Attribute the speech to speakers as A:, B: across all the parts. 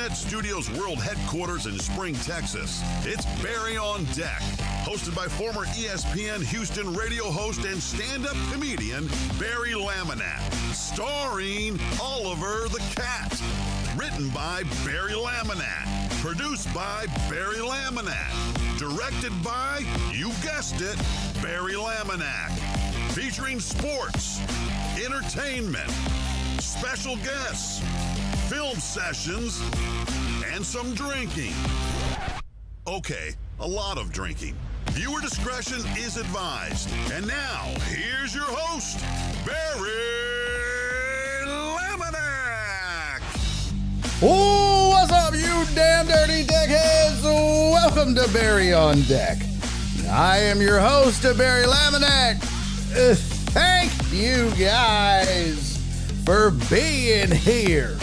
A: Internet Studios World Headquarters in Spring, Texas, it's Barry on Deck, hosted by former ESPN Houston radio host and stand-up comedian Barry Laminack, starring Oliver the Cat. Written by Barry Laminack, produced by Barry Laminack, directed by, you guessed it, Barry Laminack. Featuring sports, entertainment, special guests, film sessions, and some drinking. Okay, a lot of drinking. Viewer discretion is advised. And now, here's your host, Barry Laminack.
B: Oh, what's up, you damn dirty deckheads? Welcome to Barry on Deck. I am your host, Barry Laminack. Thank you guys for being here.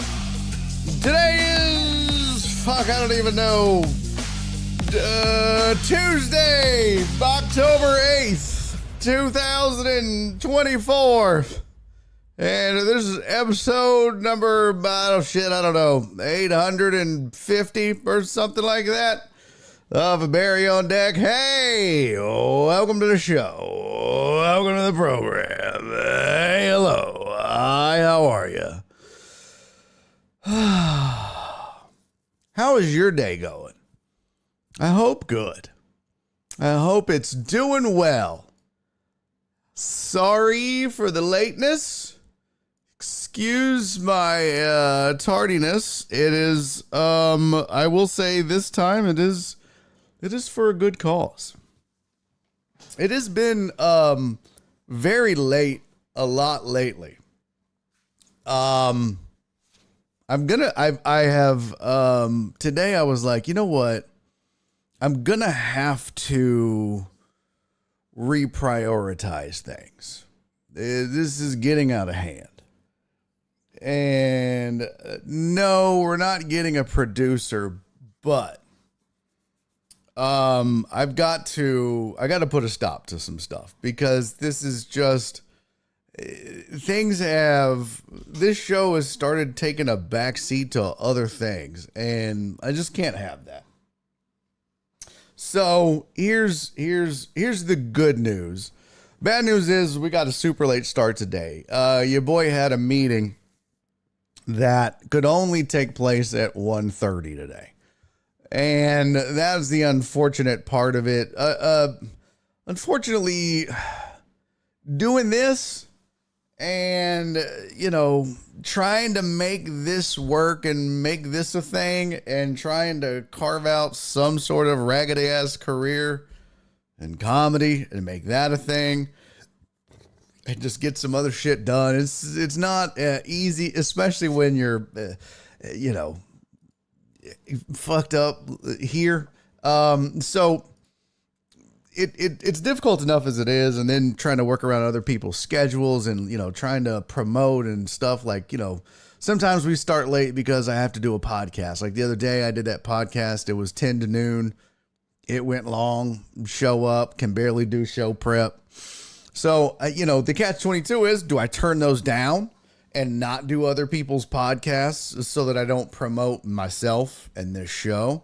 B: Today is, I don't even know, Tuesday, October 8th, 2024. And this is episode number, I don't know, 850 or something like that of Barry on Deck. Hey, welcome to the show. Welcome to the program. Hey, hello. Hi, how are you? How is your day going? I hope good. I hope it's doing well. Sorry for the lateness. Excuse my tardiness. It is, I will say this time it is for a good cause. It has been very late a lot lately. Today I was like, you know what? I'm going to have to reprioritize things. This is getting out of hand. And no, we're not getting a producer, but I got to put a stop to some stuff because this is just this show has started taking a backseat to other things, and I just can't have that. So here's the good news. Bad news is we got a super late start today. Your boy had a meeting that could only take place at 1:30 today. And that's the unfortunate part of it. Unfortunately, doing this and, trying to make this work and make this a thing and trying to carve out some sort of raggedy ass career in comedy and make that a thing and just get some other shit done. It's not easy, especially when you're, fucked up here. So it's difficult enough as it is, and then trying to work around other people's schedules and, trying to promote and stuff like, sometimes we start late because I have to do a podcast. Like the other day I did that podcast. It was 10 to noon. It went long, show up, can barely do show prep. So, the catch-22 is, do I turn those down and not do other people's podcasts so that I don't promote myself and this show?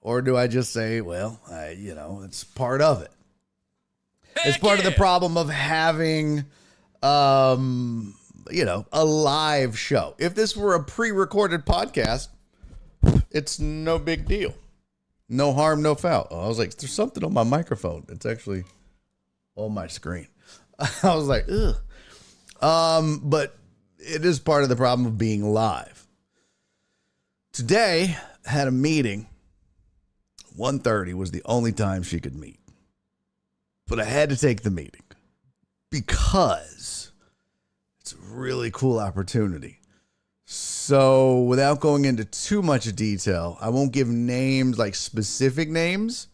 B: Or do I just say, well, it's part of it. It's part of the problem of having, a live show. If this were a pre-recorded podcast, it's no big deal. No harm, no foul. I was like, there's something on my microphone. It's actually on my screen. I was like, ugh. But it is part of the problem of being live. Today, had a meeting. 1:30 was the only time she could meet. But I had to take the meeting because it's a really cool opportunity. So without going into too much detail, I won't give names, like specific names,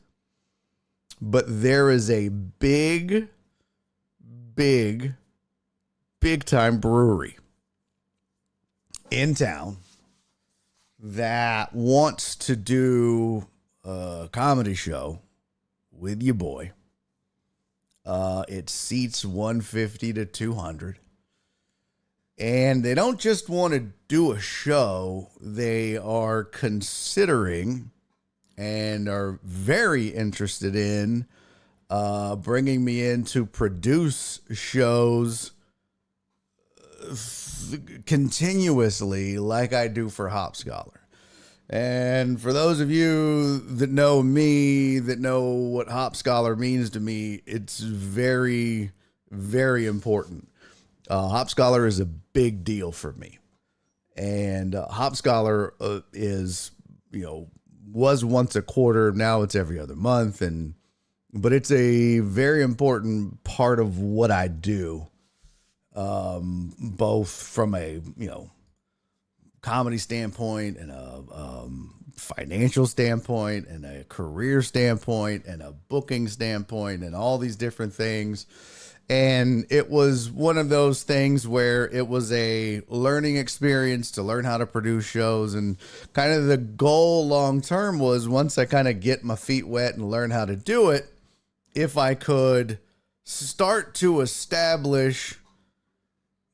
B: but there is a big time brewery in town that wants to do a comedy show with your boy. It seats 150 to 200. And they don't just want to do a show, they are considering and are very interested in bringing me in to produce shows continuously like I do for Hop Scholar. And for those of you that know me, that know what Hop Scholar means to me, it's very, very important. Hop Scholar is a big deal for me. And Hop Scholar is, was once a quarter. Now it's every other month. But it's a very important part of what I do. Both from a, comedy standpoint and a financial standpoint and a career standpoint and a booking standpoint and all these different things. And it was one of those things where it was a learning experience to learn how to produce shows. And kind of the goal long term was, once I kind of get my feet wet and learn how to do it, if I could start to establish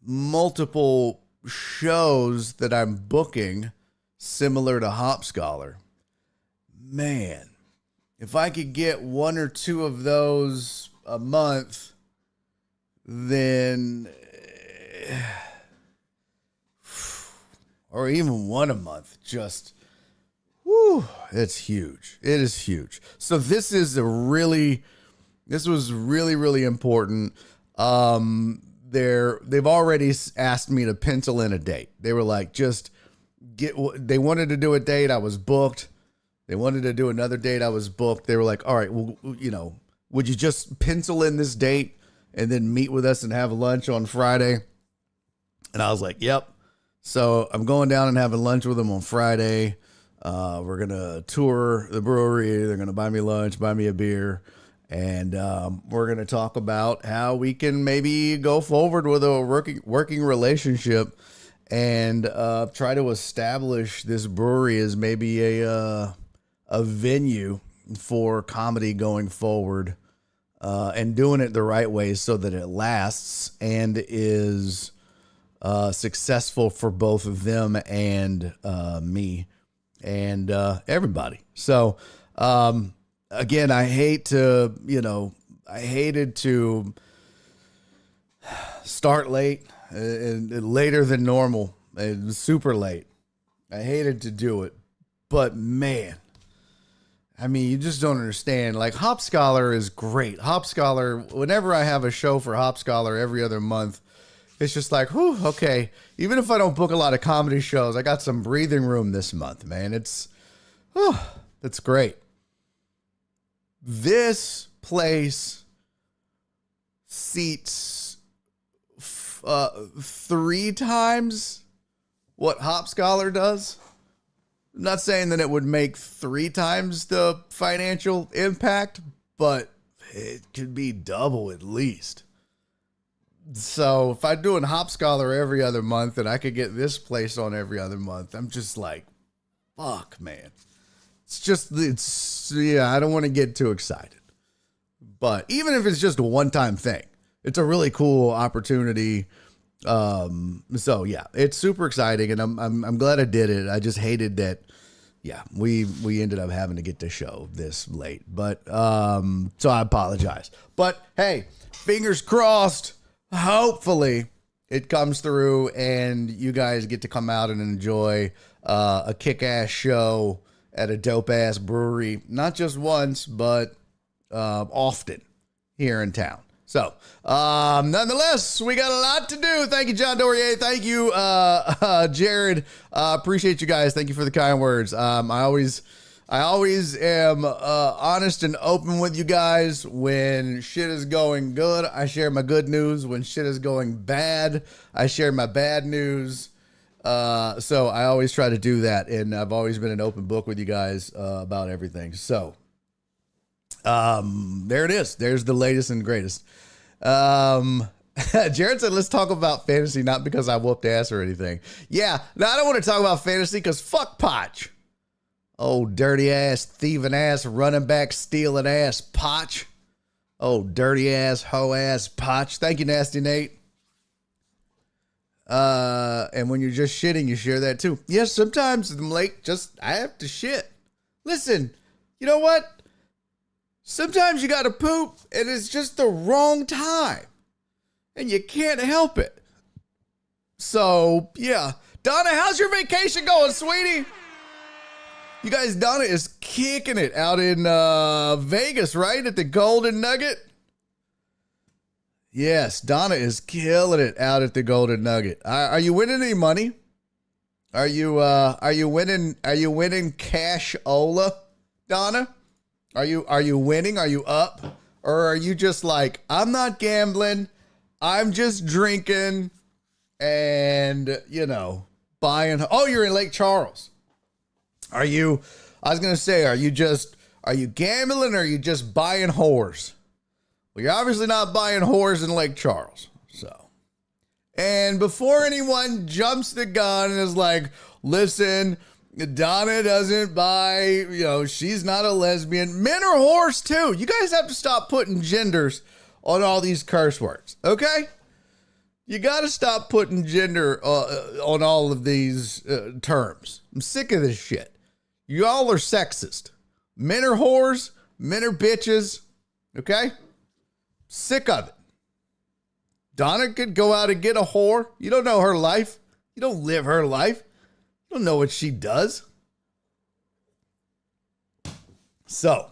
B: multiple shows that I'm booking similar to Hop Scholar, man, if I could get one or two of those a month, then, or even one a month, just, whoo, it's huge. It is huge. So this was really, really important. They've already asked me to pencil in a date. They were like, they wanted to do a date. I was booked. They wanted to do another date. I was booked. They were like, all right, well, would you just pencil in this date and then meet with us and have lunch on Friday? And I was like, yep. So I'm going down and having lunch with them on Friday. We're going to tour the brewery. They're going to buy me lunch, buy me a beer. And we're going to talk about how we can maybe go forward with a working relationship and try to establish this brewery as maybe a venue for comedy going forward, and doing it the right way so that it lasts and is successful for both of them and me and everybody. So, again, I hated to start late and later than normal and super late. I hated to do it, but man, I mean, you just don't understand. Like, Hop Scholar is great. Hop Scholar, whenever I have a show for Hop Scholar every other month, it's just like, whew, okay. Even if I don't book a lot of comedy shows, I got some breathing room this month, man. It's great. This place seats 3 times what Hop Scholar does. I'm not saying that it would make 3 times the financial impact, but it could be double at least. So if I'm doing Hop Scholar every other month and I could get this place on every other month, I'm just like, fuck, man. I don't want to get too excited. But even if it's just a one-time thing, it's a really cool opportunity. So yeah, it's super exciting, and I'm glad I did it. I just hated that. Yeah, we ended up having to get the show this late, but so I apologize. But hey, fingers crossed. Hopefully it comes through, and you guys get to come out and enjoy a kick-ass show at a dope-ass brewery, not just once, but often here in town. So, nonetheless, we got a lot to do. Thank you, John Dorier. Thank you, Jared. Appreciate you guys. Thank you for the kind words. I always am honest and open with you guys. When shit is going good, I share my good news. When shit is going bad, I share my bad news. So I always try to do that, and I've always been an open book with you guys about everything. So there it is. There's the latest and greatest. Jared said, let's talk about fantasy, not because I whooped ass or anything. Yeah, no, I don't want to talk about fantasy because fuck Potch. Oh, dirty ass, thieving ass, running back, stealing ass, Potch. Oh, dirty ass, hoe ass, Potch. Thank you, Nasty Nate. And when you're just shitting, you share that too. Yes, sometimes I'm like, I have to shit. Listen, you know what? Sometimes you got to poop and it's just the wrong time. And you can't help it. So, yeah. Donna, how's your vacation going, sweetie? You guys, Donna is kicking it out in Vegas, right? At the Golden Nugget? Yes, Donna is killing it out at the Golden Nugget. Are you winning any money? Are you winning cashola, Donna? Are you winning? Are you up? Or are you just like, I'm not gambling, I'm just drinking and, buying. Oh, you're in Lake Charles. I was going to say, are you gambling or are you just buying whores? Well, you're obviously not buying whores in Lake Charles. So, and before anyone jumps the gun and is like, listen, Donna doesn't buy, she's not a lesbian. Men are whores too. You guys have to stop putting genders on all these curse words, okay? You got to stop putting gender on all of these terms. I'm sick of this shit. Y'all are sexist. Men are whores. Men are bitches. Okay? Sick of it. Donna could go out and get a whore. You don't know her life. You don't live her life. You don't know what she does. So,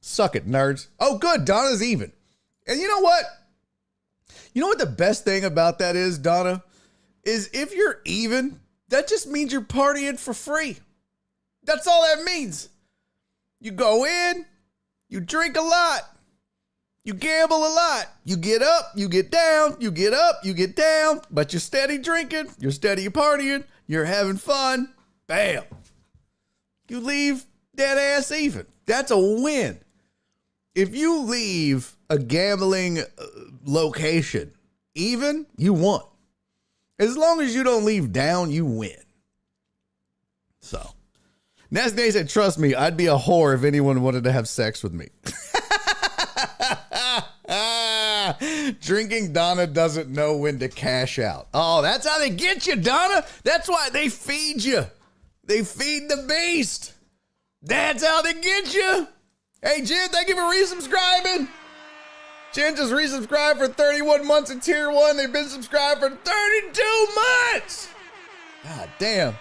B: suck it, nerds. Oh, good. Donna's even. And you know what? You know what the best thing about that is, Donna? Is if you're even, that just means you're partying for free. That's all that means. You go in, you drink a lot, you gamble a lot, you get up, you get down, you get up, you get down, but you're steady drinking, you're steady partying, you're having fun. Bam. You leave that ass even. That's a win. If you leave a gambling location even, you won. As long as you don't leave down, you win. So, Next day said, trust me, I'd be a whore if anyone wanted to have sex with me. Drinking Donna doesn't know when to cash out. Oh, that's how they get you, Donna. That's why they feed you. They feed the beast. That's how they get you. Hey, Jen, thank you for resubscribing. Jen just resubscribed for 31 months in tier 1. They've been subscribed for 32 months. God damn.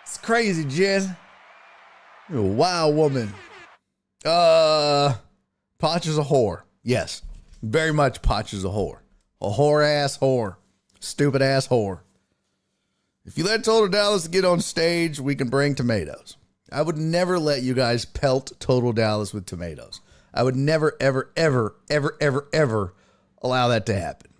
B: It's crazy, Jen. You're a wild woman. Potch is a whore. Yes. Very much Potch is a whore. A whore-ass whore. Stupid-ass whore. If you let Total Dallas get on stage, we can bring tomatoes. I would never let you guys pelt Total Dallas with tomatoes. I would never, ever, ever, ever, ever, ever allow that to happen.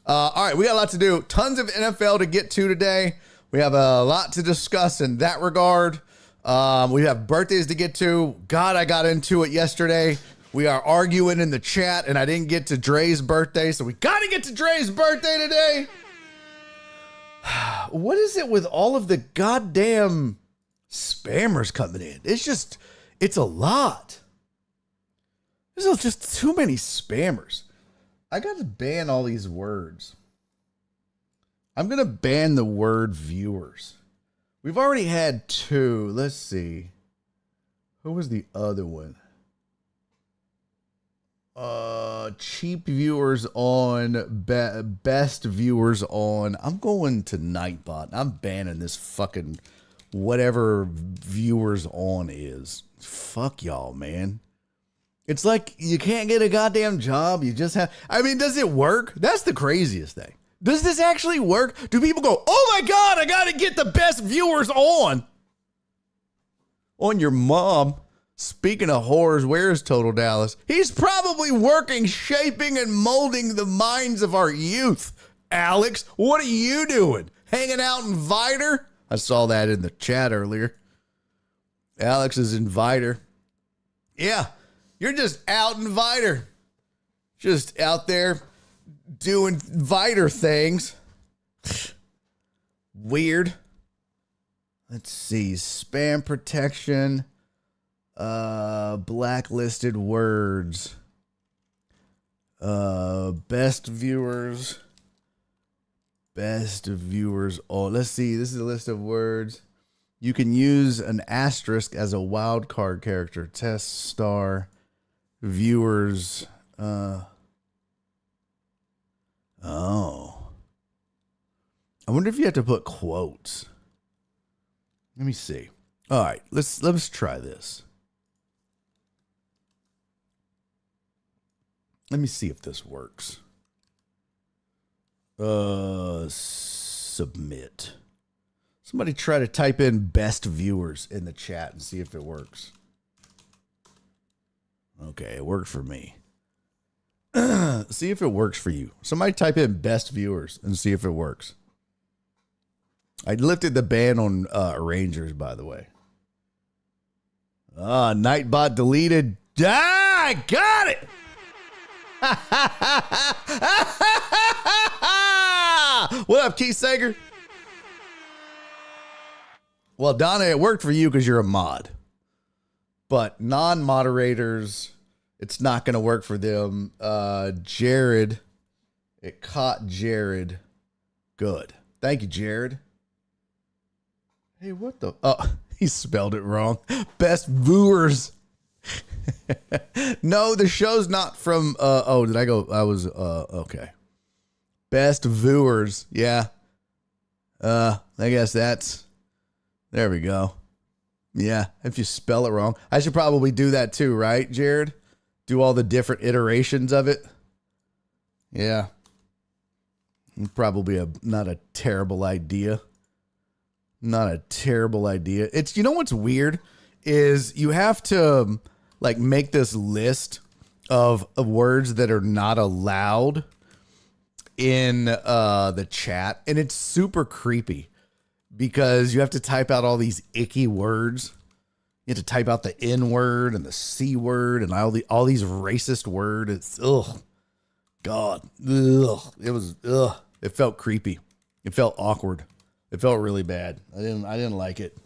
B: All right, we got a lot to do. Tons of NFL to get to today. We have a lot to discuss in that regard. We have birthdays to get to. God, I got into it yesterday. We are arguing in the chat, and I didn't get to Dre's birthday, so we got to get to Dre's birthday today. What is it with all of the goddamn spammers coming in? It's a lot. There's just too many spammers. I got to ban all these words. I'm going to ban the word viewers. We've already had 2. Let's see. Who was the other one? Cheap viewers on, best viewers on. I'm going to Nightbot. I'm banning this fucking whatever viewers on is. Fuck y'all, man. It's like you can't get a goddamn job. You just have. I mean, does it work? That's the craziest thing. Does this actually work? Do people go, oh my God, I got to get the best viewers on? On your mom. Speaking of whores, where's Total Dallas? He's probably working, shaping, and molding the minds of our youth. Alex, what are you doing? Hanging out in Viter? I saw that in the chat earlier. Alex is in Viter. Yeah, you're just out in Viter. Just out there doing Viter things. Weird. Let's see. Spam protection. Blacklisted words. Best viewers. Best viewers. Oh, let's see. This is a list of words. You can use an asterisk as a wild card character. Test star viewers. Oh. I wonder if you have to put quotes. Let me see. All right, let's try this. Let me see if this works. Submit. Somebody try to type in best viewers in the chat and see if it works. Okay, it worked for me. See if it works for you. Somebody type in best viewers and see if it works. I lifted the ban on Rangers, by the way. Nightbot deleted. I got it. What up, Keith Sager? Well, Donna, it worked for you because you're a mod. But non-moderators, it's not going to work for them. Jared, it caught Jared. Good. Thank you, Jared. Hey, what the? Oh, he spelled it wrong. Best viewers. No, the show's not from, did I go? I was, okay. Best viewers. Yeah. I guess that's, there we go. Yeah. If you spell it wrong, I should probably do that too, right, Jared? Do all the different iterations of it. Yeah. Probably not a terrible idea. Not a terrible idea. It's, you know what's weird is you have to like make this list of words that are not allowed in the chat, and it's super creepy because you have to type out all these icky words. You have to type out the N word and the C word and all these racist words. It's God. It was It felt creepy. It felt awkward. It felt really bad. I didn't like it.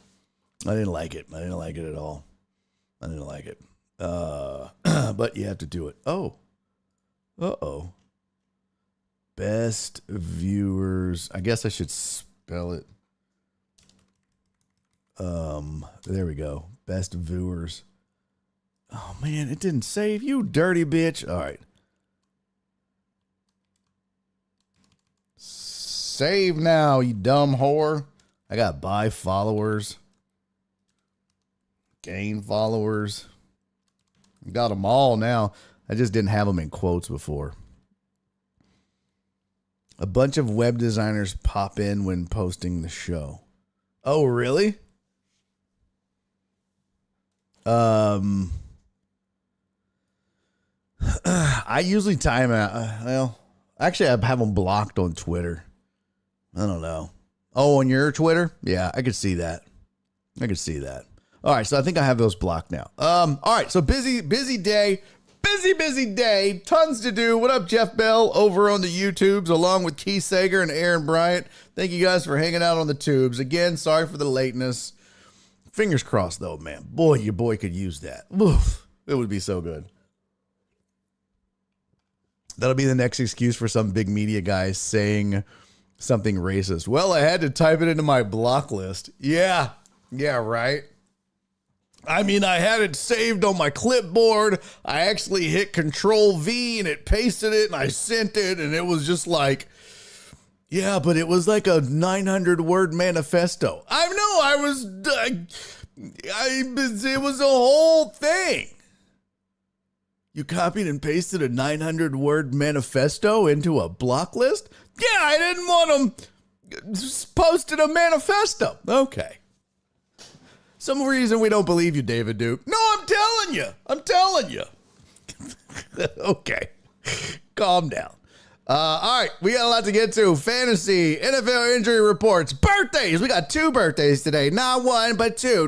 B: I didn't like it at all. I didn't like it. But you have to do it. Oh. Uh-oh. Best viewers. I guess I should spell it. There we go. Best viewers. Oh man, it didn't save, you dirty bitch. All right. Save now, you dumb whore. I got buy followers. Gain followers. Got them all now. I just didn't have them in quotes before. A bunch of web designers pop in when posting the show. Oh, really? I usually time out. Actually, I have them blocked on Twitter. I don't know. Oh, on your Twitter? Yeah, I could see that. All right, so I think I have those blocked now. All right, so busy day. Busy day. Tons to do. What up, Jeff Bell over on the YouTubes, along with Keith Sager and Aaron Bryant. Thank you guys for hanging out on the tubes. Again, sorry for the lateness. Fingers crossed, though, man. Boy, your boy could use that. Oof, it would be so good. That'll be the next excuse for some big media guy saying something racist. Well, I had to type it into my block list. Yeah, right. I mean, I had it saved on my clipboard. I actually hit Control V and it pasted it and I sent it, and it was just like, yeah, but it was like a 900-word manifesto. I know, it was a whole thing. You copied and pasted a 900-word manifesto into a block list? Yeah, I didn't want them posted a manifesto. Okay. Some reason we don't believe you, David Duke. No, I'm telling you. Okay. Calm down. All right, we got a lot to get to. Fantasy, NFL injury reports, birthdays. We got 2 birthdays today. Not one, but 2.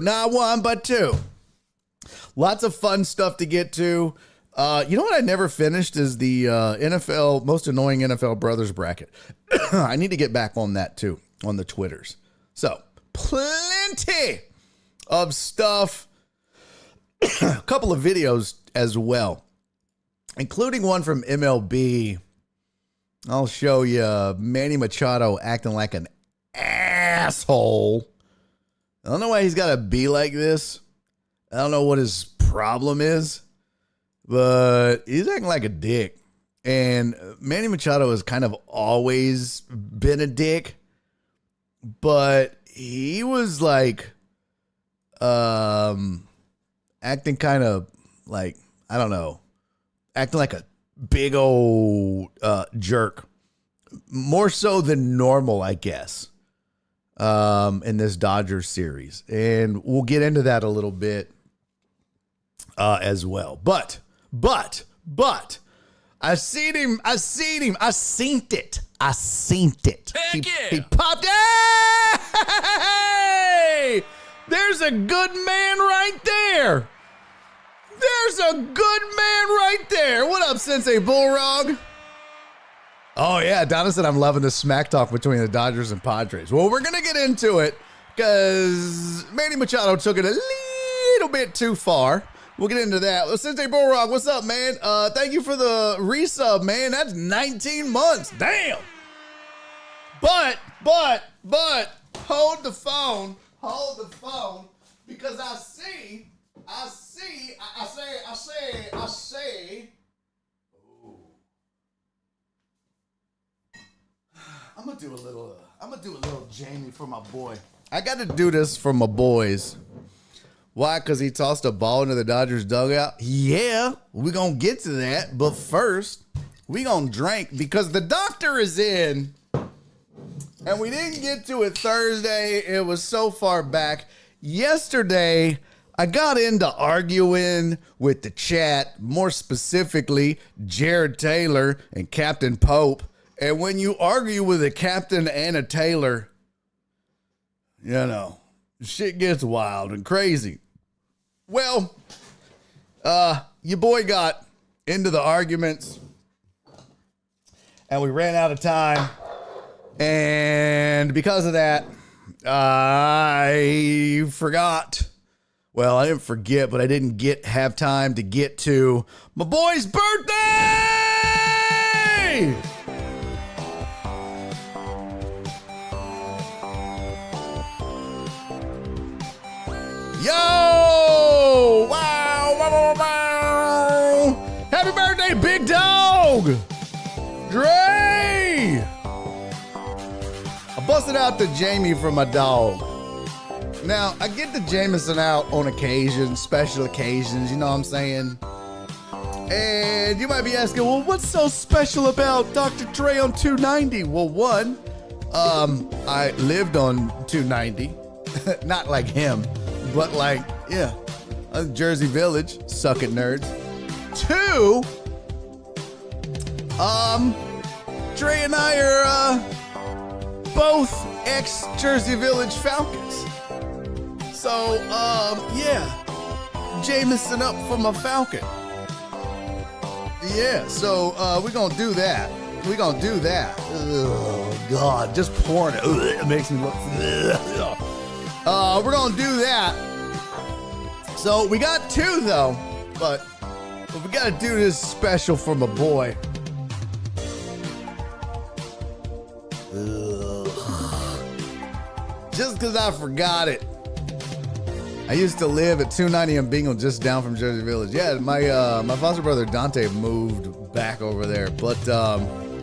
B: Lots of fun stuff to get to. You know what I never finished is the NFL, most annoying NFL brothers bracket. I need to get back on that too, on the Twitters. So, plenty of stuff. A couple of videos as well, including one from MLB I'll show you Manny Machado acting like an asshole. I don't know why he's got to be like this. I don't know what his problem is, but he's acting like a dick. And Manny Machado has kind of always been a dick, but he was like acting kind of like, I don't know, acting like a big old jerk, more so than normal, I guess, in this Dodgers series. And we'll get into that a little bit as well. But I seen him. I seen it.
C: Heck yeah.
B: He popped. Hey! There's a good man right there. There's a good man right there. What up, Sensei Bullrog? Oh, yeah. Donna said I'm loving the smack talk between the Dodgers and Padres. Well, we're going to get into it because Manny Machado took it a little bit too far. We'll get into that. Well, Sensei Bullrog, what's up, man? Thank you for the resub, man. That's 19 months. Damn. But, hold the phone, because I say. Ooh. I'm gonna do a little Jamie for my boy. I got to do this for my boys. Why? Because he tossed a ball into the Dodgers dugout? Yeah, we're gonna get to that. But first, we gonna drink because the doctor is in. And we didn't get to it Thursday. It was so far back. Yesterday, I got into arguing with the chat, more specifically, Jared Taylor and Captain Pope. And when you argue with a captain and a Taylor, you know, shit gets wild and crazy. Well, your boy got into the arguments, and we ran out of time. And because of that, I forgot. Well, I didn't forget, but I didn't have time to get to my boy's birthday! Yo! Wow! Happy birthday, big dog! Dre! I busted out the Jamie for my dog. Now, I get the Jameson out on occasions, special occasions, you know what I'm saying? And you might be asking, well, what's so special about Dr. Dre on 290? Well, one, I lived on 290. Not like him, but like, yeah, Jersey Village, suck it nerds. Two, Dre and I are both ex-Jersey Village Falcons. So, yeah, Jameson up for my Falcon. Yeah, so we're gonna do that. Oh, God, just pouring it. It makes me look. We're gonna do that. So we got two though, but we gotta do this special for my boy. Just because I forgot it. I used to live at 290 in Bingham, just down from Jersey Village. Yeah, my foster brother Dante moved back over there. But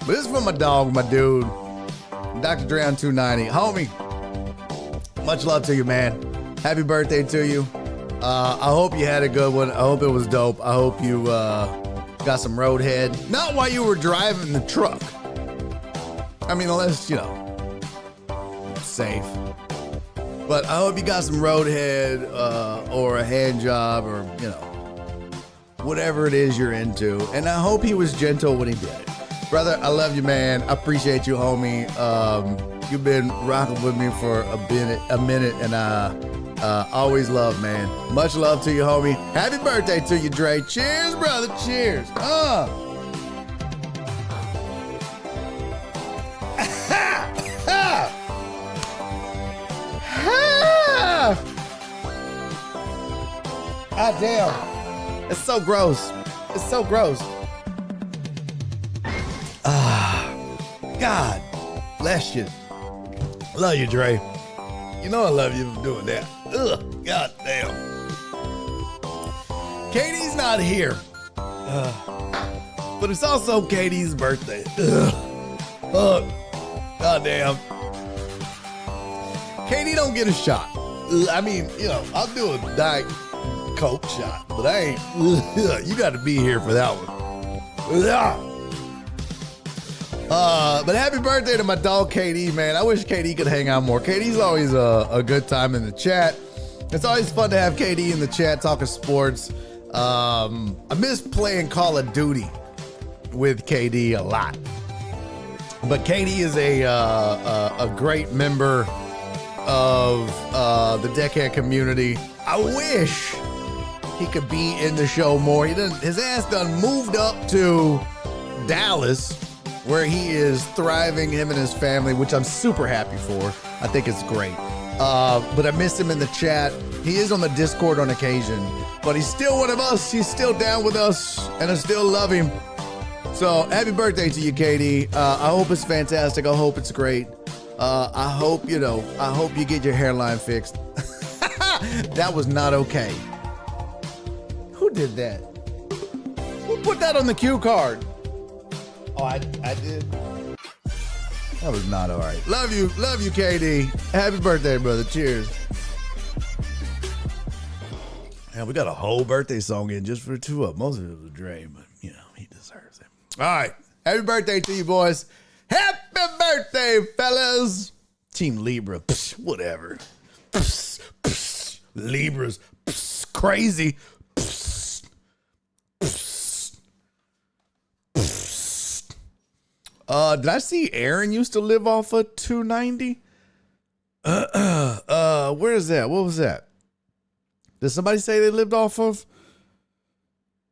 B: this is for my dog, my dude, Dr. Dre on 290. Homie, much love to you, man. Happy birthday to you. I hope you had a good one. I hope it was dope. I hope you got some roadhead. Not while you were driving the truck. I mean, unless, you know, safe. But I hope you got some roadhead or a hand job or, you know, whatever it is you're into. And I hope he was gentle when he did it. Brother, I love you, man. I appreciate you, homie. You've been rocking with me for a minute, and always love, man. Much love to you, homie. Happy birthday to you, Dre. Cheers, brother. Cheers. God damn. It's so gross. It's so gross. God bless you. Love you, Dre. You know I love you for doing that. Ugh, God damn. Katie's not here. But it's also Katie's birthday. Ugh. God damn. Katie don't get a shot. I mean, I'll do a Diet Coke shot, but I ain't. You got to be here for that one. But happy birthday to my dog Katie, man. I wish Katie could hang out more. Katie's always a good time in the chat. It's always fun to have Katie in the chat talking sports. I miss playing Call of Duty with KD a lot. But Katie is a great member of the Deckhead community. I wish he could be in the show more. His ass done moved up to Dallas, where he is thriving, him and his family, which I'm super happy for. I think it's great. But I miss him in the chat. He is on the Discord on occasion, but he's still one of us. He's still down with us, and I still love him. So happy birthday to you, Katie. I hope it's fantastic. I hope it's great. I hope you get your hairline fixed. That was not okay. Who did that? Who put that on the cue card? Oh, I did. That was not all right. Love you, Katie. Happy birthday, brother. Cheers. And we got a whole birthday song in just for the two of them. Most of it was Dre, but he deserves it. All right. Happy birthday to you, boys. Happy birthday, fellas. Team Libra. Psh, whatever. Psh, psh, Libras. Psh, crazy. Psh, psh, psh. Did I see Aaron used to live off of 290? Where is that? What was that? Did somebody say they lived off of?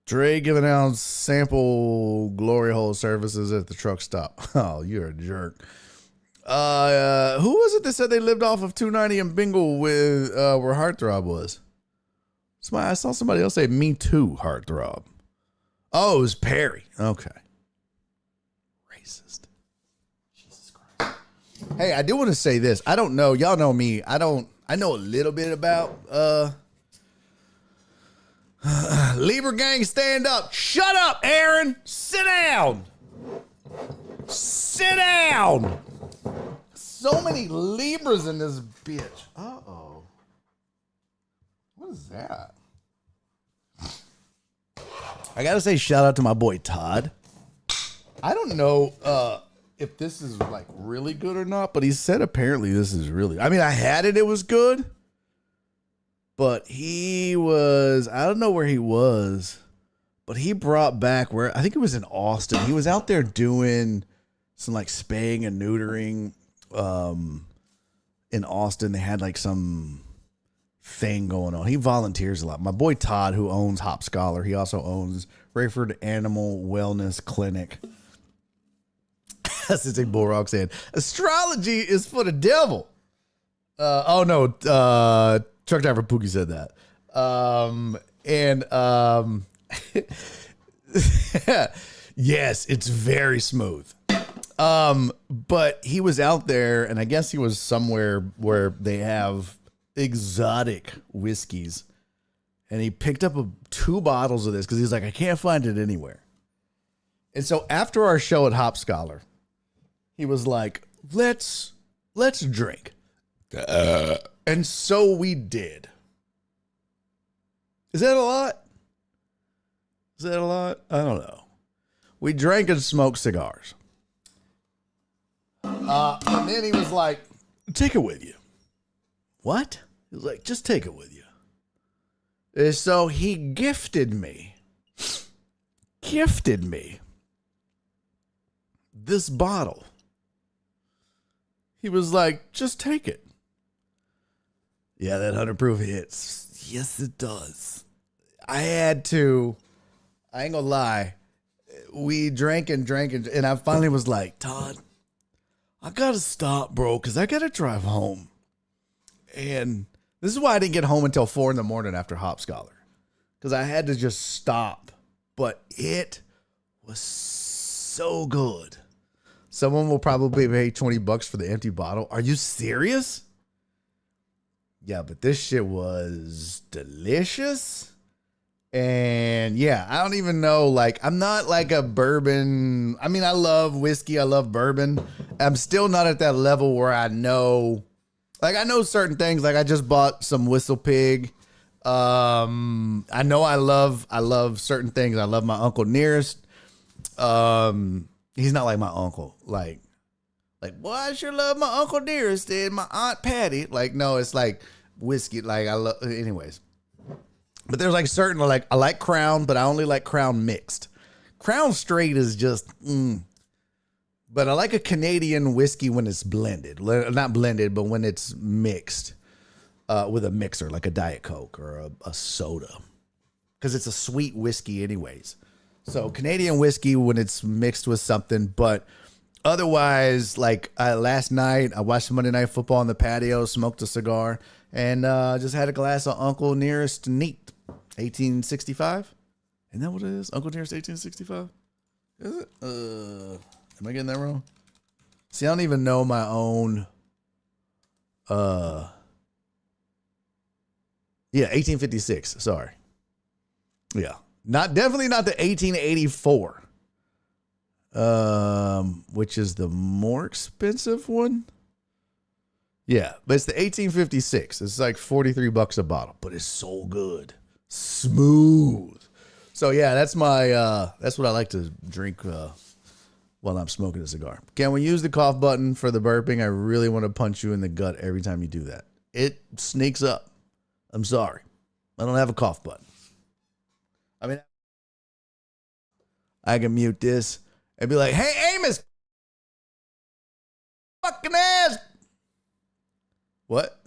B: Dre giving out sample glory hole services at the truck stop. Oh, you're a jerk. Who was it that said they lived off of 290 and Bingle with where Heartthrob was? I saw somebody else say me too, Heartthrob. Oh, it was Perry. Okay. Racist. Jesus Christ. Hey, I do want to say this. I don't know. Y'all know me. I know a little bit about Libra gang, stand up. Shut up, Aaron. Sit down. Sit down. So many Libras in this bitch. Uh-oh. What is that? I got to say shout out to my boy Todd. I don't know if this is like really good or not, but he said apparently this is really, I mean, I had it was good. But I don't know where he was, but he brought back I think it was in Austin. He was out there doing some like spaying and neutering in Austin. They had like some thing going on. He volunteers a lot. My boy Todd, who owns Hop Scholar, he also owns Rayford Animal Wellness Clinic. That's the Bullrock said. Astrology is for the devil. Truck driver Pookie said that. Yes, it's very smooth. But he was out there, and I guess he was somewhere where they have exotic whiskeys, and he picked up 2 bottles of this because he's like, I can't find it anywhere. And so after our show at Hop Scholar, he was like, let's drink. And so we did. Is that a lot? Is that a lot? I don't know. We drank and smoked cigars. And then he was like, take it with you. What? He was like, just take it with you. And so he gifted me this bottle. He was like, just take it. Yeah, that 100 proof hits. Yes, it does. I ain't gonna lie. We drank and I finally was like, Todd, I gotta stop, bro, because I gotta drive home. And this is why I didn't get home until 4 a.m. after Hop Scholar, because I had to just stop. But it was so good. Someone will probably pay $20 for the empty bottle. Are you serious? Yeah, but this shit was delicious. And yeah, I don't even know. Like, I'm not like a bourbon. I mean, I love whiskey. I love bourbon. I'm still not at that level where I know, like, I know certain things. Like, I just bought some Whistle Pig. I know I love certain things. I love my Uncle Nearest. He's not like my uncle. Like, boy, I sure love my Uncle Nearest and my Aunt Patty. Like, no, it's like whiskey. Like, I love, anyways. But there's like certain, like, I like Crown, but I only like Crown mixed. Crown straight is just, But I like a Canadian whiskey when it's blended. Not blended, but when it's mixed with a mixer, like a Diet Coke or a soda. Because it's a sweet whiskey anyways. So Canadian whiskey when it's mixed with something, but otherwise, like last night, I watched Monday Night Football on the patio, smoked a cigar, and just had a glass of Uncle Nearest Neat, 1865. Isn't that what it is? Uncle Nearest 1865? Is it? Am I getting that wrong? See, I don't even know my own. Yeah, 1856. Sorry. Yeah. Definitely not the 1884. Which is the more expensive one. Yeah, but it's the 1856. It's like $43 a bottle, but it's so good. Smooth. So yeah, that's my that's what I like to drink while I'm smoking a cigar. Can we use the cough button for the burping? I really want to punch you in the gut every time you do that. It sneaks up. I'm sorry. I don't have a cough button. I mean, I can mute this and be like, hey, Amos, fucking ass. What?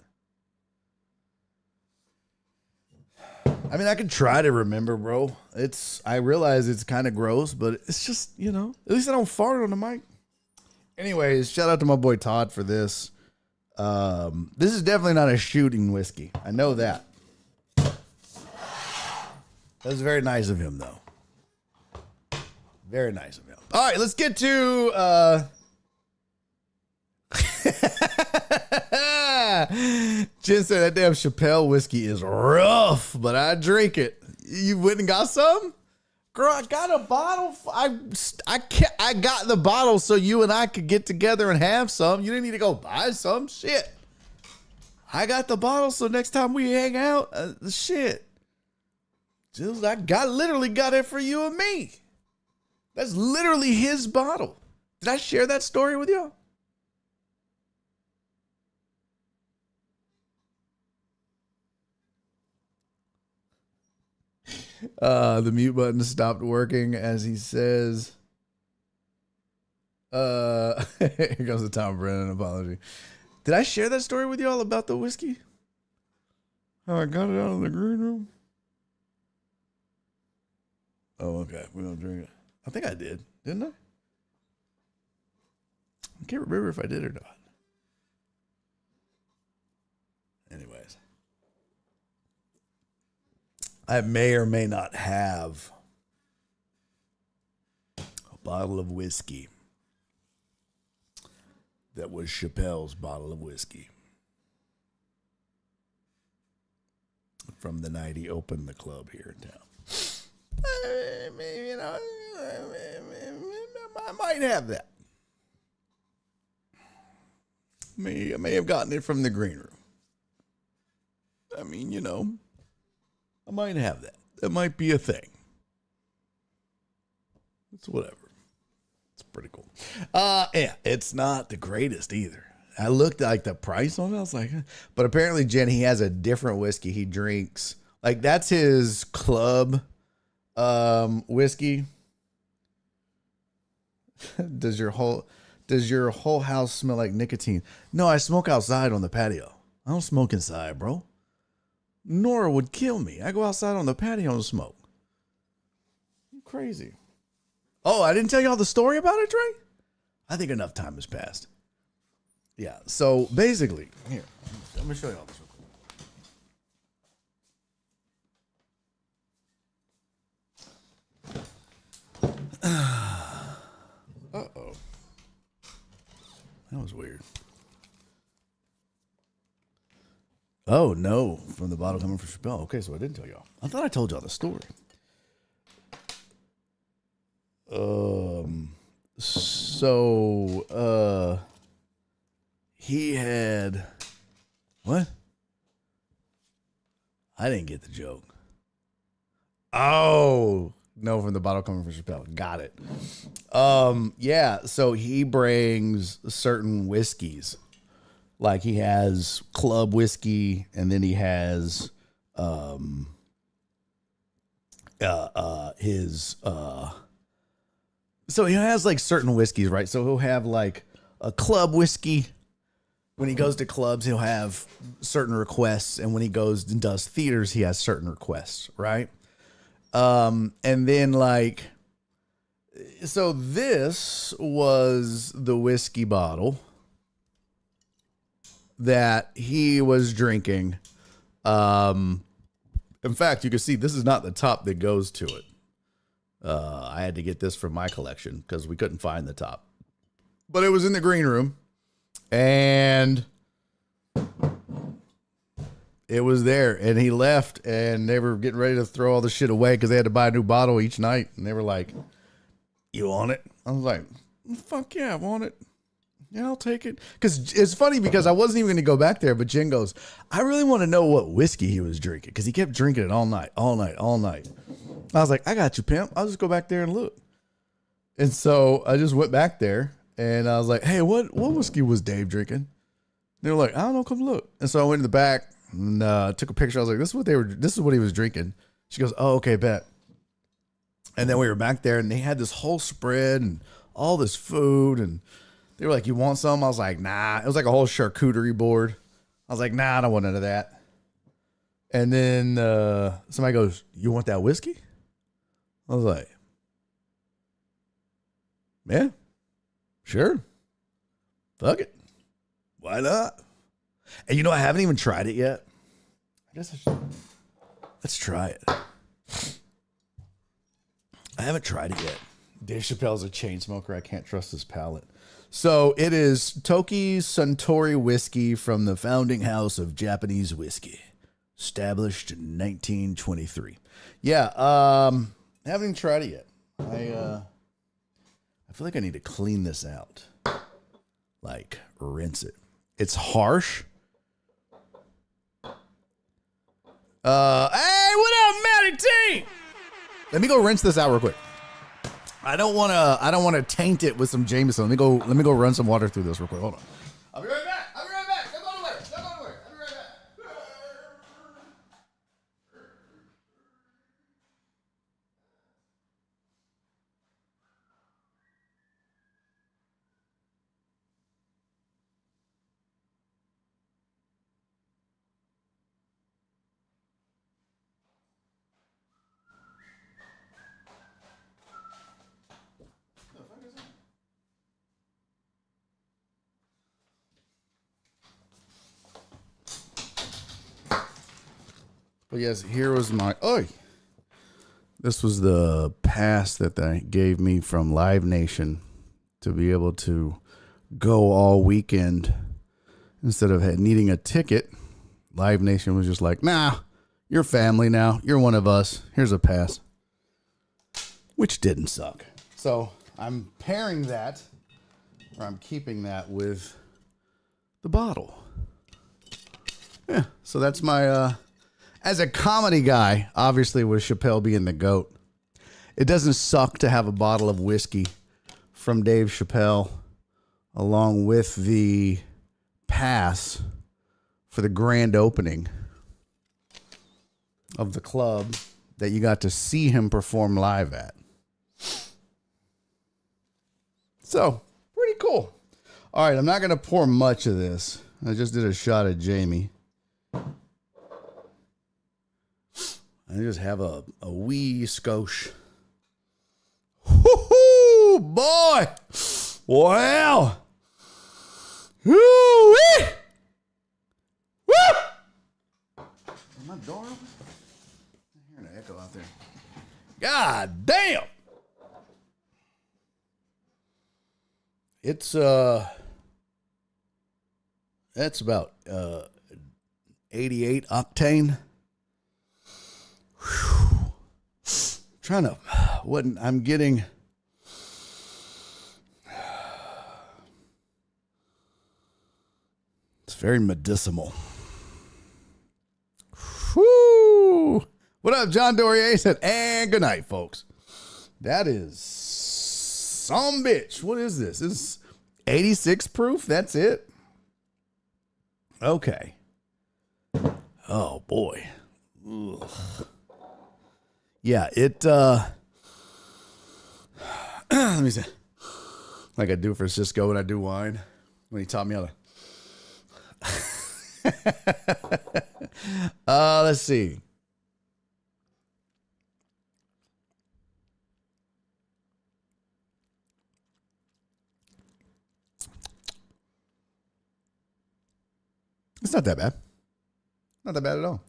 B: I mean, I could try to remember, bro. I realize it's kind of gross, but it's just, at least I don't fart on the mic. Anyways, shout out to my boy Todd for this. This is definitely not a shooting whiskey. I know that. That was very nice of him, though. Very nice of him. All right, let's get to Jen said that damn Chappelle whiskey is rough, but I drink it. You went and got some? Girl, I got a bottle. I got the bottle so you and I could get together and have some. You didn't need to go buy some. Shit. I got the bottle so next time we hang out, shit. I literally got it for you and me. That's literally his bottle. Did I share that story with y'all? The mute button stopped working as he says, here goes the Tom Brennan apology. Did I share that story with y'all about the whiskey? How I got it out of the green room? Oh, okay. We're going to drink it. I think I did. Didn't I? I can't remember if I did or not. Anyways. I may or may not have a bottle of whiskey that was Chappelle's bottle of whiskey from the night he opened the club here in town. I might have that. I may have gotten it from the green room. I mean, I might have that. That might be a thing. It's whatever. It's pretty cool. Yeah, it's not the greatest either. I looked at the price on it. I was like, but apparently, Jen, he has a different whiskey he drinks. Like, that's his club whiskey. Does your whole house smell like nicotine? No, I smoke outside on the patio. I don't smoke inside, bro. Nora would kill me. I go outside on the patio and smoke. You're crazy. Oh, I didn't tell y'all the story about it, Trey? I think enough time has passed. Yeah, so basically, here, let me show y'all this real quick. Uh-oh. was weird. Oh, no. From the bottle coming from Chappelle. Okay, so I didn't tell y'all. I thought I told y'all the story. He had... What? I didn't get the joke. Oh, no, from the bottle coming from Chappelle. Got it. Yeah, so he brings certain whiskeys. Like he has club whiskey, and then he has his so he has like certain whiskeys, right? So he'll have like a club whiskey. When he goes to clubs, he'll have certain requests, and when he goes and does theaters, he has certain requests, right? And then like, so this was the whiskey bottle that he was drinking. In fact, you can see this is not the top that goes to it. I had to get this from my collection because we couldn't find the top, but it was in the green room. And it was there, and he left, and they were getting ready to throw all the shit away because they had to buy a new bottle each night. And they were like, "You want it?" I was like, "Fuck yeah, I want it. Yeah, I'll take it." Because it's funny because I wasn't even going to go back there, but Jen goes, "I really want to know what whiskey he was drinking," because he kept drinking it all night. I was like, "I got you, pimp. I'll just go back there and look." And so I just went back there. And I was like, "Hey, what whiskey was Dave drinking?" They were like, "I don't know, come look." And so I went in the back and took a picture. I was like, This is what he was drinking." She goes, "Oh, okay, bet." And then we were back there, and they had this whole spread and all this food, and they were like, "You want some?" I was like, "Nah." It was like a whole charcuterie board. I was like, "Nah, I don't want none of that." And then somebody goes, "You want that whiskey?" I was like, "Yeah. Sure. Fuck it. Why not?" And you know, I haven't even tried it yet. I guess I should. Let's try it. I haven't tried it yet. Dave Chappelle's a chain smoker. I can't trust his palate. So it is Toki Suntory whiskey from the founding house of Japanese whiskey, established in 1923. Yeah, haven't even tried it yet. I feel like I need to clean this out. Like, rinse it. It's harsh. Hey, what up, Matty T? Let me go rinse this out real quick. I don't want to taint it with some Jameson. Let me go run some water through this real quick. Hold on. I'll be right back. Don't go anywhere. I'll be right back. But yes, here was my... This was the pass that they gave me from Live Nation to be able to go all weekend. Instead of needing a ticket, Live Nation was just like, "Nah, you're family now. You're one of us. Here's a pass." Which didn't suck. So I'm pairing that, or I'm keeping that with the bottle. Yeah, so that's my... As a comedy guy, obviously with Chappelle being the GOAT, it doesn't suck to have a bottle of whiskey from Dave Chappelle along with the pass for the grand opening of the club that you got to see him perform live at. So, pretty cool. All right, I'm not going to pour much of this. I just did a shot at Jamie. I just have a wee skosh. Woo-hoo, boy. Wow. Woo-wee. Woo. Is my door open? I'm hearing an echo out there. God damn. It's That's about 88 octane. Whew. Trying to, what I'm getting. It's very medicinal. Whoo! What up, John Dorier said, and good night, folks. That is some bitch. What is this? This is 86 proof? That's it? Okay. Oh, boy. Ugh. Yeah, it, let me see. Like I do for Cisco when I do wine. When he taught me how to. Let's see. It's not that bad. Not that bad at all.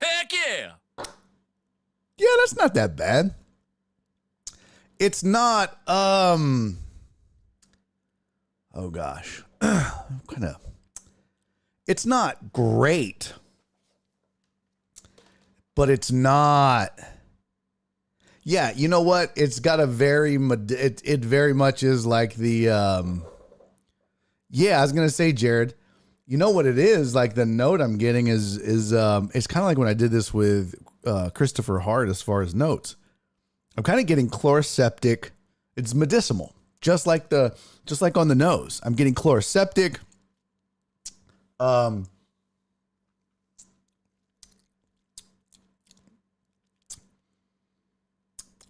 D: Heck yeah!
B: Yeah, that's not that bad. It's not, oh gosh. It's not great. But it's not. Yeah, you know what? It's got a very, it very much is like the, yeah, I was going to say, Jared, you know what it is? Like the note I'm getting is it's kind of like when I did this with Christopher Hart as far as notes. I'm kind of getting chloroseptic. It's medicinal, just like on the nose. I'm getting chloroseptic. Kind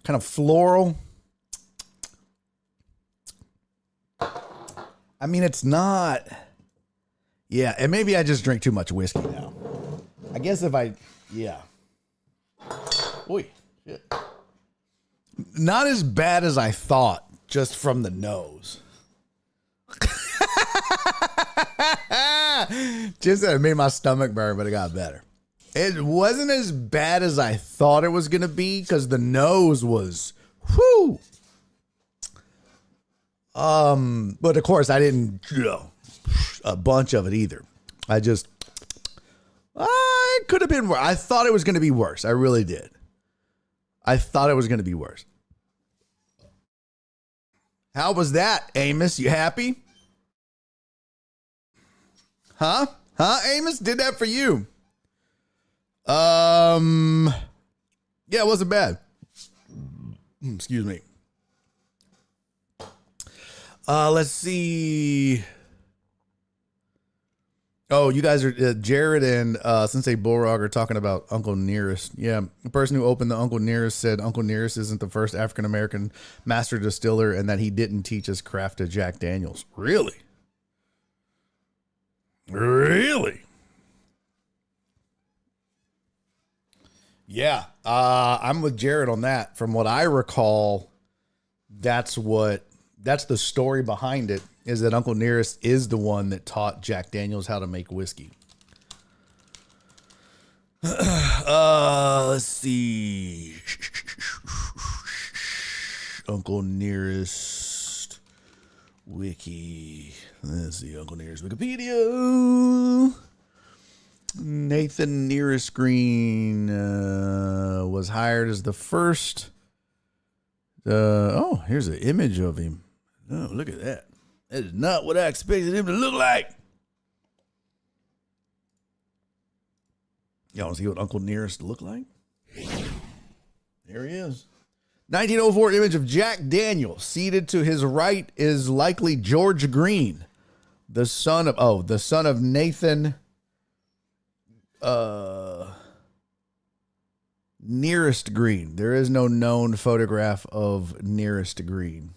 B: of floral. I mean, it's not. Yeah, and maybe I just drink too much whiskey now. I guess if I, yeah. Oy, shit. Not as bad as I thought, just from the nose. Just that it made my stomach burn, but it got better. It wasn't as bad as I thought it was going to be because the nose was, whoo. But of course I didn't, a bunch of it either. I could have been worse. I thought it was going to be worse. I really did. I thought it was going to be worse. How was that, Amos? You happy? Huh? Amos did that for you. Yeah, it wasn't bad. Excuse me. Let's see. Oh, you guys are Jared and Sensei Bullrog are talking about Uncle Nearest. Yeah, the person who opened the Uncle Nearest said Uncle Nearest isn't the first African American master distiller, and that he didn't teach his craft to Jack Daniels. Really? Really? Yeah, I'm with Jared on that. From what I recall, that's the story behind it, is that Uncle Nearest is the one that taught Jack Daniels how to make whiskey. Let's see. Uncle Nearest Wiki. Let's see, Uncle Nearest Wikipedia. Nathan Nearest Green was hired as the first. Here's an image of him. Oh, look at that. That is not what I expected him to look like. Y'all want to see what Uncle Nearest looked like? There he is. 1904 image of Jack Daniels. Seated to his right is likely George Green, the son of Nathan Nearest Green. There is no known photograph of Nearest Green.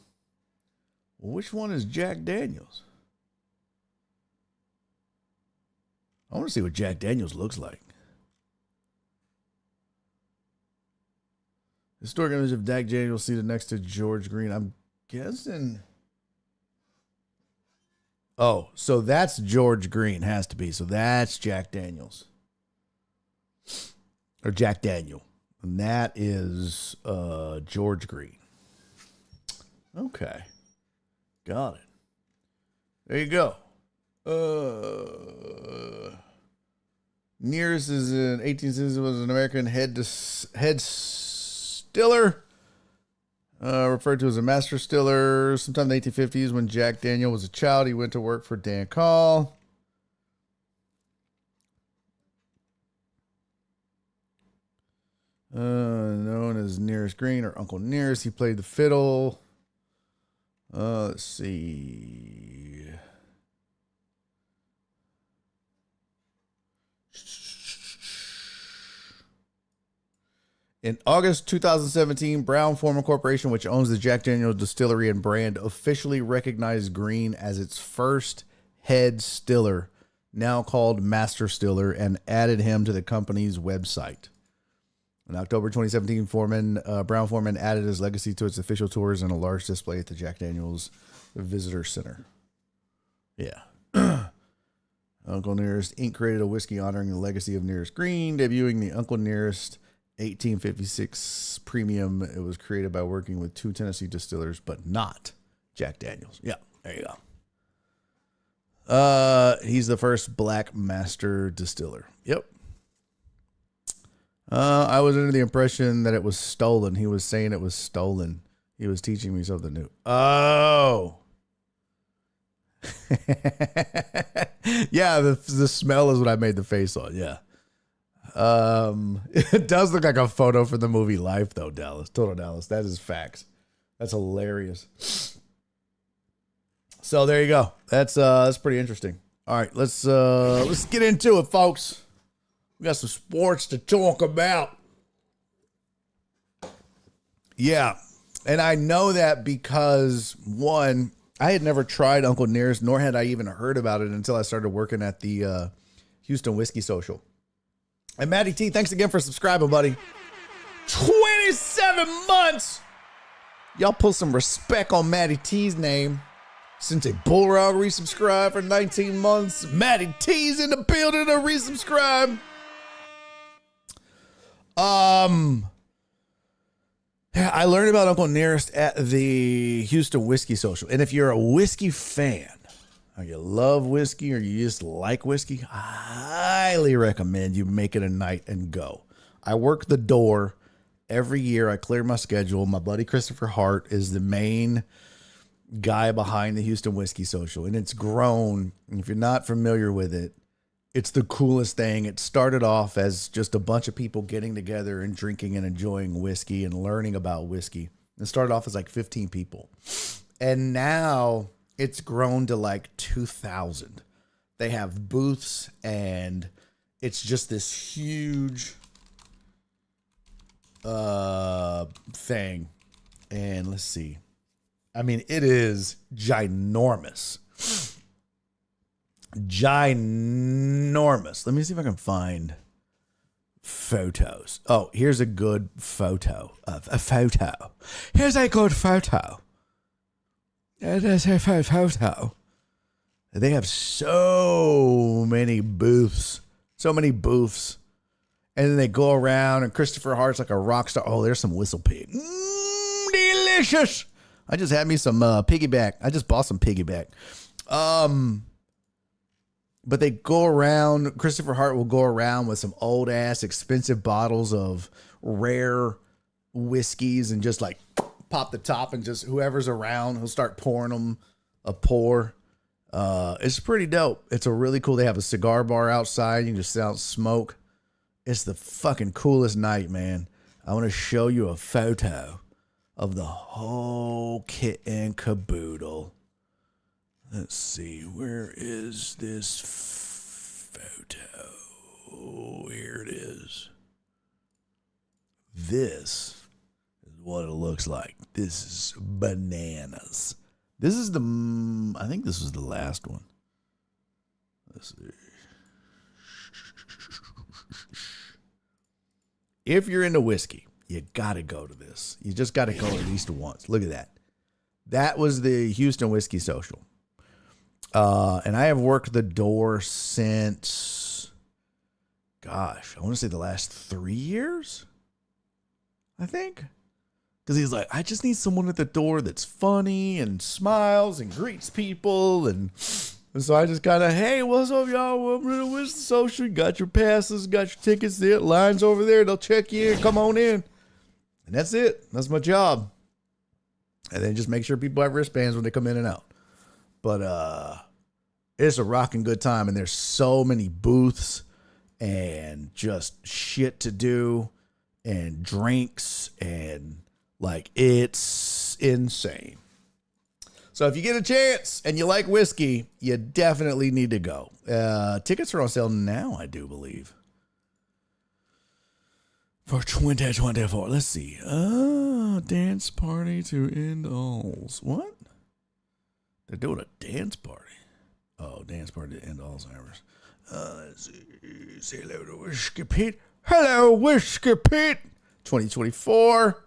B: Well, which one is Jack Daniels? I want to see what Jack Daniels looks like. Historic image of Jack Daniels seated next to George Green. I'm guessing. Oh, so that's George Green. Has to be. So that's Jack Daniels. Or Jack Daniel. And that is George Green. Okay. Got it. There you go. Nearest is in 1860s, was an American head distiller, referred to as a master distiller. Sometime in the 1850s, when Jack Daniel was a child, he went to work for Dan Call. Known as Nearest Green or Uncle Nearest, he played the fiddle. Let's see. In August 2017, Brown-Forman Corporation, which owns the Jack Daniel's distillery and brand, officially recognized Green as its first head stiller, now called Master Stiller, and added him to the company's website. In October 2017, Brown-Forman added his legacy to its official tours and a large display at the Jack Daniel's Visitor Center. Yeah. Uncle Nearest Inc. created a whiskey honoring the legacy of Nearest Green, debuting the Uncle Nearest 1856 Premium. It was created by working with two Tennessee distillers, but not Jack Daniel's. Yeah, there you go. He's the first black master distiller. Yep. I was under the impression that it was stolen. He was saying it was stolen. He was teaching me something new. Oh. Yeah, the smell is what I made the face on. Yeah. It does look like a photo from the movie Life, though, Dallas. Total Dallas. That is facts. That's hilarious. So there you go. That's pretty interesting. All right, let's get into it, folks. We got some sports to talk about. Yeah. And I know that because, one, I had never tried Uncle Nearest, nor had I even heard about it until I started working at the Houston Whiskey Social. And Matty T, thanks again for subscribing, buddy. 27 months. Y'all put some respect on Matty T's name. Since a Bullrog resubscribed for 19 months, Matty T's in the building to resubscribe. Yeah, I learned about Uncle Nearest at the Houston Whiskey Social. And if you're a whiskey fan, or you love whiskey, or you just like whiskey, I highly recommend you make it a night and go. I work the door every year. I clear my schedule. My buddy Christopher Hart is the main guy behind the Houston Whiskey Social, and it's grown. If you're not familiar with it, it's the coolest thing. It started off as just a bunch of people getting together and drinking and enjoying whiskey and learning about whiskey. It started off as like 15 people. And now it's grown to like 2,000. They have booths, and it's just this huge thing. And let's see. I mean, it is ginormous. Ginormous. Let me see if I can find photos. Oh, here's a good photo of a photo. Here's a good photo. It is a photo. They have so many booths. So many booths. And then they go around, and Christopher Hart's like a rock star. Oh, there's some Whistle Pig. Delicious. I just had me some piggyback. I just bought some piggyback. But they go around. Christopher Hart will go around with some old ass expensive bottles of rare whiskeys and just like pop the top, and just whoever's around, he'll start pouring them a pour. It's pretty dope. It's a really cool. They have a cigar bar outside. You can just sit out and smoke. It's the fucking coolest night, man. I want to show you a photo of the whole kit and caboodle. Let's see, where is this photo? Here it is. This is what it looks like. This is bananas. This is I think this was the last one. Let's see. If you're into whiskey, you got to go to this. You just got to go at least once. Look at that. That was the Houston Whiskey Social. And I have worked the door since, gosh, I want to say the last 3 years, I think. Because he's like, I just need someone at the door that's funny and smiles and greets people. And so I just kind of, hey, what's up, y'all? Welcome to the Wisdom Social. Got your passes, got your tickets there. Lines over there. They'll check you in. Come on in. And that's it. That's my job. And then just make sure people have wristbands when they come in and out. But it's a rocking good time. And there's so many booths and just shit to do and drinks and like it's insane. So if you get a chance and you like whiskey, you definitely need to go. Tickets are on sale now, I do believe. For 2024. Let's see. Dance party to end alls. What? They're doing a dance party. Oh, dance party to end Alzheimer's. Let's see. Say hello to Whiskey Pete. Hello, Whiskey Pete. 2024.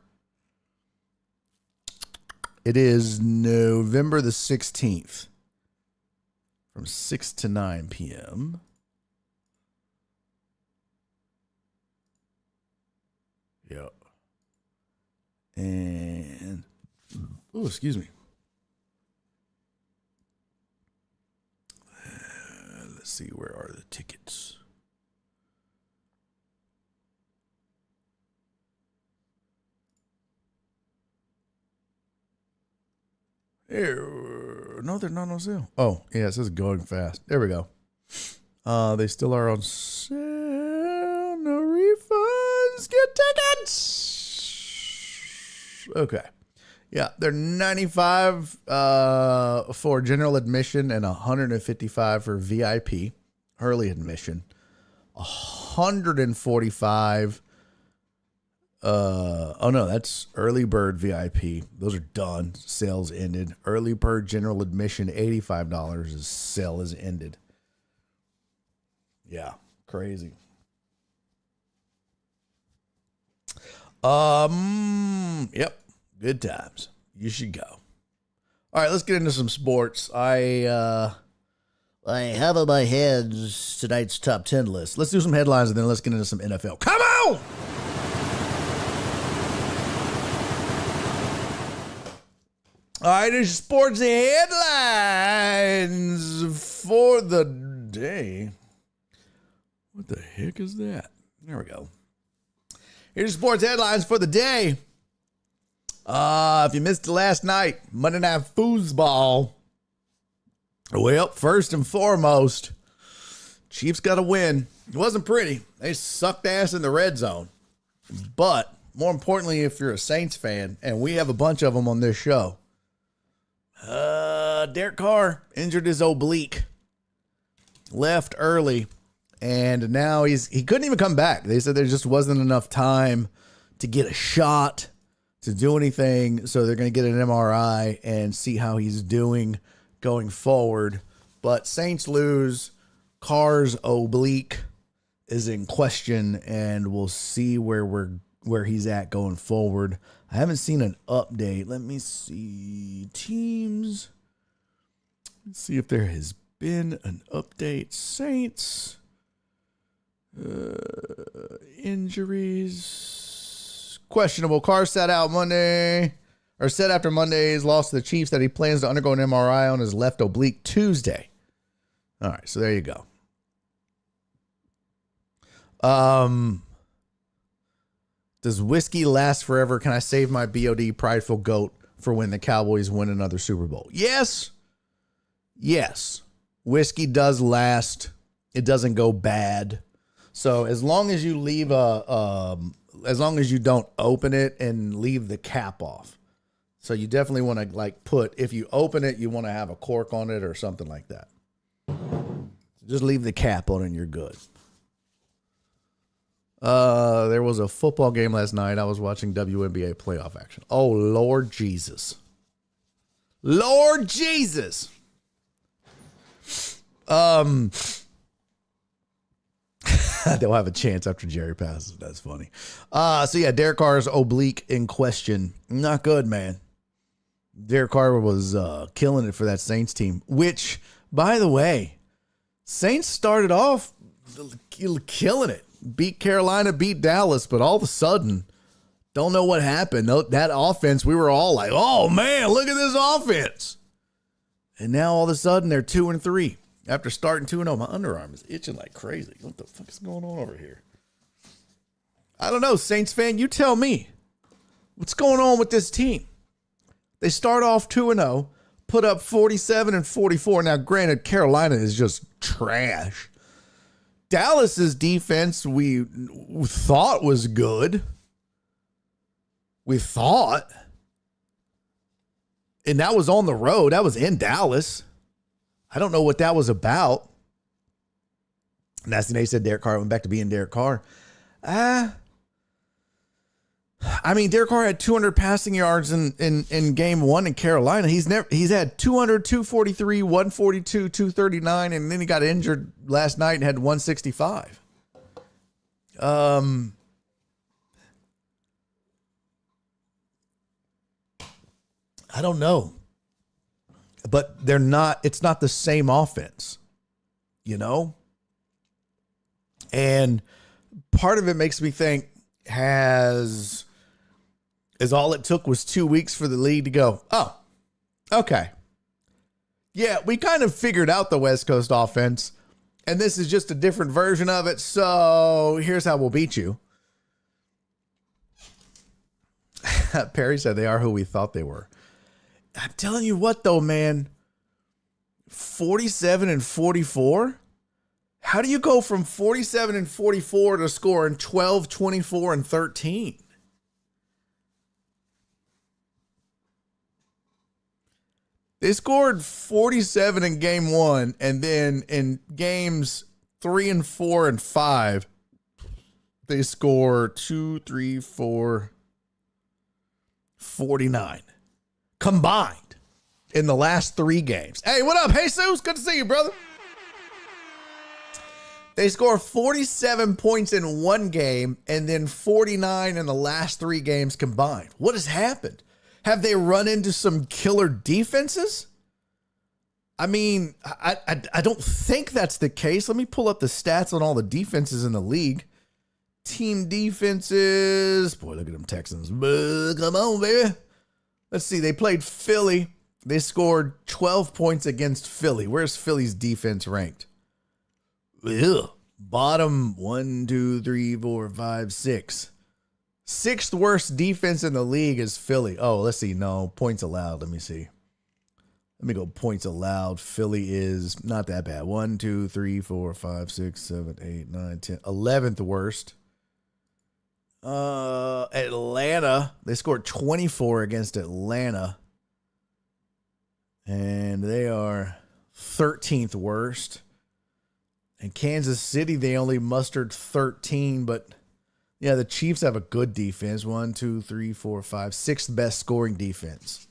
B: It is November the 16th from 6 to 9 p.m. Yep. And, oh, excuse me. Let's see, where are the tickets? No, they're not on sale. Oh, yeah, it says going fast. There we go. They still are on sale. No refunds. Get tickets. Okay. Yeah, they're $95 for general admission and $155 for VIP early admission. $145. Oh no, that's early bird VIP. Those are done. Sales ended. Early bird general admission $85. His sale is ended. Yeah, crazy. Yep, good times. You should go. All right, let's get into some sports. I have on my hands tonight's top 10 list. Let's do some headlines and then let's get into some NFL. Come on! All right, there's sports headlines for the day. What the heck is that? There we go. Here's sports headlines for the day. If you missed it last night, Monday Night Foosball. Well, first and foremost, Chiefs got a win. It wasn't pretty. They sucked ass in the red zone. But more importantly, if you're a Saints fan, and we have a bunch of them on this show, Derek Carr injured his oblique, left early, and now he couldn't even come back. They said there just wasn't enough time to get a shot, to do anything, so they're going to get an MRI and see how he's doing going forward. But Saints lose. Carr's oblique is in question, and we'll see where he's at going forward. I haven't seen an update. Let me see. Teams. Let's see if there has been an update. Saints. Injuries. Questionable. Carr sat out Monday. Or said after Monday's loss to the Chiefs that he plans to undergo an MRI on his left oblique Tuesday. All right, so there you go. Does whiskey last forever? Can I save my BOD prideful goat for when the Cowboys win another Super Bowl? Yes. Yes. Whiskey does last. It doesn't go bad. So as long as you leave as long as you don't open it and leave the cap off. So you definitely want to if you open it, you want to have a cork on it or something like that. Just leave the cap on and you're good. There was a football game last night. I was watching WNBA playoff action. Oh, Lord Jesus. Lord Jesus. They'll have a chance after Jerry passes. That's funny. So yeah, Derek Carr's oblique in question. Not good, man. Derek Carr was killing it for that Saints team, which, by the way, Saints started off killing it. Beat Carolina, beat Dallas, but all of a sudden, Don't know what happened. That offense, we were all like, oh, man, look at this offense. And now all of a sudden they're 2-3 after starting 2-0. My underarm is itching like crazy. What the fuck is going on over here? I don't know, Saints fan, you tell me. What's going on with this team? They start off 2-0, put up 47 and 44. Now, granted, Carolina is just trash. Dallas's defense we thought was good. We thought. And that was on the road. That was in Dallas. I don't know what that was about. Nasty Nate said Derek Carr went back to being Derek Carr. I mean, Derek Carr had 200 passing yards in game one in Carolina. He's had 200, 243, 142, 239, and then he got injured last night and had 165. I don't know. But it's not the same offense, you know? And part of it makes me think, is all it took was 2 weeks for the league to go, oh, okay. Yeah, we kind of figured out the West Coast offense, and this is just a different version of it, so here's how we'll beat you. Perry said they are who we thought they were. I'm telling you what, though, man, 47 and 44? How do you go from 47 and 44 to scoring 12, 24, and 13? They scored 47 in game one, and then in games 3 and 4 and 5, they score 2, 3, 4, 49 combined in the last 3 games. Hey, what up, Jesus? Good to see you, brother. They score 47 points in one game and then 49 in the last 3 games combined. What has happened? Have they run into some killer defenses? I mean, I don't think that's the case. Let me pull up the stats on all the defenses in the league. Team defenses. Boy, look at them Texans. Come on, baby. Let's see. They played Philly. They scored 12 points against Philly. Where's Philly's defense ranked? Ugh. Bottom 1, 2, 3, 4, 5, 6. 6th worst defense in the league is Philly. Oh, let's see. No, points allowed. Let me see. Let me go points allowed. Philly is not that bad. 1, 2, 3, 4, 5, 6, 7, 8, 9, 10. 11th worst. Atlanta. They scored 24 against Atlanta. And they are 13th worst. And Kansas City, they only mustered 13, but yeah, the Chiefs have a good defense. 1, 2, 3, 4, 5, 6th best scoring defense.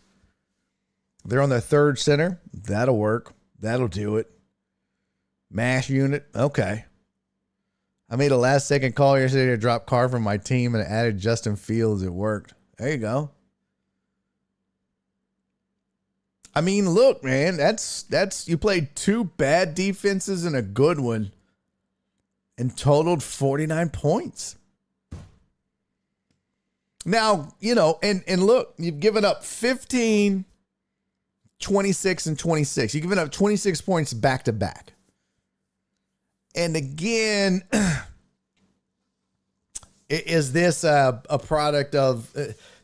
B: They're on their 3rd center. That'll work. That'll do it. Mash unit. Okay. I made a last-second call yesterday to drop Carr from my team and added Justin Fields. It worked. There you go. I mean, look, man, that's you played 2 bad defenses and a good one and totaled 49 points. Now, you know, and look, you've given up 15, 26, and 26. You've given up 26 points back to back. And again, is this a product of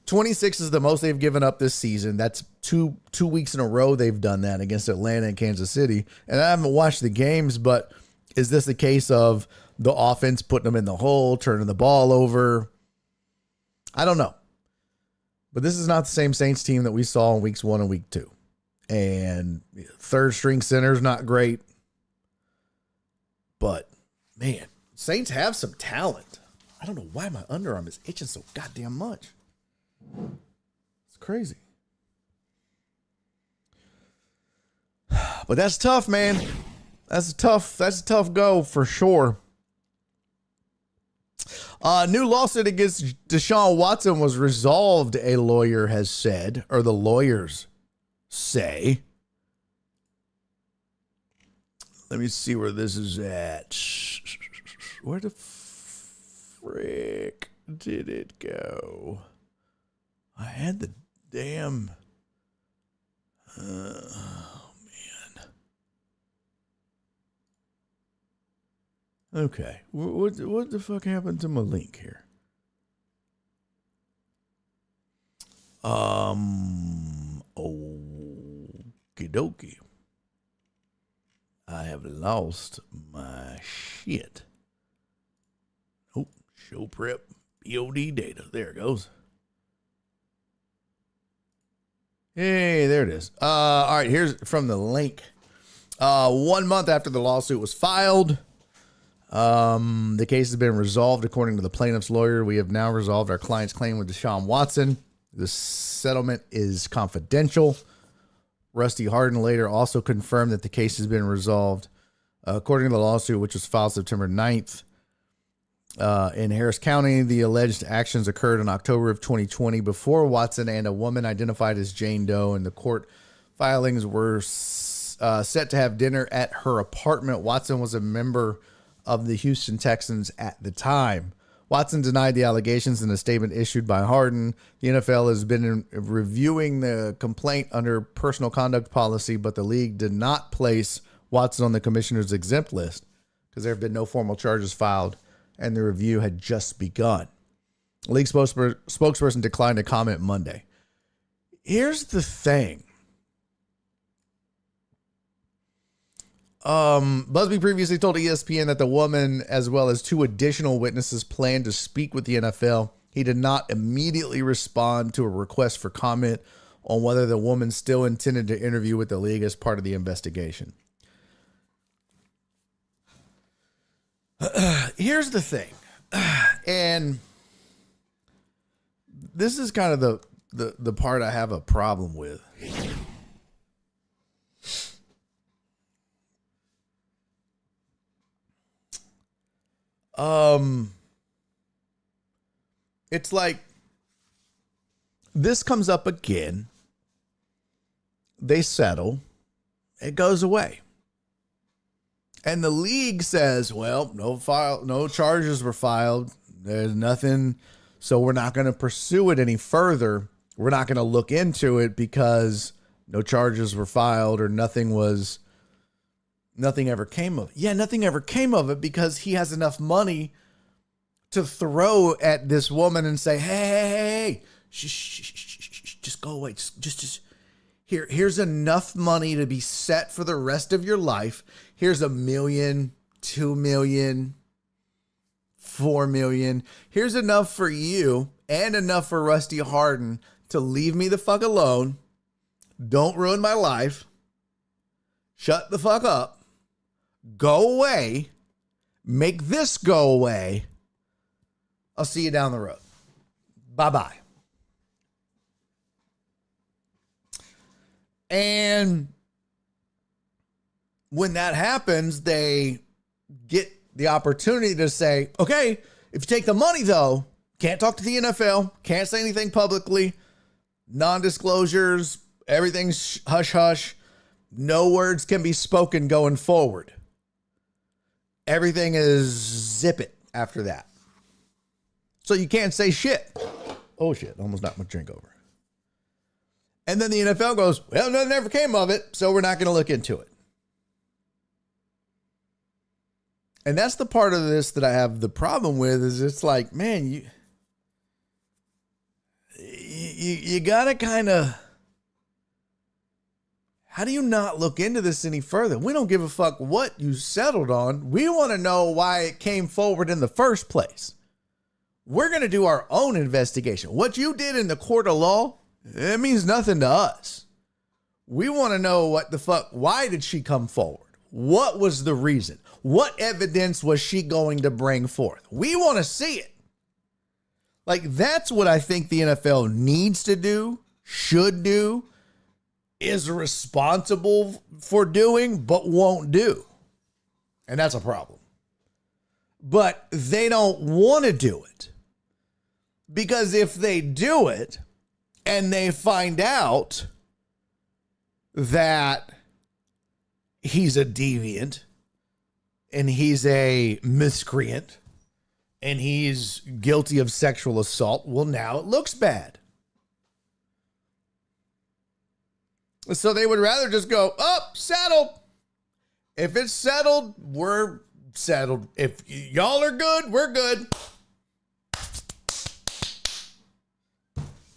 B: 26 is the most they've given up this season. That's two weeks in a row they've done that against Atlanta and Kansas City. And I haven't watched the games, but is this a case of the offense putting them in the hole, turning the ball over? I don't know. But this is not the same Saints team that we saw in weeks 1 and week 2. And 3rd string center's not great. But, man, Saints have some talent. I don't know why my underarm is itching so goddamn much. It's crazy. But that's tough, man. That's a tough go for sure. New lawsuit against Deshaun Watson was resolved, a lawyer has said, or the lawyers say. Let me see where this is at. Where the frick did it go? I had the damn... Oh, man. Okay. What the fuck happened to my link here? Okie dokie. I have lost my shit. Oh, show prep, BOD data. There it goes. Hey, there it is. All right, here's from the link. 1 month after the lawsuit was filed, the case has been resolved according to the plaintiff's lawyer. We have now resolved our client's claim with Deshaun Watson. The settlement is confidential. Rusty Hardin later also confirmed that the case has been resolved. According to the lawsuit, which was filed September 9th, in Harris County, the alleged actions occurred in October of 2020 before Watson and a woman identified as Jane Doe, and the court filings were set to have dinner at her apartment. Watson was a member of the Houston Texans at the time. Watson denied the allegations in a statement issued by Hardin. The NFL has been reviewing the complaint under personal conduct policy, but the league did not place Watson on the commissioner's exempt list because there have been no formal charges filed and the review had just begun. The league spokesperson declined to comment Monday. Here's the thing. Busby previously told ESPN that the woman, as well as two additional witnesses, planned to speak with the NFL. He did not immediately respond to a request for comment on whether the woman still intended to interview with the league as part of the investigation. Here's the thing, and this is kind of the part I have a problem with. It's like this comes up again. They settle. It goes away. And the league says, well, no charges were filed. There's nothing. So we're not going to pursue it any further. We're not going to look into it because no charges were filed or nothing ever came of it. Yeah, nothing ever came of it because he has enough money to throw at this woman and say, hey, just go away. Just here's enough money to be set for the rest of your life. Here's $1 million, $2 million, $4 million. Here's enough for you and enough for Rusty Hardin to leave me the fuck alone. Don't ruin my life. Shut the fuck up. Go away. Make this go away. I'll see you down the road. Bye-bye. And when that happens, they get the opportunity to say, okay, if you take the money, though, can't talk to the NFL, can't say anything publicly, non-disclosures, everything's hush-hush, no words can be spoken going forward. Everything is zip it after that. So you can't say shit. Oh, shit, almost knocked my drink over. And then the NFL goes, well, nothing ever came of it, so we're not going to look into it. And that's the part of this that I have the problem with is it's like, man, you got to kind of, how do you not look into this any further? We don't give a fuck what you settled on. We want to know why it came forward in the first place. We're going to do our own investigation. What you did in the court of law, it means nothing to us. We want to know what the fuck, why did she come forward? What was the reason? What evidence was she going to bring forth? We want to see it. Like, that's what I think the NFL needs to do, should do, is responsible for doing, but won't do. And that's a problem. But they don't want to do it. Because if they do it and they find out that he's a deviant and he's a miscreant and he's guilty of sexual assault, well, now it looks bad. So they would rather just go, oh, settled. If it's settled, we're settled. If y'all are good, we're good.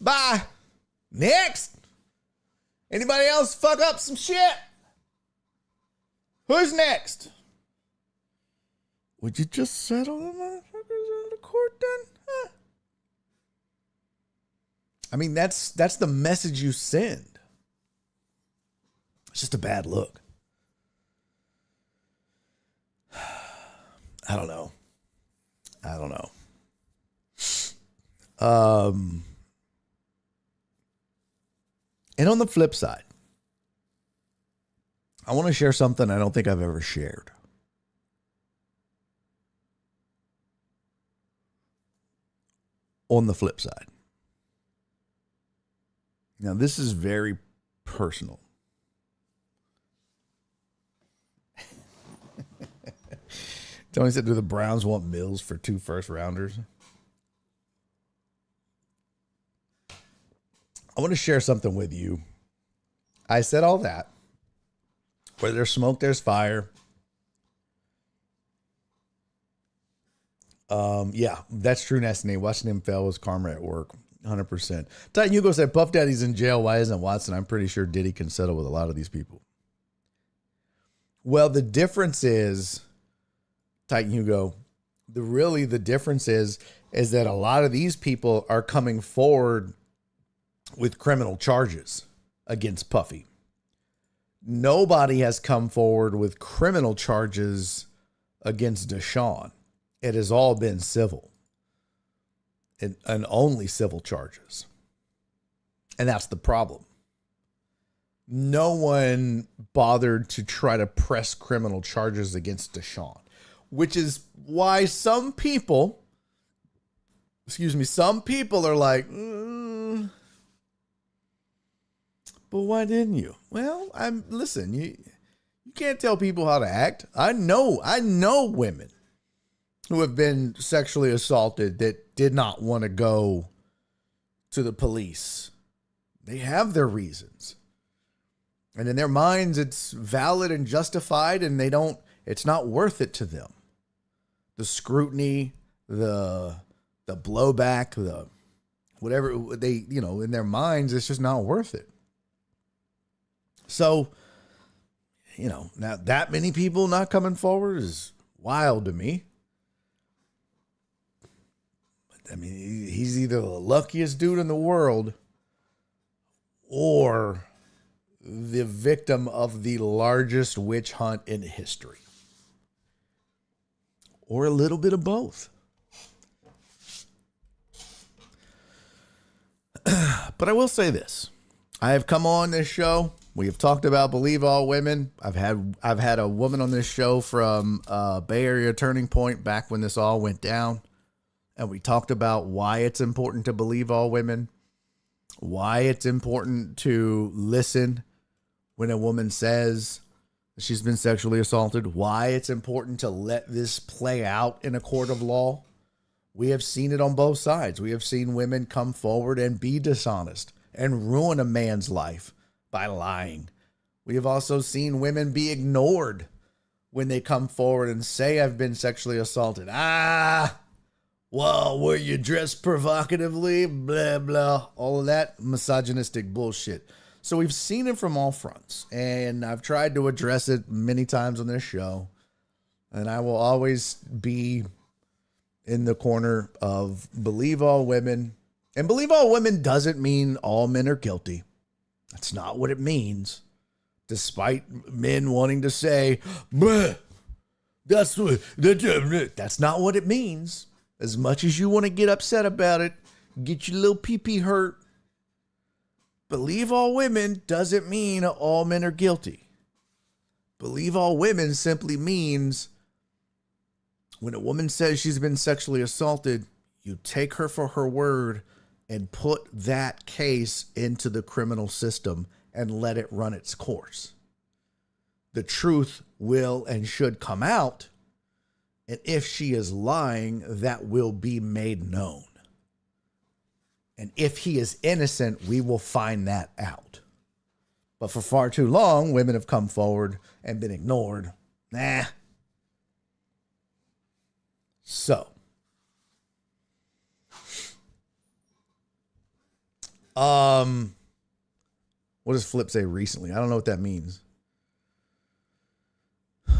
B: Bye. Next. Anybody else fuck up some shit? Who's next? Would you just settle the motherfuckers on the court then? Huh? I mean, that's the message you send. It's just a bad look. I don't know. And on the flip side, I want to share something I don't think I've ever shared. On the flip side. Now, this is very personal. Tony said, do the Browns want Mills for 2 first-rounders? I want to share something with you. I said all that. Where there's smoke, there's fire. Yeah, that's true, Nastany. Watching him fail was karma at work. 100%. Titan Hugo said, Puff Daddy's in jail. Why isn't Watson? I'm pretty sure Diddy can settle with a lot of these people. Well, the difference is, Titan Hugo, the difference is that a lot of these people are coming forward with criminal charges against Puffy. Nobody has come forward with criminal charges against Deshaun. It has all been civil and only civil charges. And that's the problem. No one bothered to try to press criminal charges against Deshaun, which is why some people are like, but why didn't you? Well, listen, you can't tell people how to act. I know women who have been sexually assaulted that did not want to go to the police. They have their reasons. And in their minds, it's valid and justified, and it's not worth it to them. The scrutiny, the blowback, the whatever they, in their minds, it's just not worth it. So, now that many people not coming forward is wild to me. I mean, he's either the luckiest dude in the world or the victim of the largest witch hunt in history. Or a little bit of both. But I will say this. I have come on this show. We have talked about Believe All Women. I've had a woman on this show from Bay Area Turning Point back when this all went down. And we talked about why it's important to believe all women, why it's important to listen when a woman says she's been sexually assaulted, why it's important to let this play out in a court of law. We have seen it on both sides. We have seen women come forward and be dishonest and ruin a man's life by lying. We have also seen women be ignored when they come forward and say, I've been sexually assaulted. Well, were you dressed provocatively? Blah, blah. All of that misogynistic bullshit. So we've seen it from all fronts. And I've tried to address it many times on this show. And I will always be in the corner of believe all women. And believe all women doesn't mean all men are guilty. That's not what it means. Despite men wanting to say, that's not what it means. As much as you want to get upset about it, get your little pee-pee hurt, believe all women doesn't mean all men are guilty. Believe all women simply means when a woman says she's been sexually assaulted, you take her for her word and put that case into the criminal system and let it run its course. The truth will and should come out. And if she is lying, that will be made known. And if he is innocent, we will find that out. But for far too long, women have come forward and been ignored. Nah. So, what does Flip say recently? I don't know what that means. I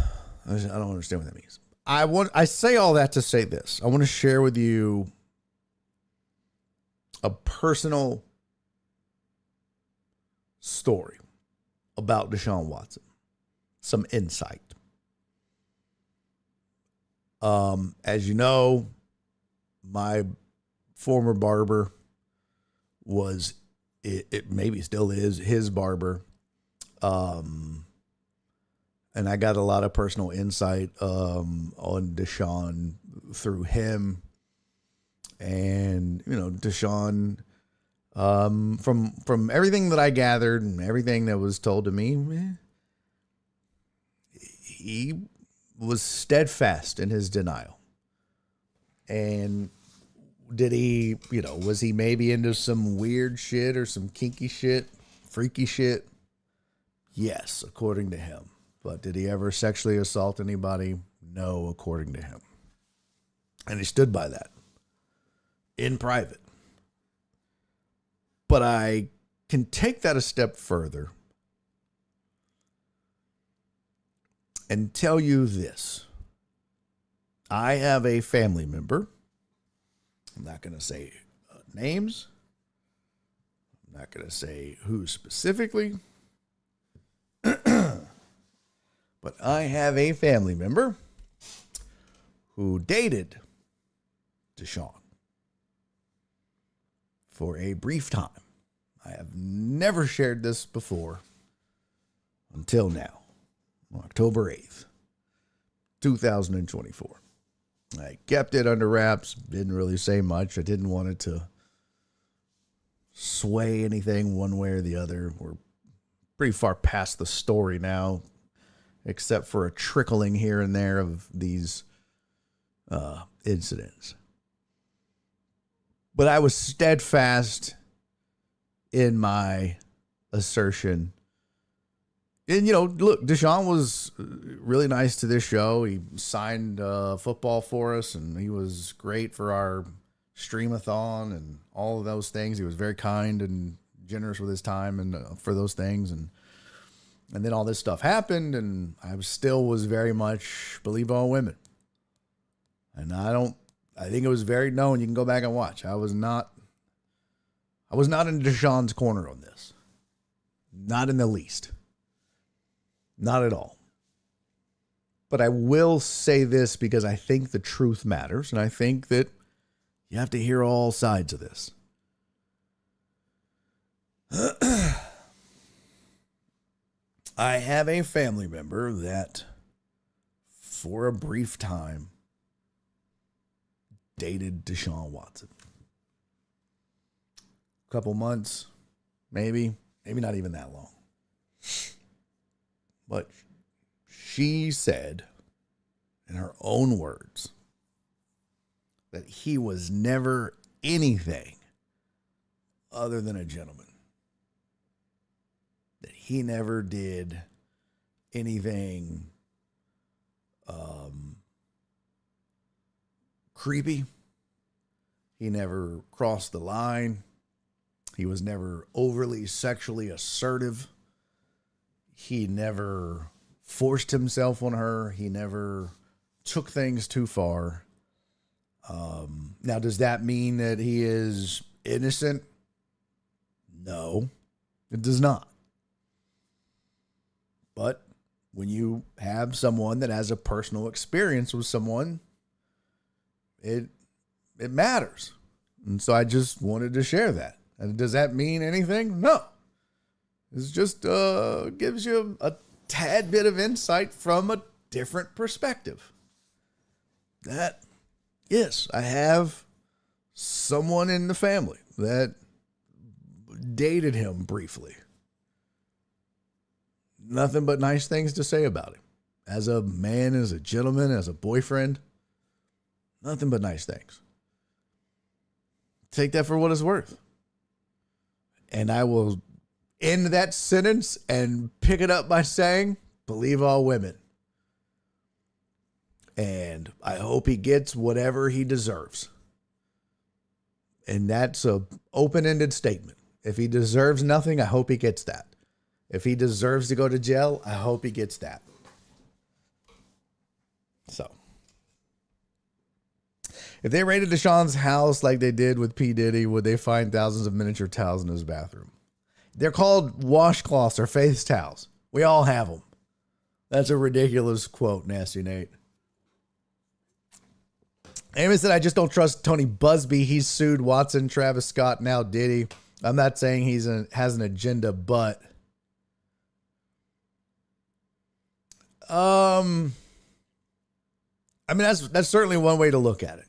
B: don't understand what that means. I say all that to say this. I want to share with you a personal story about Deshaun Watson. Some insight. As you know, my former barber was, it maybe still is, his barber. And I got a lot of personal insight on Deshaun through him. And, you know, Deshaun, from everything that I gathered and everything that was told to me, he was steadfast in his denial. And did he, you know, was he maybe into some weird shit or some kinky shit, freaky shit? Yes, according to him. But did he ever sexually assault anybody? No, according to him. And he stood by that in private. But I can take that a step further and tell you this. I have a family member. I'm not going to say names. I'm not going to say who specifically. But I have a family member who dated Deshaun for a brief time. I have never shared this before until now, October 8th, 2024. I kept it under wraps, didn't really say much. I didn't want it to sway anything one way or the other. We're pretty far past the story now, except for a trickling here and there of these incidents. But I was steadfast in my assertion. And, you know, look, Deshaun was really nice to this show. He signed football for us, and he was great for our streamathon and all of those things. He was very kind and generous with his time and for those things. And then all this stuff happened, and I still was very much believe all women. And I think it was very known. You can go back and watch. I was not in Deshaun's corner on this. Not in the least. Not at all. But I will say this because I think the truth matters, and I think that you have to hear all sides of this. I have a family member that, for a brief time, dated Deshaun Watson. A couple months, maybe not even that long. But she said, in her own words, that he was never anything other than a gentleman. That he never did anything creepy. He never crossed the line. He was never overly sexually assertive. He never forced himself on her. He never took things too far. Now, does that mean that he is innocent? No, it does not. But when you have someone that has a personal experience with someone, it matters. And so I just wanted to share that. And does that mean anything? No. It just gives you a tad bit of insight from a different perspective. That, yes, I have someone in the family that dated him briefly. Nothing but nice things to say about him. As a man, as a gentleman, as a boyfriend. Nothing but nice things. Take that for what it's worth. And I will end that sentence and pick it up by saying, believe all women. And I hope he gets whatever he deserves. And that's a open-ended statement. If he deserves nothing, I hope he gets that. If he deserves to go to jail, I hope he gets that. So, if they raided Deshaun's house like they did with P. Diddy, would they find thousands of miniature towels in his bathroom? They're called washcloths or face towels. We all have them. That's a ridiculous quote, Nasty Nate. Amos said, I just don't trust Tony Busby. He's sued Watson, Travis Scott, now Diddy. I'm not saying he has an agenda, but I mean, that's certainly one way to look at it.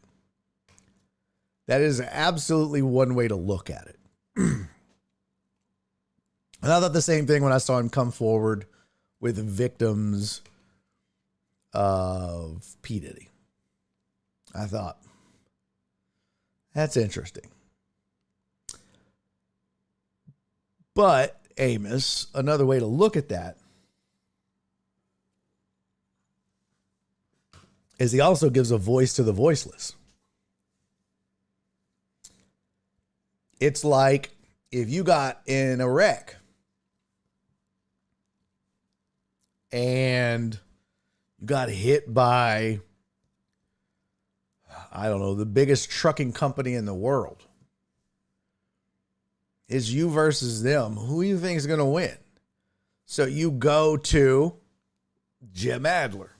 B: That is absolutely one way to look at it. And I thought the same thing when I saw him come forward with victims of P. Diddy. I thought, that's interesting. But, Amos, another way to look at that is he also gives a voice to the voiceless. It's like if you got in a wreck and you got hit by, I don't know, the biggest trucking company in the world. It's you versus them. Who do you think is going to win? So you go to Jim Adler.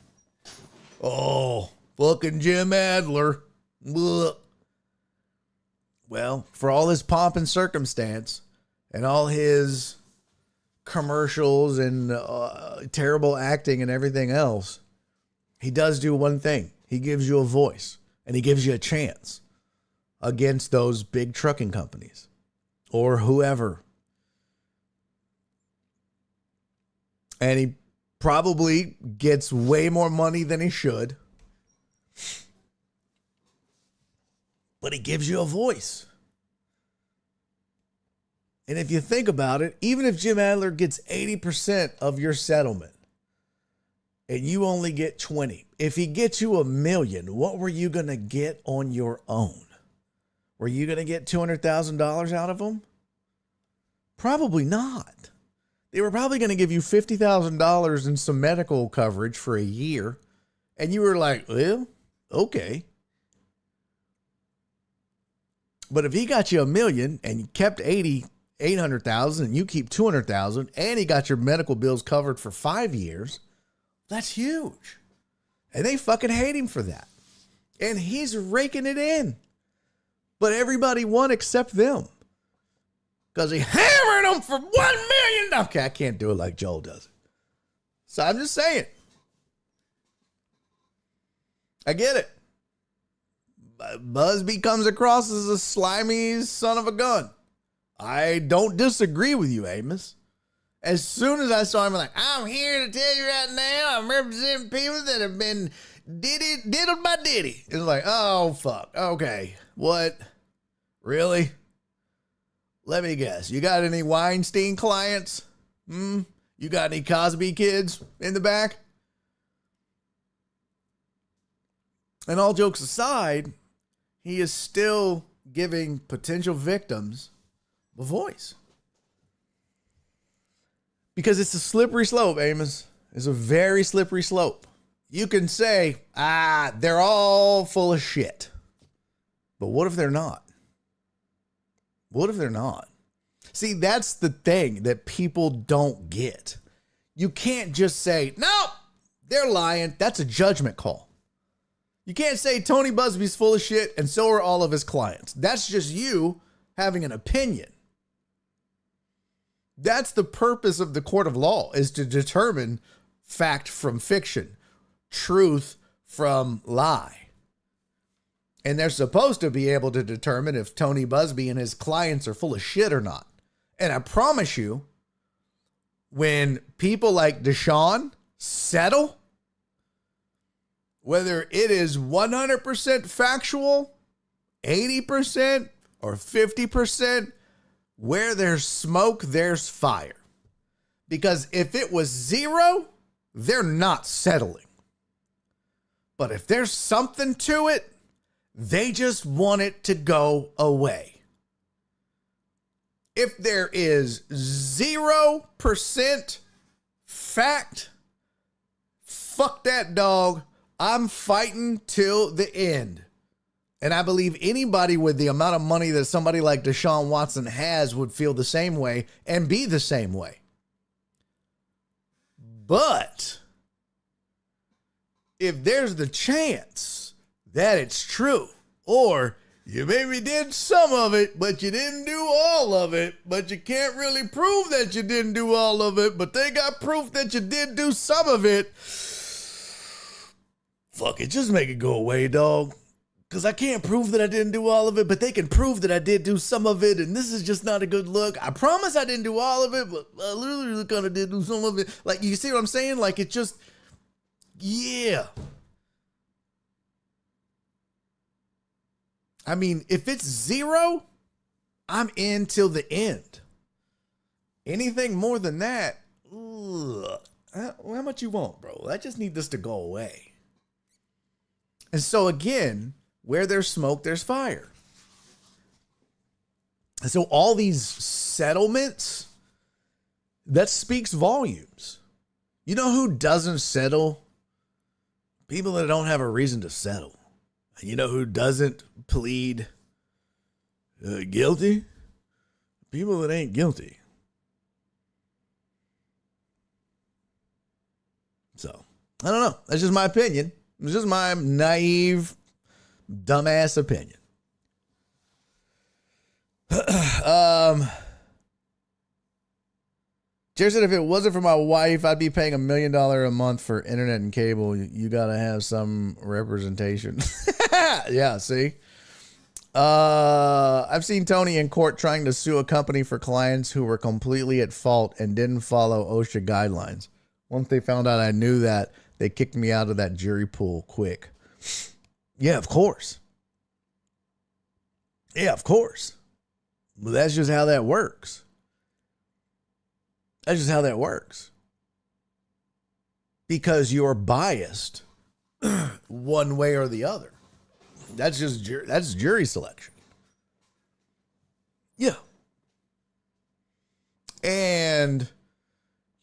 B: Oh, fucking Jim Adler. Ugh. Well, for all his pomp and circumstance and all his commercials and terrible acting and everything else, he does do one thing. He gives you a voice and he gives you a chance against those big trucking companies or whoever. And he probably gets way more money than he should. But he gives you a voice. And if you think about it, even if Jim Adler gets 80% of your settlement and you only get 20, if he gets you $1 million, what were you going to get on your own? Were you going to get $200,000 out of him? Probably not. They were probably going to give you $50,000 in some medical coverage for a year. And you were like, well, okay. But if he got you $1 million and you kept 800,000 and you keep 200,000 and he got your medical bills covered for 5 years, that's huge. And they fucking hate him for that. And he's raking it in. But everybody won except them. Because he hammered them for $1 million. Okay, I can't do it like Joel does it. So I'm just saying. I get it. Busby comes across as a slimy son of a gun. I don't disagree with you, Amos. As soon as I saw him, I'm like, I'm here to tell you right now, I'm representing people that have been diddled by Diddy. It's like, oh, fuck. Okay. What? Really? Let me guess. You got any Weinstein clients? You got any Cosby kids in the back? And all jokes aside, he is still giving potential victims a voice. Because it's a slippery slope, Amos. It's a very slippery slope. You can say, they're all full of shit. But what if they're not? What if they're not? See, that's the thing that people don't get. You can't just say, no, they're lying. That's a judgment call. You can't say Tony Busby's full of shit and so are all of his clients. That's just you having an opinion. That's the purpose of the court of law, is to determine fact from fiction, truth from lie. And they're supposed to be able to determine if Tony Busby and his clients are full of shit or not. And I promise you, when people like Deshaun settle, whether it is 100% factual, 80%, or 50%, where there's smoke, there's fire. Because if it was zero, they're not settling. But if there's something to it, they just want it to go away. If there is 0% fact, fuck that dog. I'm fighting till the end. And I believe anybody with the amount of money that somebody like Deshaun Watson has would feel the same way and be the same way. But if there's the chance that it's true, or you maybe did some of it, but you didn't do all of it, but you can't really prove that you didn't do all of it, but they got proof that you did do some of it, fuck it, just make it go away, dog. Because I can't prove that I didn't do all of it, but they can prove that I did do some of it, and this is just not a good look. I promise I didn't do all of it, but I literally kind of did do some of it. Like, you see what I'm saying? Like, it just, yeah. I mean, if it's zero, I'm in till the end. Anything more than that, how much you want, bro? I just need this to go away. And so again, where there's smoke, there's fire. And so all these settlements, that speaks volumes. You know who doesn't settle? People that don't have a reason to settle. And you know who doesn't plead guilty? People that ain't guilty. So, I don't know. That's just my opinion. It's just my naive, dumbass opinion. Jared said, if it wasn't for my wife, I'd be paying $1 million a month for internet and cable. You got to have some representation. Yeah, see? I've seen Tony in court trying to sue a company for clients who were completely at fault and didn't follow OSHA guidelines. Once they found out I knew that, they kicked me out of that jury pool quick. Yeah, of course. Yeah, of course. But that's just how that works. That's just how that works. Because you're biased one way or the other. That's just that's jury selection. Yeah. And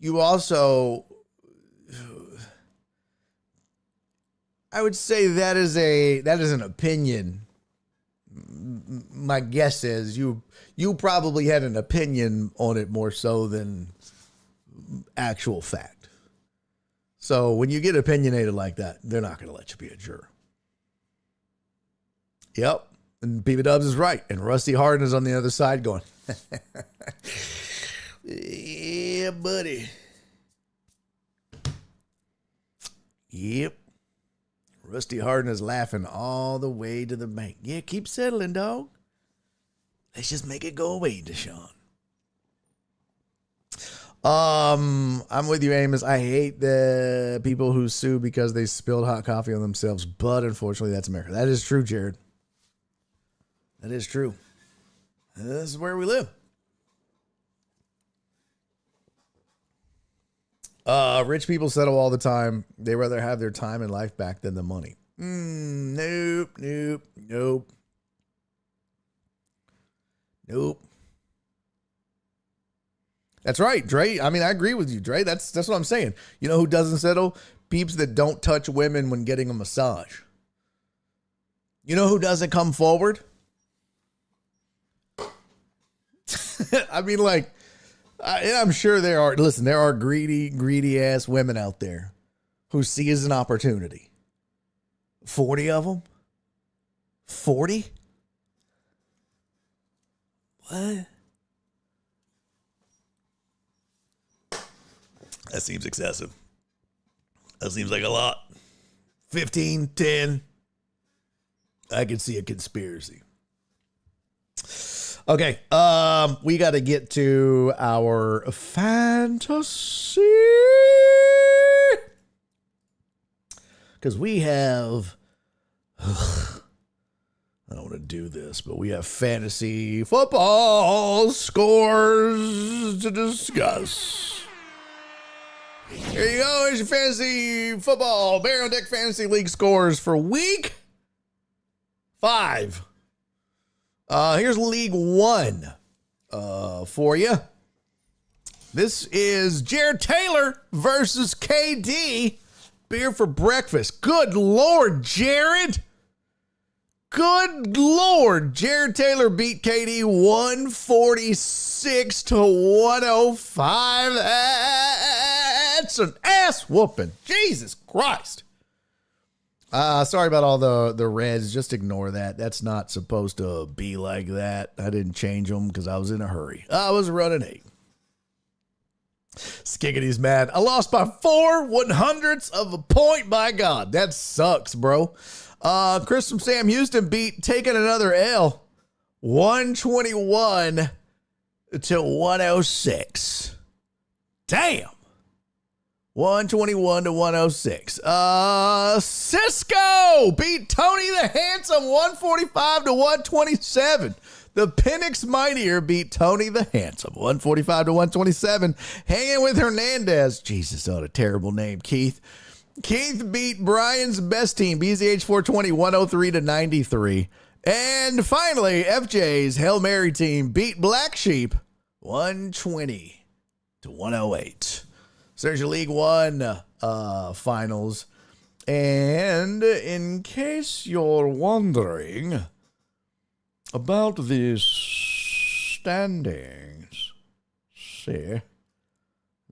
B: you also, I would say that is an opinion. My guess is you probably had an opinion on it more so than actual fact. So when you get opinionated like that, they're not going to let you be a juror. Yep. And P. Dubs is right. And Rusty Harden is on the other side going, yeah, buddy. Yep. Rusty Harden is laughing all the way to the bank. Yeah, keep settling, dog. Let's just make it go away, Deshaun. I'm with you, Amos. I hate the people who sue because they spilled hot coffee on themselves, but unfortunately, that's America. That is true, Jared. That is true. This is where we live. Rich people settle all the time. They rather have their time and life back than the money. Nope. That's right, Dre. I mean, I agree with you, Dre. That's what I'm saying. You know who doesn't settle? Peeps that don't touch women when getting a massage. You know who doesn't come forward? I mean, like, I'm sure there are greedy ass women out there who see as an opportunity. 40 of them? 40? What? That seems excessive. That seems like a lot. 15, 10. I can see a conspiracy. Okay, we got to get to our fantasy. because we have, I don't want to do this, but we have fantasy football scores to discuss. Here you go. Here's your fantasy football Barry on Deck Fantasy League scores for week 5. Here's League 1 for you. This is Jared Taylor versus KD. Beer for breakfast. Good Lord, Jared. Good Lord. Jared Taylor beat KD 146 to 105. That's an ass whooping. Jesus Christ. Sorry about all the reds. Just ignore that. That's not supposed to be like that. I didn't change them because I was in a hurry. I was running 8. Skiggity's mad. I lost by 4/100ths of a point. My God, that sucks, bro. Chris from Sam Houston taking another L. 121 to 106. Damn. 121 to 106. Cisco beat Tony the Handsome 145 to 127. The Penix Mightier beat Tony the Handsome 145 to 127. Hanging with Hernandez. Jesus, what a terrible name. Keith beat Brian's best team, BZH 420 103 to 93. And finally, FJ's Hail Mary team beat Black Sheep 120 to 108. So there's your League 1 finals. And in case you're wondering about the standings, see, let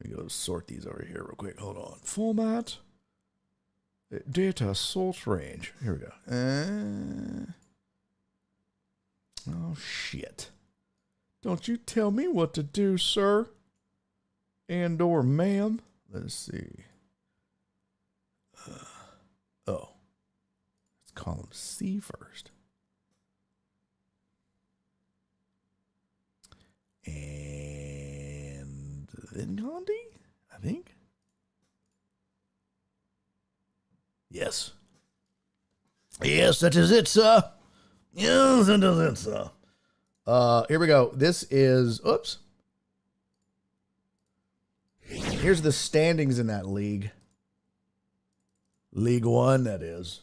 B: me go sort these over here real quick. Hold on. Format, data, sort range. Here we go. Oh, shit. Don't you tell me what to do, sir. And or ma'am. Let's see. Let's column C first. And then column D, I think. Yes. Yes, that is it, sir. Yes, that is it, sir. Here we go. This is, oops. Here's the standings in that league. League 1, that is.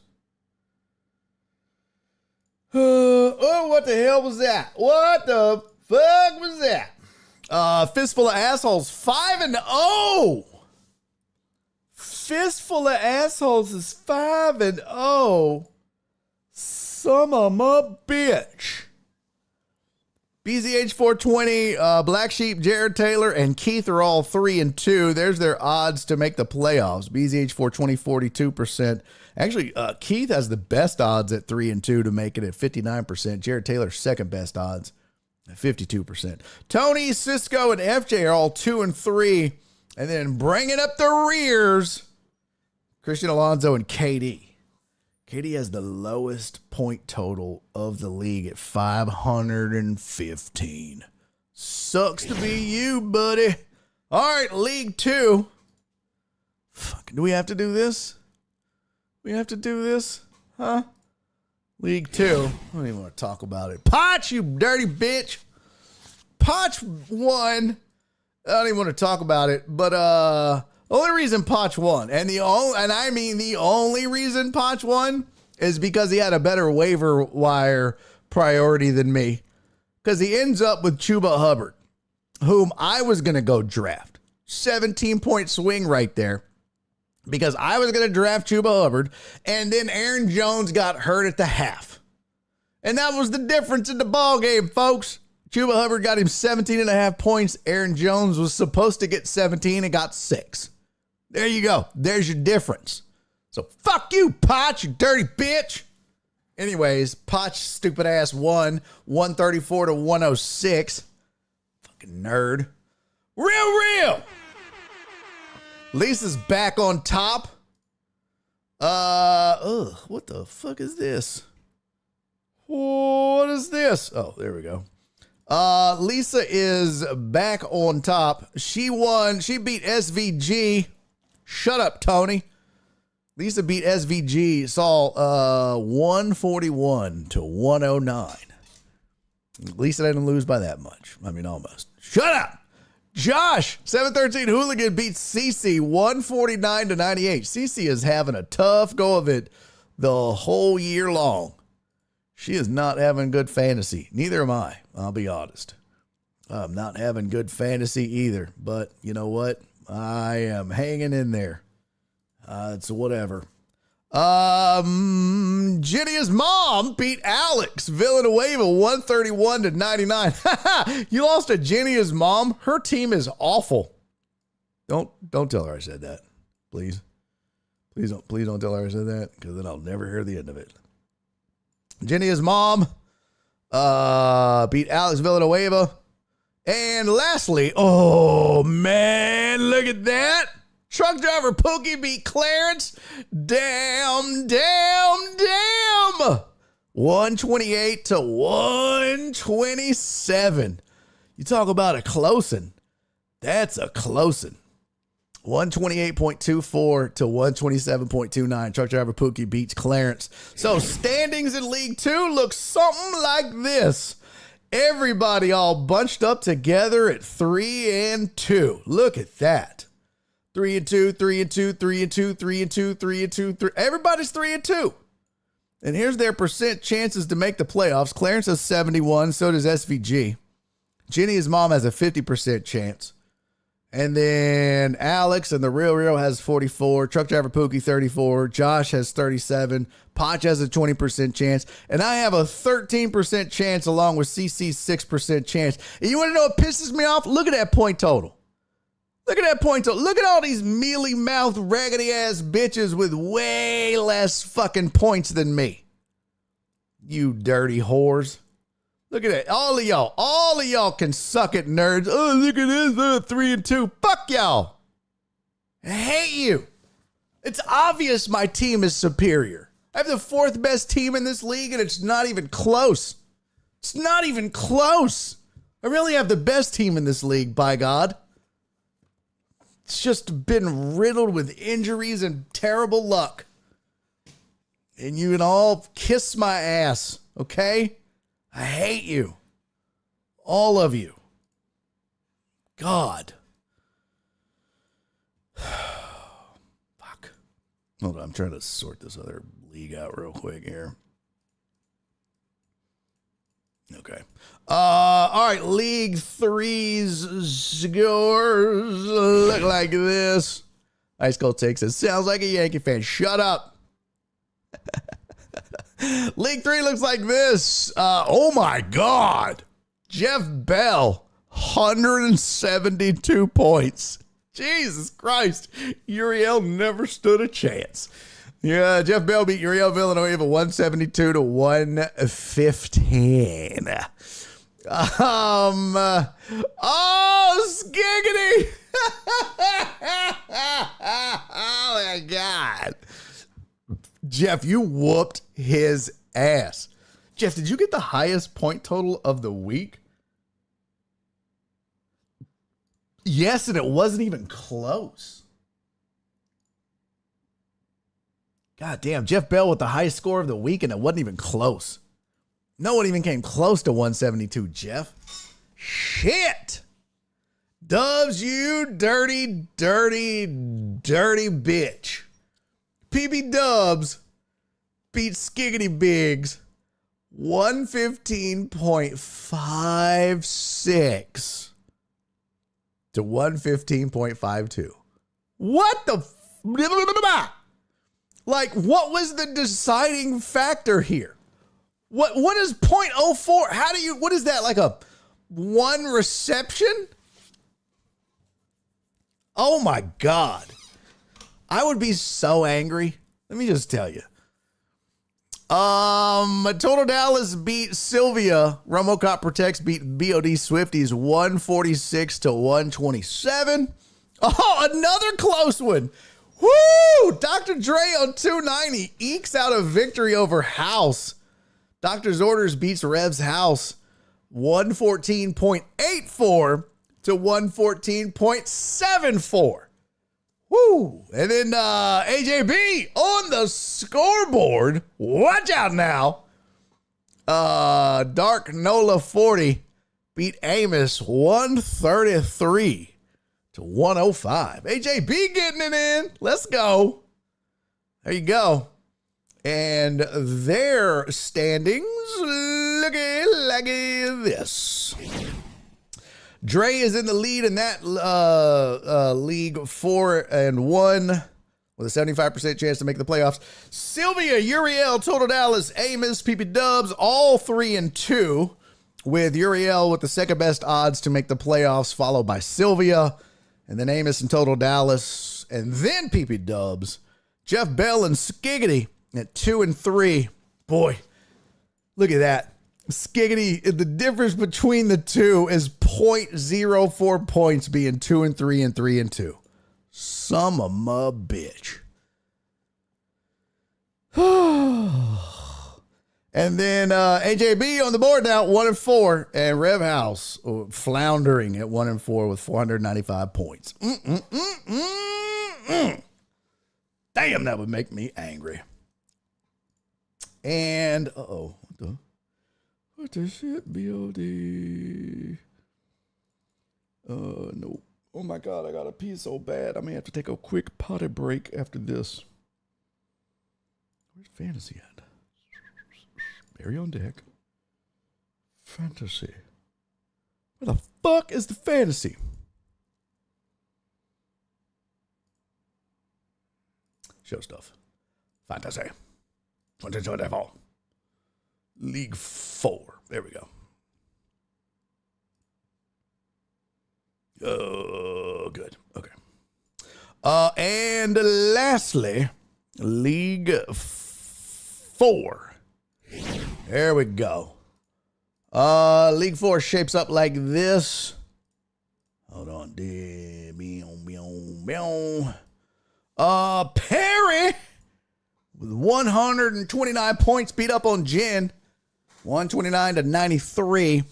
B: Oh, what the hell was that? What the fuck was that? Fistful of Assholes 5-0. Fistful of Assholes is 5-0. Some of my bitch. BZH 420, Black Sheep, Jared Taylor, and Keith are all 3-2. There's their odds to make the playoffs. BZH 420, 42%. Actually, Keith has the best odds at 3-2 to make it at 59%. Jared Taylor's second best odds at 52%. Tony, Cisco, and FJ are all 2-3. And then bringing up the rears, Christian Alonso and KD. KD has the lowest point total of the league at 515. Sucks to be you, buddy. All right, League 2. Fuck, do we have to do this? We have to do this? Huh? League 2. I don't even want to talk about it. Potch, you dirty bitch. Potch won. I don't even want to talk about it, but only reason Potch won, and the only reason Potch won is because he had a better waiver wire priority than me. Because he ends up with Chuba Hubbard, whom I was going to go draft. 17-point swing right there. Because I was going to draft Chuba Hubbard, and then Aaron Jones got hurt at the half. And that was the difference in the ball game, folks. Chuba Hubbard got him 17.5 points. Aaron Jones was supposed to get 17 and got 6. There you go. There's your difference. So fuck you, Potch, you dirty bitch. Anyways, Potch stupid ass won 134 to 106. Fucking nerd. Real. Lisa's back on top. What the fuck is this? What is this? Oh, there we go. Lisa is back on top. She won. She beat SVG. Shut up, Tony. Lisa beat SVG, saw 141 to 109. Lisa didn't lose by that much. I mean, almost. Shut up! Josh, 713 Hooligan beats Cece 149 to 98. Cece is having a tough go of it the whole year long. She is not having good fantasy. Neither am I, I'll be honest. I'm not having good fantasy either. But you know what? I am hanging in there. It's whatever. Jenny's mom beat Alex Villanueva 131 to 99. You lost to Jenny's mom. Her team is awful. Don't tell her I said that. Please don't tell her I said that, because then I'll never hear the end of it. Jenny's mom beat Alex Villanueva. And lastly, oh man, look at that. Truck driver Pookie beat Clarence. Damn. 128 to 127. You talk about a close-in. That's a close-in. 128.24 to 127.29. Truck driver Pookie beats Clarence. So standings in League 2 look something like this. Everybody all bunched up together at 3-2. Look at that. 3-2, 3-2, 3-2, 3-2, 3-2, 3. Everybody's 3-2. And here's their percent chances to make the playoffs. Clarence has 71, so does SVG. Jenny's mom has a 50% chance. And then Alex and the Real has 44. Truck driver Pookie 34. Josh has 37. Potch has a 20% chance. And I have a 13% chance along with CC's 6% chance. And you want to know what pisses me off? Look at that point total. Look at that point total. Look at all these mealy-mouthed, raggedy-ass bitches with way less fucking points than me. You dirty whores. Look at that. All of y'all can suck it, nerds. Oh, look at this. 3-2. Fuck y'all. I hate you. It's obvious my team is superior. I have the fourth best team in this league, and it's not even close. It's not even close. I really have the best team in this league, by God. It's just been riddled with injuries and terrible luck. And you can all kiss my ass, okay? I hate you. All of you. God. Fuck. Hold on, I'm trying to sort this other league out real quick here. Okay. All right, League 3's scores look like this. Ice Cold takes it. Sounds like a Yankee fan. Shut up. League 3 looks like this. Oh my God. Jeff Bell, 172 points. Jesus Christ. Uriel never stood a chance. Yeah, Jeff Bell beat Uriel Villanueva 172 to 115. Oh, skiggity. Oh my God. Jeff, you whooped his ass. Jeff, did you get the highest point total of the week? Yes, and it wasn't even close. God damn, Jeff Bell with the highest score of the week, and it wasn't even close. No one even came close to 172, Jeff. Shit. Dubs, you dirty, dirty, dirty bitch. PB Dubs beat Skiggity Biggs 115.56 to 115.52. What the like, what was the deciding factor here? What is .04? How do you, what is that, like a one reception? Oh my God. I would be so angry. Let me just tell you. Total Dallas beat Sylvia. Romocop Protects beat BOD Swifties 146 to 127. Oh, another close one. Woo! Dr. Dre on 290 ekes out a victory over House. Doctor's Orders beats Rev's House 114.84 to 114.74. Woo! And then AJB on the scoreboard. Watch out now. Dark Nola 40 beat Amos 133 to 105. AJB getting it in. Let's go. There you go. And their standings looking like this. Dre is in the lead in that league 4-1 with a 75% chance to make the playoffs. Sylvia, Uriel, Total Dallas, Amos, PP Dubs, all 3-2, with Uriel with the second best odds to make the playoffs, followed by Sylvia, and then Amos and Total Dallas, and then PP Dubs. Jeff Bell and Skiggity at 2-3. Boy, look at that. Skiggity, the difference between the two is 0.04 points, being 2-3 and 3-2. Son of a bitch. And then AJB on the board now, 1-4, and Rev House floundering at 1-4 with 495 points. Damn, that would make me angry. And what the shit, BOD? No. Oh my God, I gotta pee so bad. I may have to take a quick potty break after this. Where's fantasy at? Barry on deck. Fantasy. Where the fuck is the fantasy? Show stuff. Fantasy. 2024. League 4. There we go. Oh, good. Okay. And lastly, League 4. There we go. League 4 shapes up like this. Hold on. Perry with 129 points beat up on Jen. 129 to 93.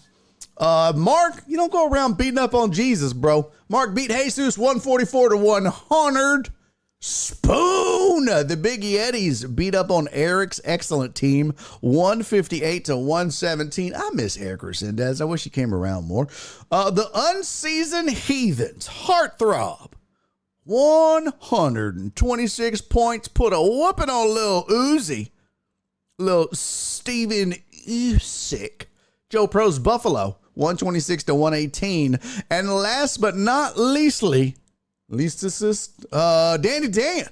B: Mark, you don't go around beating up on Jesus, bro. Mark beat Jesus 144 to 100. Spoon, the Big Yetis beat up on Eric's excellent team 158 to 117. I miss Eric Resendez. I wish he came around more. The Unseasoned Heathens, Heartthrob, 126 points, put a whooping on Lil Uzi. Lil Steven Usyk. Joe Pro's Buffalo, 126 to 118. And last but not leastly, Danny Dan.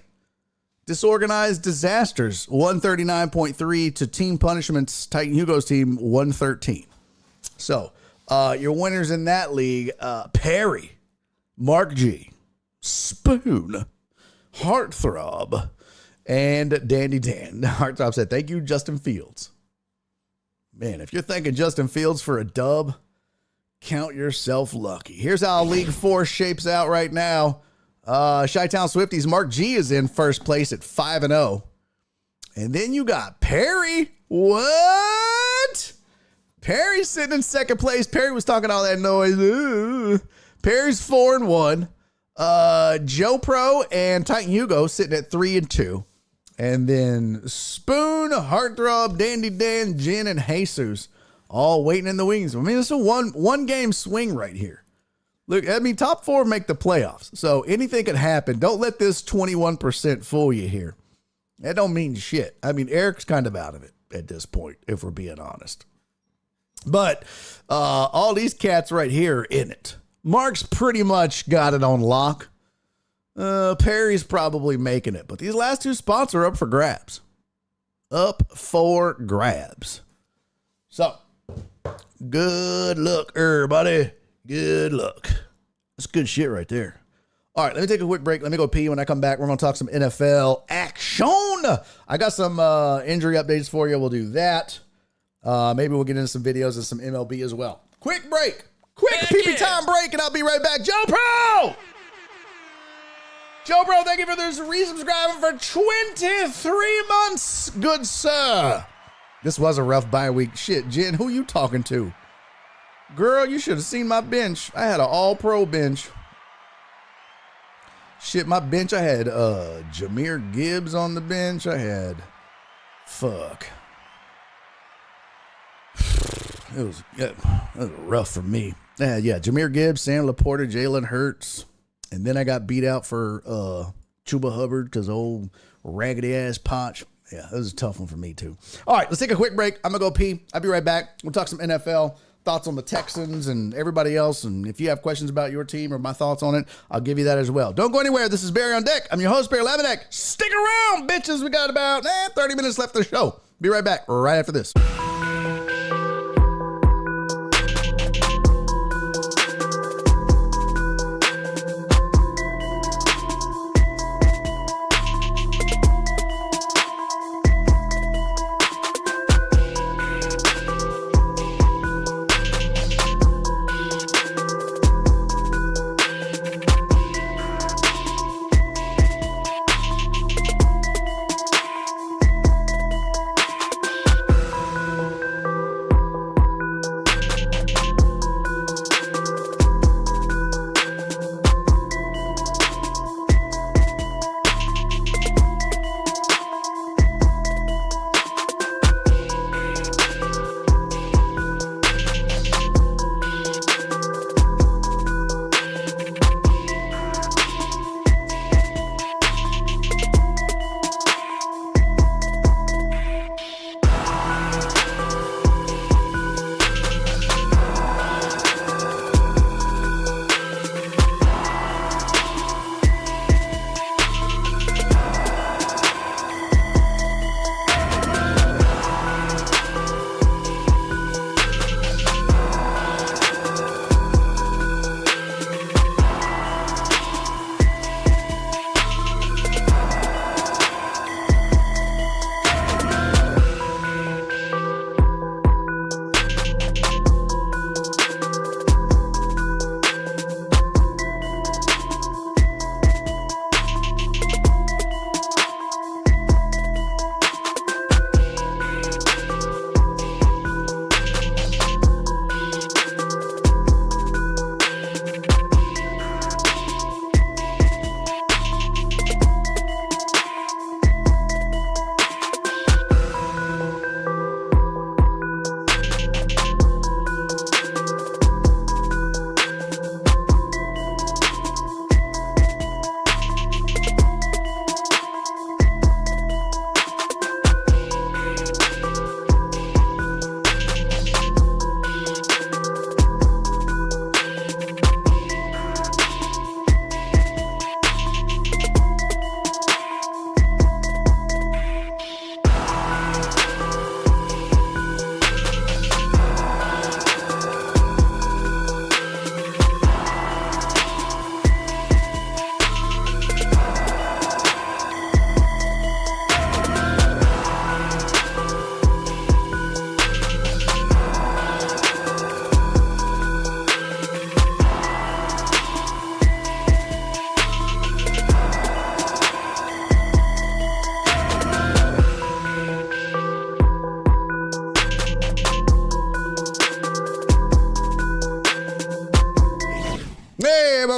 B: Disorganized Disasters, 139.3 to Team Punishment's Titan Hugo's team, 113. So, your winners in that league, Perry, Mark G, Spoon, Heartthrob, and Dandy Dan. Heartthrob said, thank you, Justin Fields. Man, if you're thanking Justin Fields for a dub, count yourself lucky. Here's how League 4 shapes out right now. Chi-Town Swifties, Mark G is in first place at 5-0. And then you got Perry. What? Perry's sitting in second place. Perry was talking all that noise. Ooh. Perry's 4-1. Joe Pro and Titan Hugo sitting at 3-2. And then Spoon, Heartthrob, Dandy Dan, Jen, and Jesus all waiting in the wings. I mean, it's a one game swing right here. Look, I mean, top 4 make the playoffs. So anything could happen. Don't let this 21% fool you here. That don't mean shit. I mean, Eric's kind of out of it at this point, if we're being honest. But all these cats right here are in it. Mark's pretty much got it on lock. Perry's probably making it, but these last 2 spots are up for grabs. Up for grabs. So, good luck, everybody. Good luck. That's good shit right there. All right, let me take a quick break. Let me go pee. When I come back, we're going to talk some NFL action. I got some injury updates for you. We'll do that. Maybe we'll get into some videos and some MLB as well. Quick break. Quick PP time break, and I'll be right back. Joe Pro! Joe Bro, thank you for this resubscribing for 23 months, good sir. This was a rough bye week. Shit, Jen, who you talking to? Girl, you should have seen my bench. I had an all-pro bench. Shit, my bench, I had Jahmyr Gibbs on the bench. I had, It was rough for me. Yeah, Jahmyr Gibbs, Sam Laporta, Jalen Hurts. And then I got beat out for Chuba Hubbard because old raggedy-ass Ponch. Yeah, that was a tough one for me, too. All right, let's take a quick break. I'm going to go pee. I'll be right back. We'll talk some NFL, thoughts on the Texans and everybody else. And if you have questions about your team or my thoughts on it, I'll give you that as well. Don't go anywhere. This is Barry on Deck. I'm your host, Barry Laminack. Stick around, bitches. We got about 30 minutes left of the show. Be right back right after this.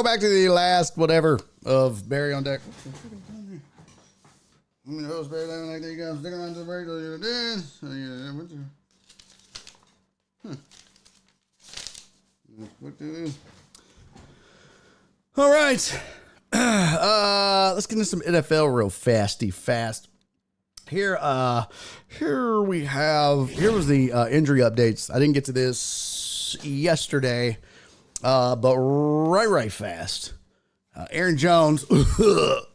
B: Back to the last whatever of Barry on Deck. I'm your host, Barry Laminack. There you go. Stick around to the break. All right. Let's get into some NFL real fast. Here was the injury updates. I didn't get to this yesterday. But right fast. Aaron Jones,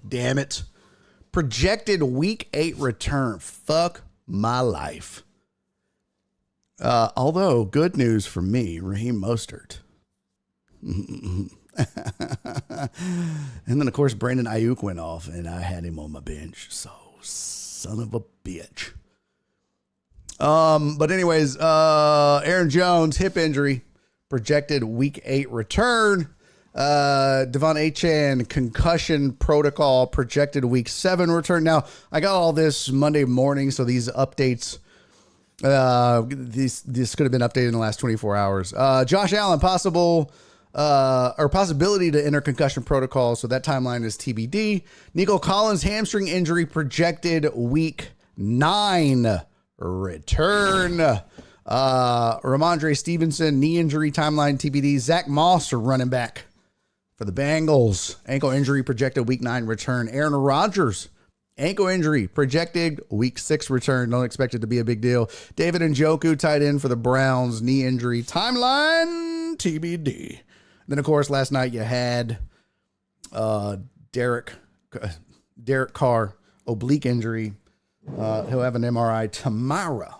B: damn it. Projected week 8 return. Fuck my life. Although, good news for me, Raheem Mostert. And then, of course, Brandon Ayuk went off, and I had him on my bench. So, son of a bitch. But anyways, Aaron Jones, hip injury. Projected week 8 return. Devon Achane concussion protocol. Projected week 7 return. Now, I got all this Monday morning, so these updates, this could have been updated in the last 24 hours. Josh Allen, possible or possibility to enter concussion protocol. So that timeline is TBD. Nico Collins hamstring injury projected week 9 return. Ramondre Stevenson knee injury timeline TBD. Zach Moss running back for the Bengals, ankle injury projected week 9 return. Aaron Rodgers ankle injury projected week 6 return. Don't expect it to be a big deal. David Njoku tight end for the Browns, knee injury timeline TBD. Then of course last night you had Derek Carr oblique injury. He'll have an MRI tomorrow.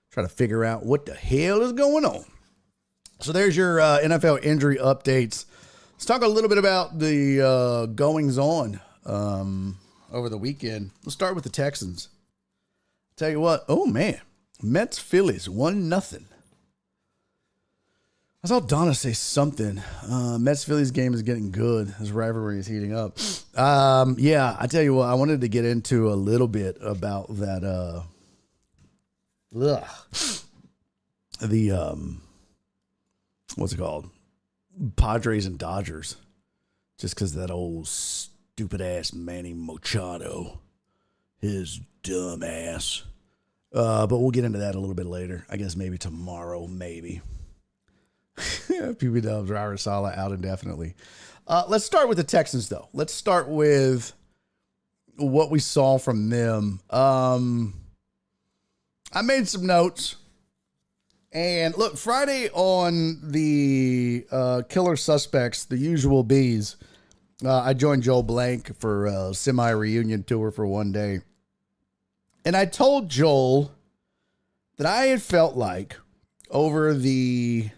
B: Try to figure out what the hell is going on. So there's your NFL injury updates. Let's talk a little bit about the goings on over the weekend. Let's start with the Texans. Tell you what, oh man, Mets Phillies 1-0. I saw Donna say something. Mets Phillies game is getting good. This rivalry is heating up. Yeah, I tell you what, I wanted to get into a little bit about that. What's it called? Padres and Dodgers. Just because that old stupid ass Manny Machado, his dumb ass. But we'll get into that a little bit later. I guess maybe tomorrow, maybe. PB Dubs, Robert Salah out indefinitely. Let's start with the Texans, though. Let's start with what we saw from them. I made some notes. And look, Friday on the Killer Suspects, the usual bees, I joined Joel Blank for a semi-reunion tour for one day. And I told Joel that I had felt like over the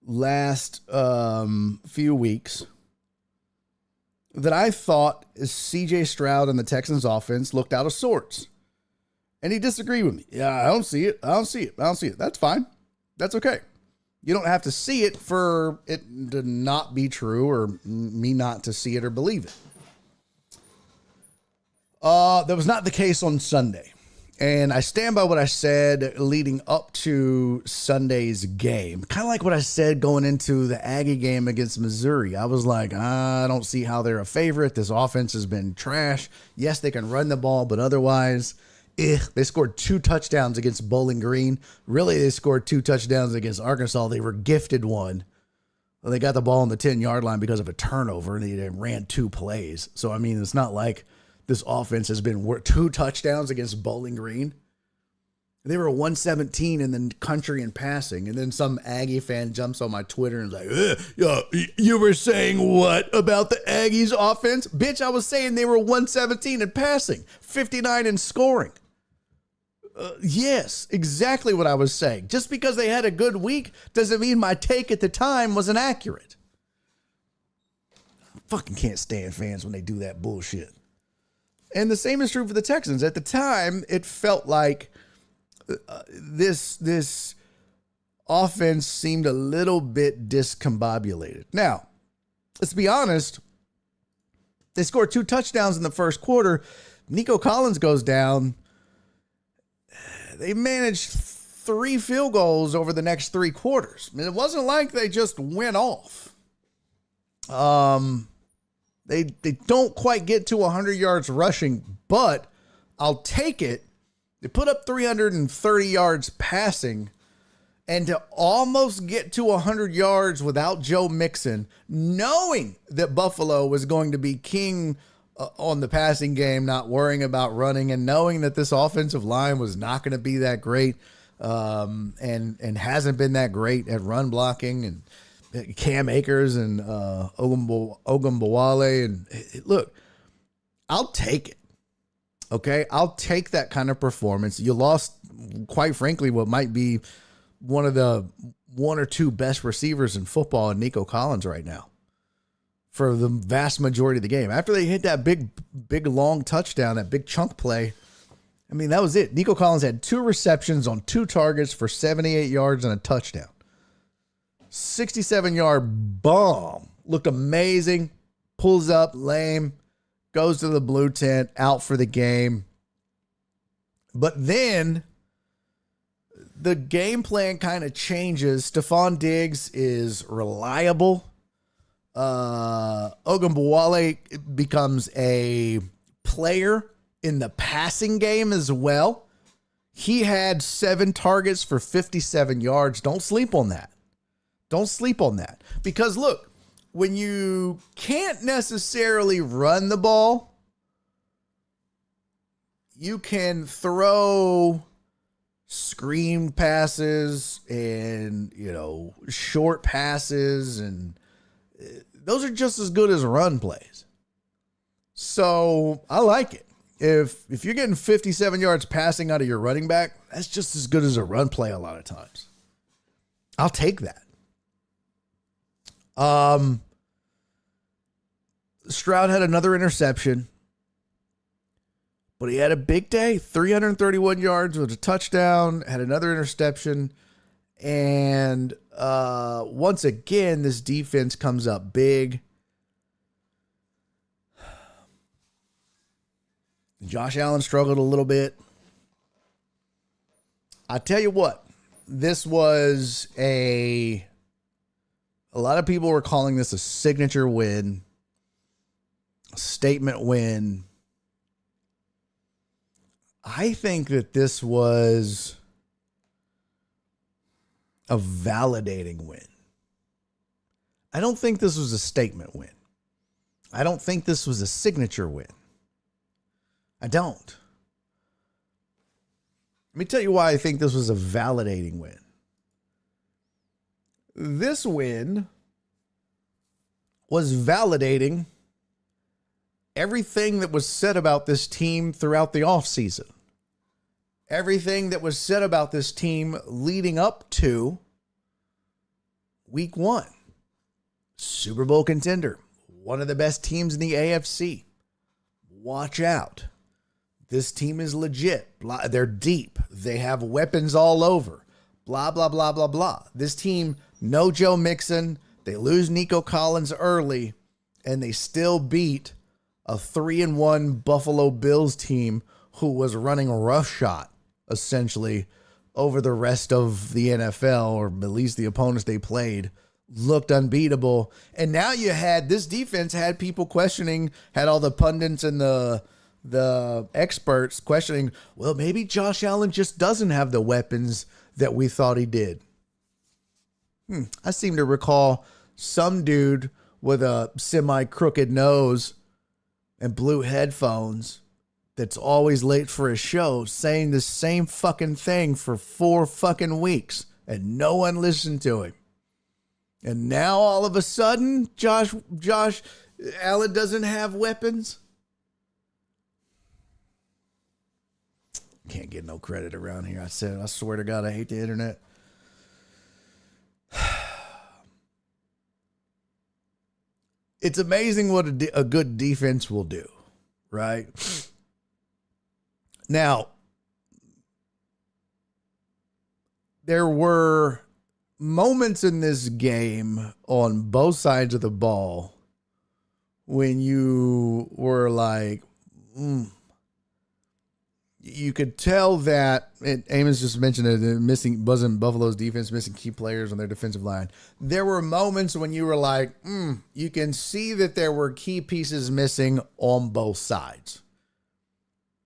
B: last few weeks that I thought CJ Stroud and the Texans offense looked out of sorts. And he disagreed with me. Yeah, I don't see it. That's fine. That's okay. You don't have to see it for it to not be true or me not to see it or believe it. That was not the case on Sunday. And I stand by what I said leading up to Sunday's game. Kind of like what I said going into the Aggie game against Missouri. I was like, I don't see how they're a favorite. This offense has been trash. Yes, they can run the ball, but otherwise, they scored 2 touchdowns against Bowling Green. Really, they scored 2 touchdowns against Arkansas. They were gifted one. Well, they got the ball on the 10-yard line because of a turnover, and they ran 2 plays. So, I mean, it's not like this offense has been 2 touchdowns against Bowling Green. They were 117 in the country in passing. And then some Aggie fan jumps on my Twitter and is like, you were saying what about the Aggies offense? Bitch, I was saying they were 117 in passing, 59 in scoring. Yes, exactly what I was saying. Just because they had a good week doesn't mean my take at the time wasn't accurate. I fucking can't stand fans when they do that bullshit. And the same is true for the Texans. At the time, it felt like this offense seemed a little bit discombobulated. Now, let's be honest. They scored 2 touchdowns in the first quarter. Nico Collins goes down. They managed 3 field goals over the next 3 quarters. I mean, it wasn't like they just went off. They don't quite get to 100 yards rushing, but I'll take it. They put up 330 yards passing, and to almost get to 100 yards without Joe Mixon, knowing that Buffalo was going to be king on the passing game, not worrying about running, and knowing that this offensive line was not going to be that great, and hasn't been that great at run blocking, and Cam Akers and Ogunbowale. And look, I'll take it. Okay, I'll take that kind of performance. You lost, quite frankly, what might be one of the 1 or 2 best receivers in football in Nico Collins right now for the vast majority of the game. After they hit that big long touchdown, that big chunk play, I mean, that was it. Nico Collins had 2 receptions on 2 targets for 78 yards and a touchdown. 67-yard bomb. Looked amazing. Pulls up, lame. Goes to the blue tent, out for the game. But then the game plan kind of changes. Stephon Diggs is reliable. Ogunbowale becomes a player in the passing game as well. He had 7 targets for 57 yards. Don't sleep on that. Don't sleep on that. Because look, when you can't necessarily run the ball, you can throw screen passes and, short passes, and those are just as good as run plays. So I like it. If you're getting 57 yards passing out of your running back, that's just as good as a run play a lot of times. I'll take that. Stroud had another interception, but he had a big day, 331 yards with a touchdown, had another interception. And once again, this defense comes up big. Josh Allen struggled a little bit. I tell you what, this was a lot of people were calling this a signature win, a statement win. I think that this was a validating win. I don't think this was a statement win. I don't think this was a signature win. I don't. Let me tell you why I think this was a validating win. This win was validating everything that was said about this team throughout the offseason. Everything that was said about this team leading up to week 1. Super Bowl contender. One of the best teams in the AFC. Watch out. This team is legit. They're deep. They have weapons all over. Blah, blah, blah, blah, blah. This team, no Joe Mixon. They lose Nico Collins early, and they still beat a 3-1 Buffalo Bills team who was running roughshod, essentially, over the rest of the NFL, or at least the opponents they played, looked unbeatable. And now you had, this defense had people questioning, had all the pundits and the experts questioning, well, maybe Josh Allen just doesn't have the weapons that we thought he did. I seem to recall some dude with a semi-crooked nose and blue headphones that's always late for a show saying the same fucking thing for 4 fucking weeks, and no one listened to him. And now all of a sudden, Josh Allen doesn't have weapons? Can't get no credit around here. I swear to God, I hate the internet. It's amazing what a good defense will do, right? Now, there were moments in this game on both sides of the ball when you were like, you could tell that, Amos just mentioned it, wasn't Buffalo's defense missing key players on their defensive line. There were moments when you were like, you can see that there were key pieces missing on both sides.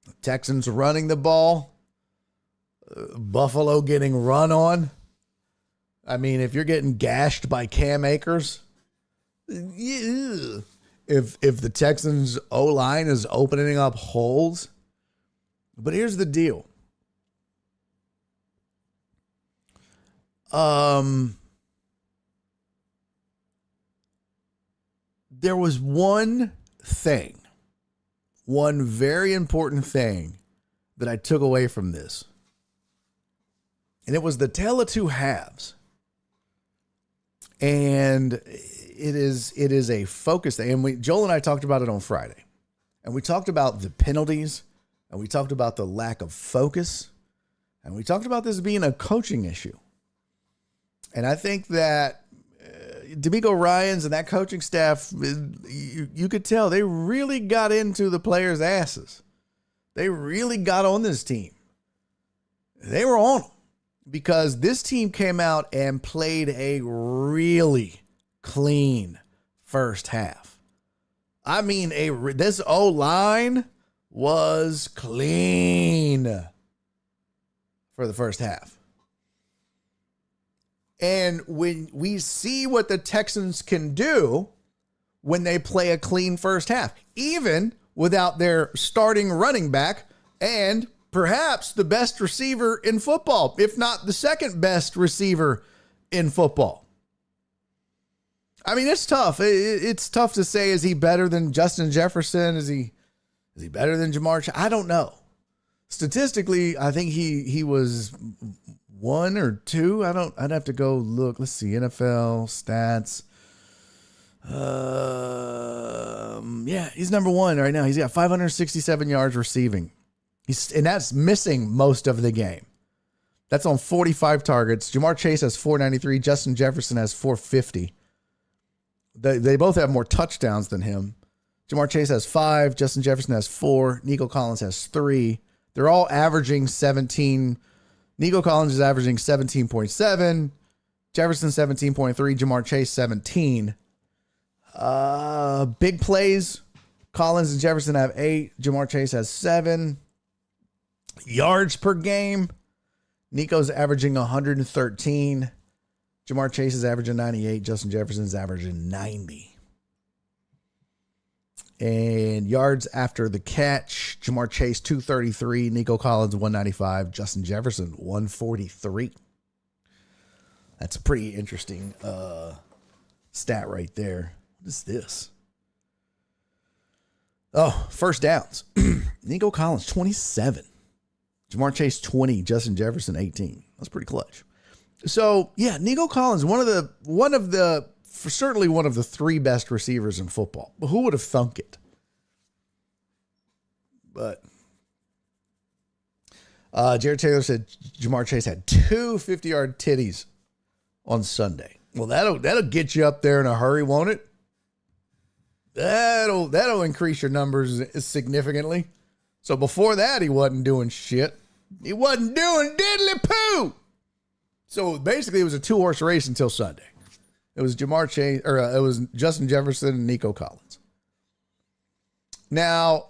B: The Texans running the ball, Buffalo getting run on. I mean, if you're getting gashed by Cam Akers, if the Texans O-line is opening up holes. But here's the deal. There was one very important thing that I took away from this. And it was the tale of two halves. And it is a focus thing. And Joel and I talked about it on Friday. And we talked about the penalties. And we talked about the lack of focus. And we talked about this being a coaching issue. And I think that D'Amico Ryans and that coaching staff, you could tell they really got into the players' asses. They really got on this team. They were on them. because this team came out and played a really clean first half. I mean, this O-line was clean for the first half. And when we see what the Texans can do when they play a clean first half, even without their starting running back and perhaps the best receiver in football, if not the second best receiver in football. I mean, it's tough. It's tough to say, is he better than Justin Jefferson? Is he better than Jamar Chase? I don't know. Statistically, I think he was 1 or 2. I'd have to go look. Let's see. NFL stats. Yeah, he's number 1 right now. He's got 567 yards receiving. And that's missing most of the game. That's on 45 targets. Jamar Chase has 493. Justin Jefferson has 450. They both have more touchdowns than him. Jamar Chase has 5. Justin Jefferson has 4. Nico Collins has 3. They're all averaging 17. Nico Collins is averaging 17.7. Jefferson 17.3. Jamar Chase 17. Big plays. Collins and Jefferson have 8. Jamar Chase has 7. Yards per game. Nico's averaging 113. Jamar Chase is averaging 98. Justin Jefferson's averaging 90. And yards after the catch, Jamar Chase 233, Nico Collins 195, Justin Jefferson 143. That's a pretty interesting stat right there. What is this? Oh, first downs. Nico Collins 27. Jamar Chase 20, Justin Jefferson 18. That's pretty clutch. So, yeah, Nico Collins, certainly one of the 3 best receivers in football. But who would have thunk it? But Jared Taylor said Jamar Chase had 2 50-yard titties on Sunday. Well, that'll get you up there in a hurry, won't it? That'll increase your numbers significantly. So before that, he wasn't doing shit. He wasn't doing diddly poo. So basically, it was a 2-horse race until Sunday. It was Jamar Chase, or it was Justin Jefferson and Nico Collins. Now,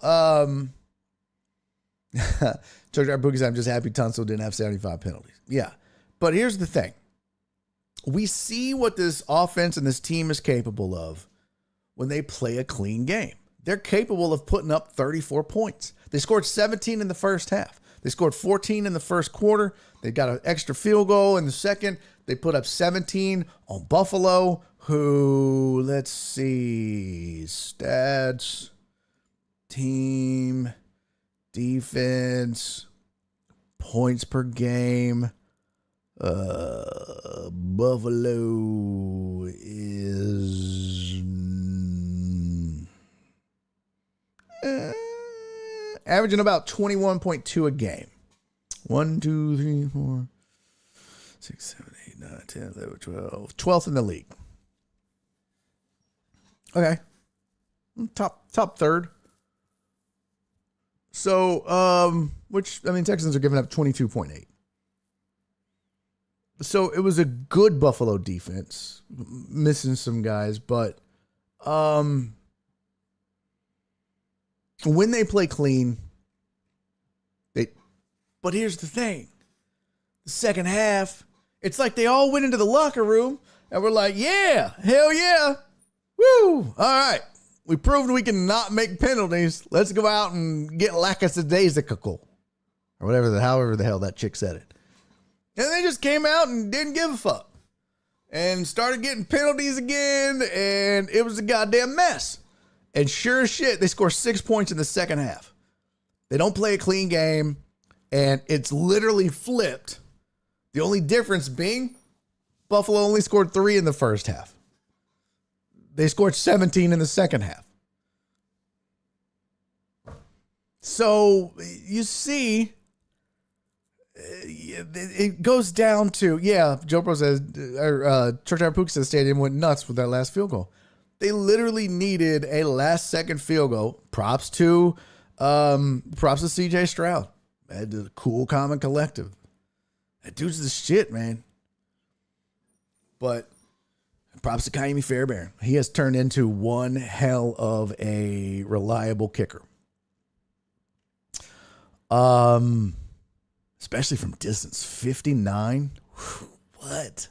B: George R. Boogie said, I'm just happy Tunsil didn't have 75 penalties. Yeah, but here's the thing. We see what this offense and this team is capable of when they play a clean game. They're capable of putting up 34 points. They scored 17 in the first half. They scored 14 in the first quarter. They got an extra field goal in the second. They put up 17 on Buffalo, who, let's see, stats, team, defense, points per game. Buffalo is averaging about 21.2 a game. 1, 2, 3, 4, 6, 7, 8, 9, 10, 11, 12. 12th in the league. Okay. Top third. So, which, I mean, Texans are giving up 22.8. So it was a good Buffalo defense, missing some guys, but when they play clean, but here's the thing. The second half, it's like they all went into the locker room and were like, yeah, hell yeah. Woo. All right. We proved we can not make penalties. Let's go out and get lackadaisical. Or however the hell that chick said it. And they just came out and didn't give a fuck. And started getting penalties again. And it was a goddamn mess. And sure as shit, they score 6 points in the second half. They don't play a clean game. And it's literally flipped. The only difference being Buffalo only scored 3 in the first half. They scored 17 in the second half. So you see, it goes down to, Joe Pro says, Church Puka Stadium went nuts with that last field goal. They literally needed a last second field goal. Props to CJ Stroud. Had the cool, calm, and collective. That dude's the shit, man. But props to Kaimi Fairbairn. He has turned into one hell of a reliable kicker. Especially from distance. 59. What?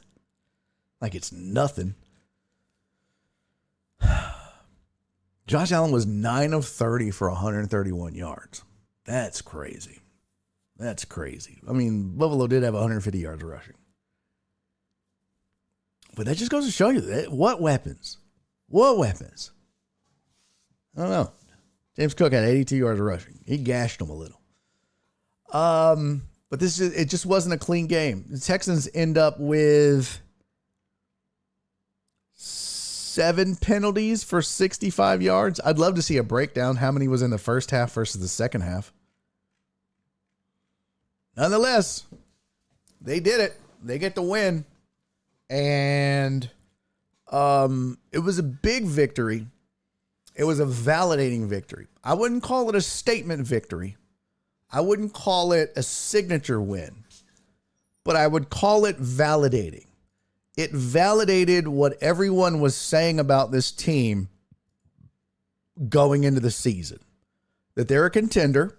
B: Like it's nothing. Josh Allen was 9 of 30 for 131 yards. That's crazy. That's crazy. I mean, Buffalo did have 150 yards rushing. But that just goes to show you that what weapons? What weapons? I don't know. James Cook had 82 yards rushing. He gashed him a little. But it just wasn't a clean game. The Texans end up with 7 penalties for 65 yards. I'd love to see a breakdown. How many was in the first half versus the second half? Nonetheless, they did it. They get the win. And it was a big victory. It was a validating victory. I wouldn't call it a statement victory. I wouldn't call it a signature win. But I would call it validating. It validated what everyone was saying about this team going into the season. That they're a contender.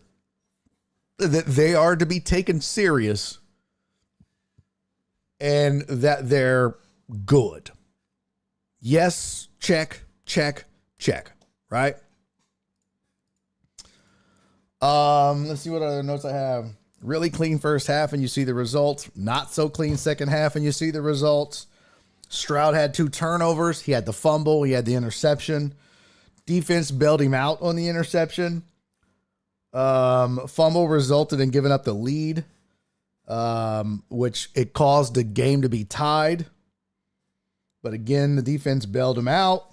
B: That they are to be taken serious. And that they're good. Yes, check, check, check. Right? Let's see what other notes I have. Really clean first half and you see the results. Not so clean second half and you see the results. Stroud had 2 turnovers. He had the fumble. He had the interception. Defense bailed him out on the interception. Fumble resulted in giving up the lead. Which it caused the game to be tied. But again, the defense bailed him out.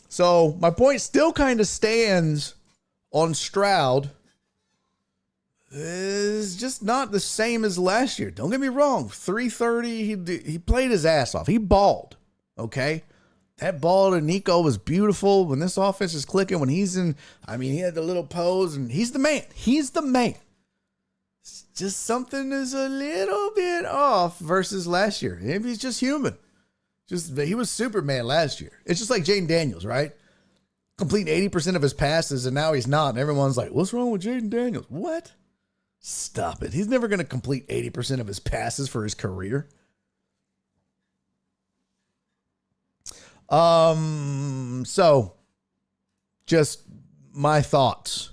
B: So my point still kind of stands on Stroud. Is just not the same as last year. Don't get me wrong. 330, he played his ass off. He balled. Okay? That ball to Nico was beautiful. When this offense is clicking, when he's in, I mean, he had the little pose, and he's the man. He's the man. Just something is a little bit off versus last year. Maybe he's just human. He was Superman last year. It's just like Jaden Daniels, right? Completing 80% of his passes, and now he's not. And everyone's like, what's wrong with Jaden Daniels? What? Stop it. He's never going to complete 80% of his passes for his career. So just my thoughts.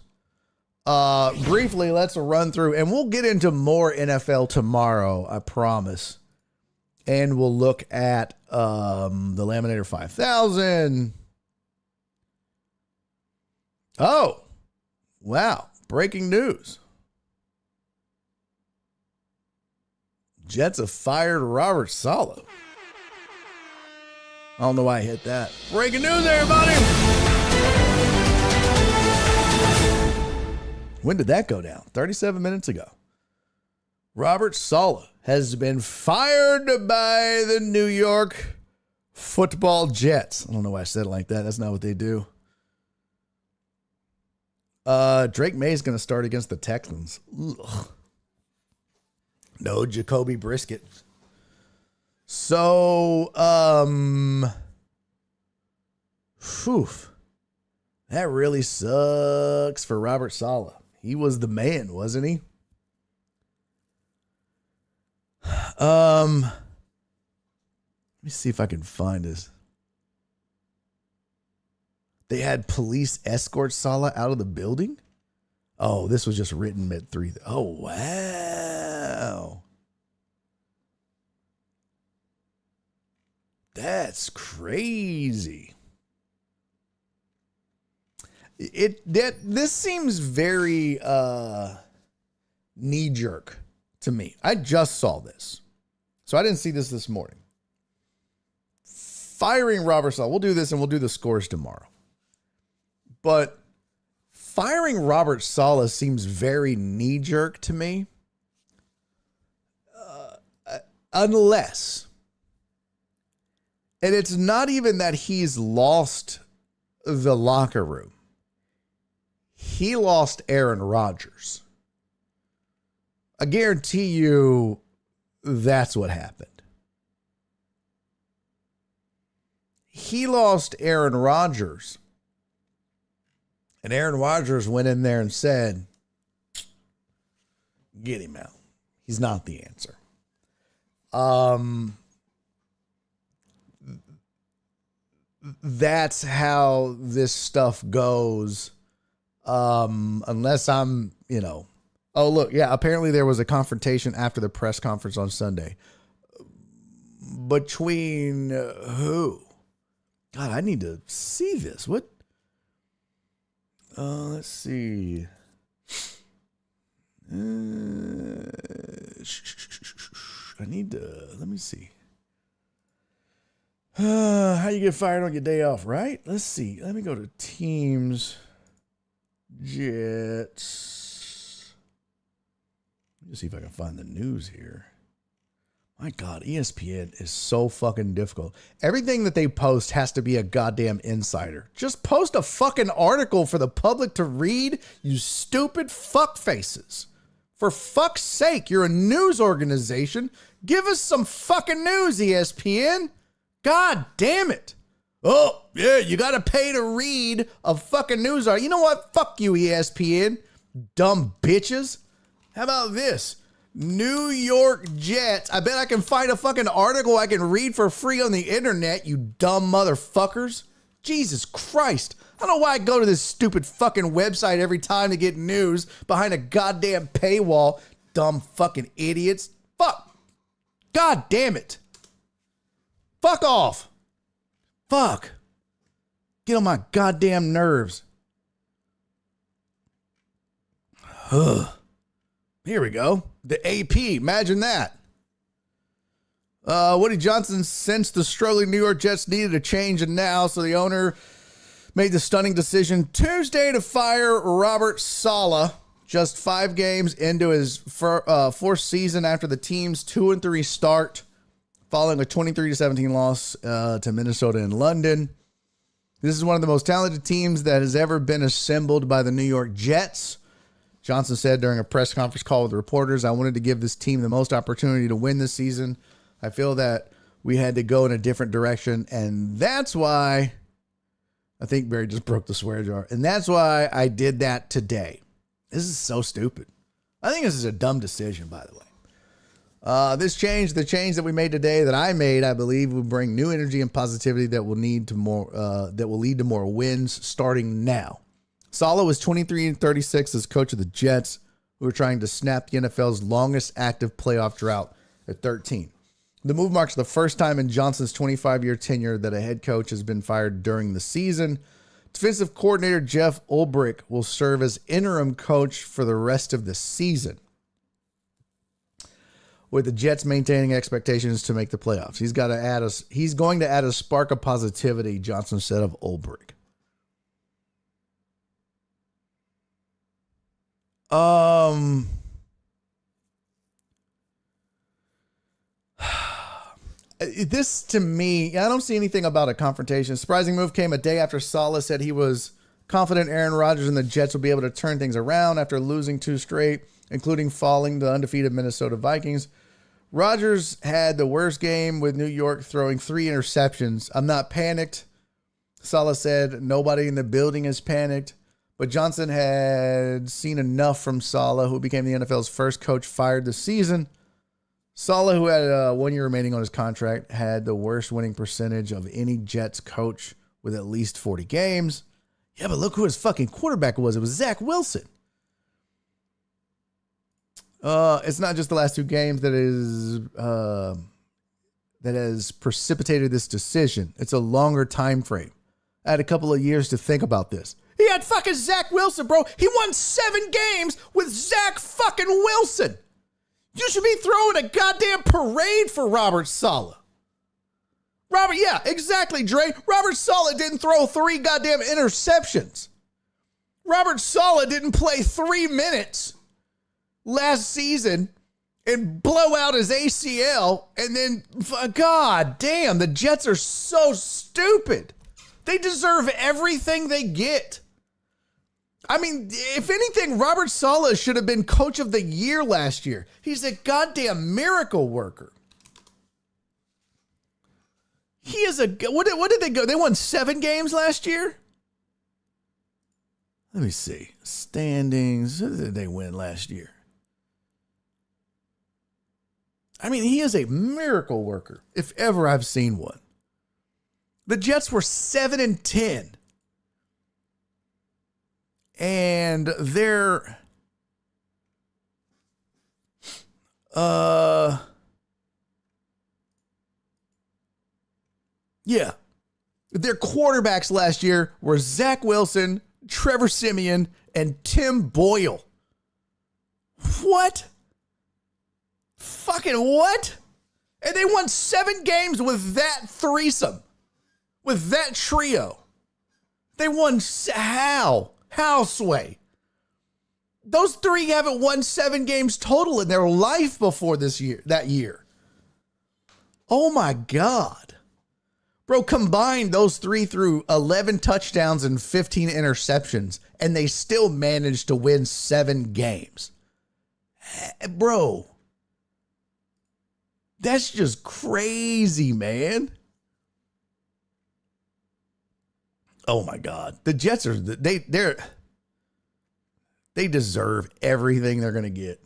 B: Briefly, let's run through, and we'll get into more NFL tomorrow, I promise. And we'll look at the Laminator 5000. Oh, wow. Breaking news. Jets have fired Robert Salah. I don't know why I hit that. Breaking news, everybody. When did that go down? 37 minutes ago. Robert Salah has been fired by the New York Football Jets. I don't know why I said it like that. That's not what they do. Drake May is going to start against the Texans. Ugh. No Jacoby Brisket. So, that really sucks for Robert Salah. He was the man, wasn't he? Let me see if I can find this. They had police escort Salah out of the building? Oh, this was just written at 3. Oh, wow. That's crazy. This seems very knee-jerk to me. I just saw this. So I didn't see this morning. Firing Robert Salah. We'll do this and we'll do the scores tomorrow. But firing Robert Salah seems very knee-jerk to me. Unless, and it's not even that he's lost the locker room. He lost Aaron Rodgers. I guarantee you that's what happened. He lost Aaron Rodgers. And Aaron Rodgers went in there and said, get him out. He's not the answer. That's how this stuff goes. Unless I'm, oh, look, yeah, apparently there was a confrontation after the press conference on Sunday. Between who? God, I need to see this. What? Let's see. I need to, let me see. How you get fired on your day off, right? Let's see. Let me go to teams. Jets. Let me see if I can find the news here. My God, ESPN is so fucking difficult. Everything that they post has to be a goddamn insider. Just post a fucking article for the public to read, you stupid fuck faces. For fuck's sake, you're a news organization. Give us some fucking news, ESPN. God damn it. Oh, yeah, you got to pay to read a fucking news article. You know what? Fuck you, ESPN. Dumb bitches. How about this? New York Jets. I bet I can find a fucking article I can read for free on the internet, you dumb motherfuckers. Jesus Christ. I don't know why I go to this stupid fucking website every time to get news behind a goddamn paywall. Dumb fucking idiots. Fuck. God damn it. Fuck off. Fuck. Get on my goddamn nerves. Ugh. Here we go. The AP. Imagine that. Woody Johnson sensed the struggling New York Jets needed a change, and now, so the owner made the stunning decision Tuesday to fire Robert Salah just 5 games into his fourth season after the team's 2-3 start, following a 23-17 loss to Minnesota in London. This is one of the most talented teams that has ever been assembled by the New York Jets. Johnson said during a press conference call with reporters, I wanted to give this team the most opportunity to win this season. I feel that we had to go in a different direction, and that's why I think Barry just broke the swear jar, and that's why I did that today. This is so stupid. I think this is a dumb decision, by the way. The change that we made today, that I made, I believe will bring new energy and positivity that will lead to more wins starting now. Salah was 23-36 as coach of the Jets, who are trying to snap the NFL's longest active playoff drought at 13. The move marks the first time in Johnson's 25-year tenure that a head coach has been fired during the season. Defensive coordinator Jeff Ulbrich will serve as interim coach for the rest of the season, with the Jets maintaining expectations to make the playoffs. He's going to add a spark of positivity, Johnson said of Ulbrich. This, to me, I don't see anything about a confrontation. Surprising move came a day after Salah said he was confident Aaron Rodgers and the Jets will be able to turn things around after losing 2 straight, including falling the undefeated Minnesota Vikings. Rodgers had the worst game with New York, throwing 3 interceptions. I'm not panicked. Salah said nobody in the building is panicked. But Johnson had seen enough from Salah, who became the NFL's first coach fired this season. Salah, who had 1 year remaining on his contract, had the worst winning percentage of any Jets coach with at least 40 games. Yeah, but look who his fucking quarterback was. It was Zach Wilson. It's not just the last 2 games that has precipitated this decision. It's a longer time frame. I had a couple of years to think about this. He had fucking Zach Wilson, bro. He won 7 games with Zach fucking Wilson. You should be throwing a goddamn parade for Robert Salah. Yeah, exactly, Dre. Robert Salah didn't throw 3 goddamn interceptions. Robert Salah didn't play 3 minutes last season and blow out his ACL, and then, god damn, the Jets are so stupid. They deserve everything they get. I mean, if anything, Robert Salah should have been coach of the year last year. He's a goddamn miracle worker. He is a, what did they go? They won 7 games last year? Let me see. Standings. Who did they win last year? I mean, he is a miracle worker, if ever I've seen one. The Jets were 7-10. And they're yeah. Their quarterbacks last year were Zach Wilson, Trevor Siemian, and Tim Boyle. What? Fucking what? And they won 7 games with that threesome. With that trio. They won how? How, Sway? Those 3 haven't won 7 games total in their life before that year. Oh my God. Bro, combined those 3 threw 11 touchdowns and 15 interceptions, and they still managed to win 7 games. Bro, that's just crazy, man. Oh my God. The Jets are, they deserve everything they're going to get.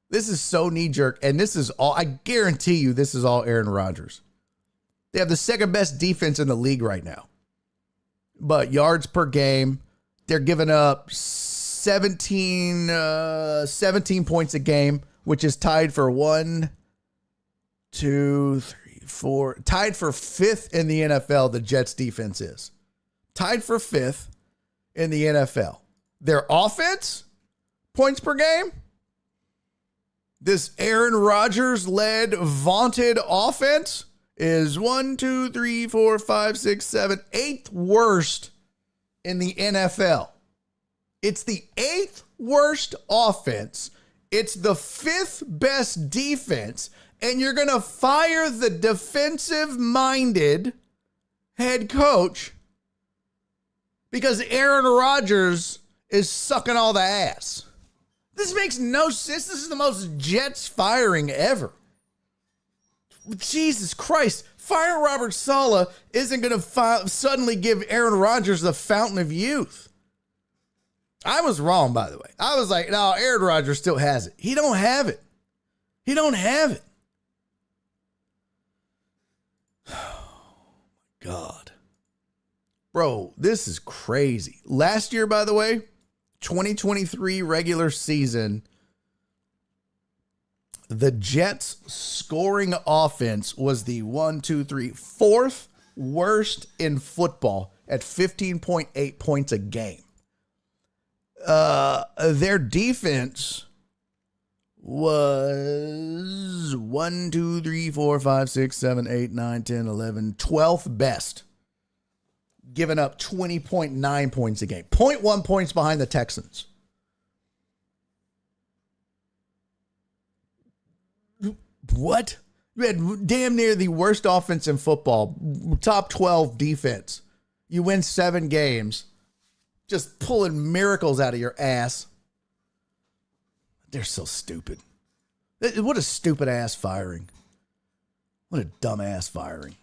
B: This is so knee jerk. And this is all, I guarantee you, this is all Aaron Rodgers. They have the second best defense in the league right now. But yards per game, they're giving up 17 points a game, which is tied for 1, 2, 3, 4, tied for 5th in the NFL. The Jets defense is tied for 5th in the NFL. Their offense, points per game, this Aaron Rodgers led vaunted offense is 1, 2, 3, 4, 5, 6, 7, 8th worst in the NFL. It's the 8th worst offense. It's the 5th best defense. And you're going to fire the defensive-minded head coach because Aaron Rodgers is sucking all the ass. This makes no sense. This is the most Jets firing ever. Jesus Christ. Firing Robert Salah isn't going to suddenly give Aaron Rodgers the fountain of youth. I was wrong, by the way. I was like, no, Aaron Rodgers still has it. He don't have it. He don't have it. Oh, my God. Bro, this is crazy. Last year, by the way, 2023 regular season, the Jets scoring offense was the 4th worst in football at 15.8 points a game. Their defense was 1, 2, 3, 4, 5, 6, 7, 8, 9, 10, 11, 12th best. Giving up 20.9 points a game. 0.1 points behind the Texans. What? You had damn near the worst offense in football. Top 12 defense. You win 7 games. Just pulling miracles out of your ass. They're so stupid. What a stupid ass firing. What a dumb ass firing.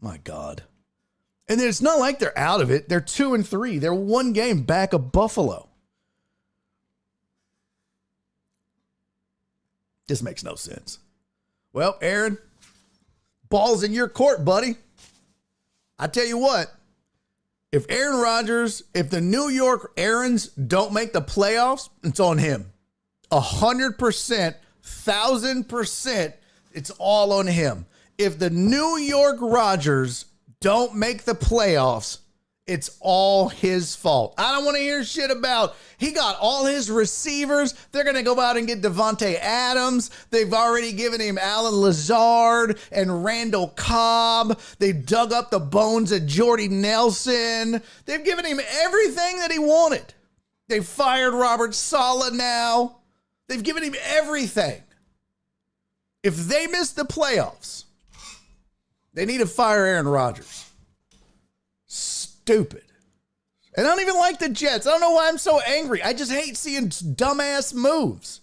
B: My God. And then it's not like they're out of it. They're 2-3. They're 1 game back of Buffalo. This makes no sense. Well, Aaron, ball's in your court, buddy. I tell you what, if Aaron Rodgers, if the New York Aarons don't make the playoffs, it's on him. 100%, 1,000%, it's all on him. If the New York Rodgers don't make the playoffs, it's all his fault. I don't want to hear shit about he got all his receivers. They're going to go out and get Devontae Adams. They've already given him Alan Lazard and Randall Cobb. They dug up the bones of Jordy Nelson. They've given him everything that he wanted. They fired Robert Salah now. They've given him everything. If they miss the playoffs, they need to fire Aaron Rodgers. Stupid. And I don't even like the Jets. I don't know why I'm so angry. I just hate seeing dumbass moves.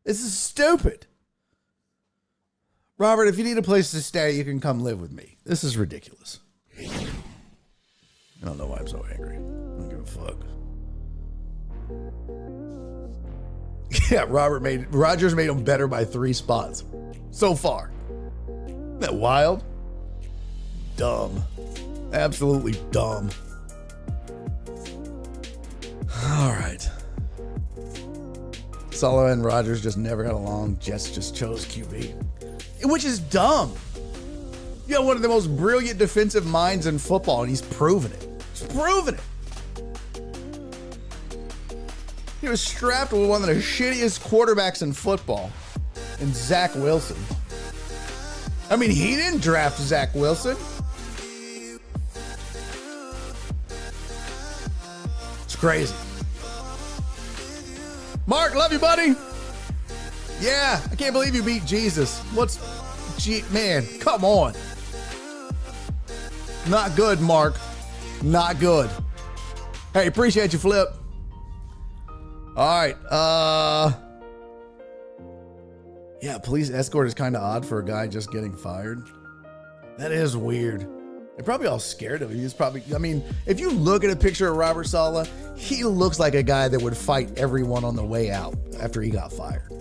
B: This is stupid. Robert, if you need a place to stay, you can come live with me. This is ridiculous. I don't know why I'm so angry. I don't give a fuck. Yeah, Rodgers made him better by 3 spots so far. Isn't that wild? Dumb. Absolutely dumb. All right. Salah and Rodgers just never got along. Jets just chose QB, which is dumb. You know, one of the most brilliant defensive minds in football, and he's proven it. He's proven it. He was strapped with one of the shittiest quarterbacks in football, in Zach Wilson. I mean, he didn't draft Zach Wilson. It's crazy. Mark, love you, buddy. Yeah, I can't believe you beat Jesus. Man, come on. Not good, Mark. Not good. Hey, appreciate you, Flip. All right. Yeah, police escort is kind of odd for a guy just getting fired. That is weird. They're probably all scared of him. He's probably, I mean, if you look at a picture of Robert Salah, he looks like a guy that would fight everyone on the way out after he got fired.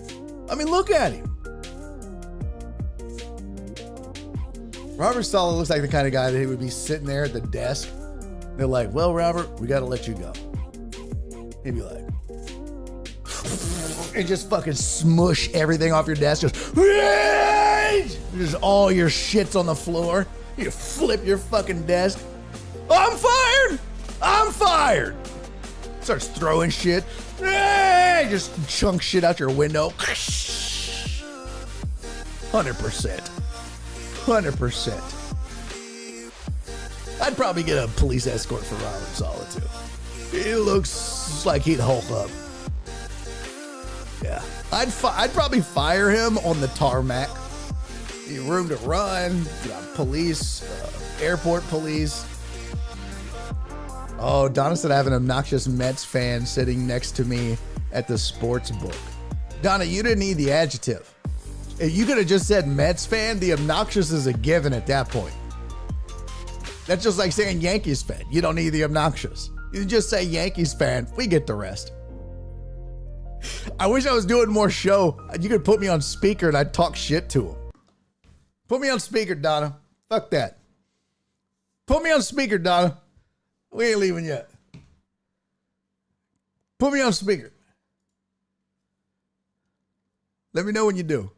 B: I mean, look at him. Robert Salah looks like the kind of guy that he would be sitting there at the desk. They're like, well, Robert, we got to let you go. He'd be like, and just fucking smush everything off your desk. Just all your shit's on the floor. You flip your fucking desk. I'm fired! I'm fired! Starts throwing shit. Just chunk shit out your window. 100%. 100%. I'd probably get a police escort for Robert Salah too. He looks like he'd hulk up. Yeah. I'd probably fire him on the tarmac. Room to run, police, airport police. Oh, Donna said I have an obnoxious Mets fan sitting next to me at the sports book. Donna, you didn't need the adjective. If you could have just said Mets fan, the obnoxious is a given at that point. That's just like saying Yankees fan. You don't need the obnoxious. You just say Yankees fan. We get the rest. I wish I was doing more show. You could put me on speaker and I'd talk shit to him. Put me on speaker, Donna. Fuck that. Put me on speaker, Donna. We ain't leaving yet. Put me on speaker. Let me know when you do.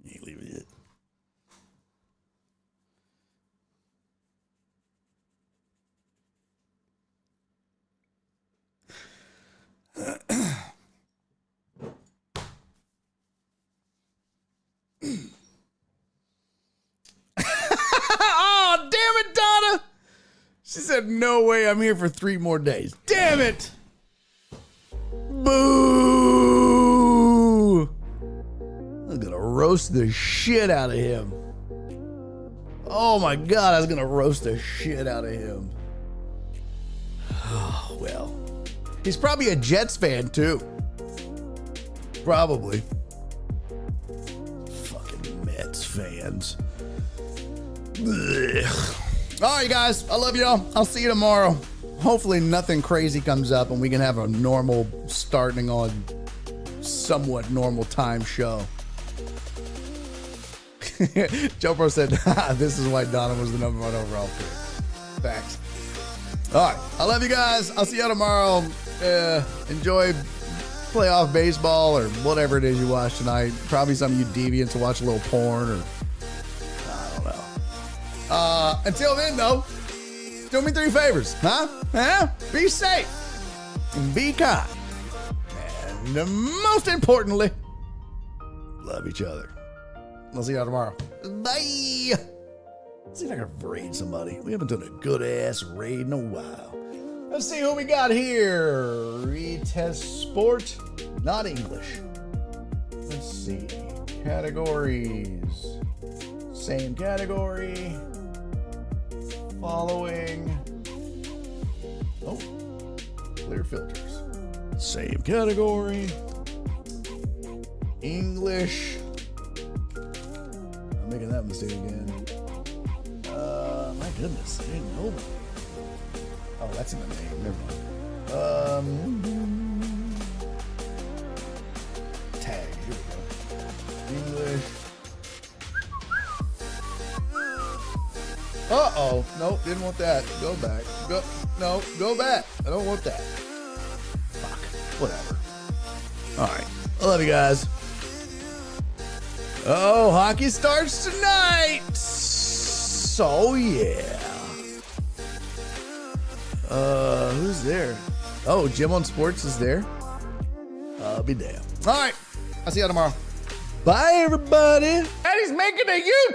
B: You ain't leaving yet. Oh, damn it, Donna. She said, no way, I'm here for 3 more days. Damn it. Boo. I'm going to roast the shit out of him. Oh, my God, I was going to roast the shit out of him. Oh, well. He's probably a Jets fan, too. Probably. Fucking Mets fans. Ugh. All right, guys. I love y'all. I'll see you tomorrow. Hopefully nothing crazy comes up and we can have a normal starting on somewhat normal time show. Joe Pro said, this is why Donna was the #1 overall pick. Facts. All right. I love you guys. I'll see y'all tomorrow. Enjoy playoff baseball or whatever it is you watch tonight. Probably some of you deviants will watch a little porn or I don't know. Until then, though, do me 3 favors, huh? Be safe and be kind. And most importantly, love each other. I'll see y'all tomorrow. Bye. Let's see if I can raid somebody. We haven't done a good ass raid in a while. Let's see who we got here. Retest sport, not English. Let's see. Categories. Same category. Following. Oh, clear filters. Same category. English. I'm making that mistake again. My goodness, I didn't know that. Oh, that's in the name. Never mind. Tag. Here we go. English. Uh-oh. Nope, didn't want that. Go back. Go back. I don't want that. Fuck. Whatever. All right. I love you guys. Oh, hockey starts tonight. So, yeah. Who's there? Oh, Jim on Sports is there. I'll be damned. All right. I'll see you tomorrow. Bye, everybody. And he's making a YouTube.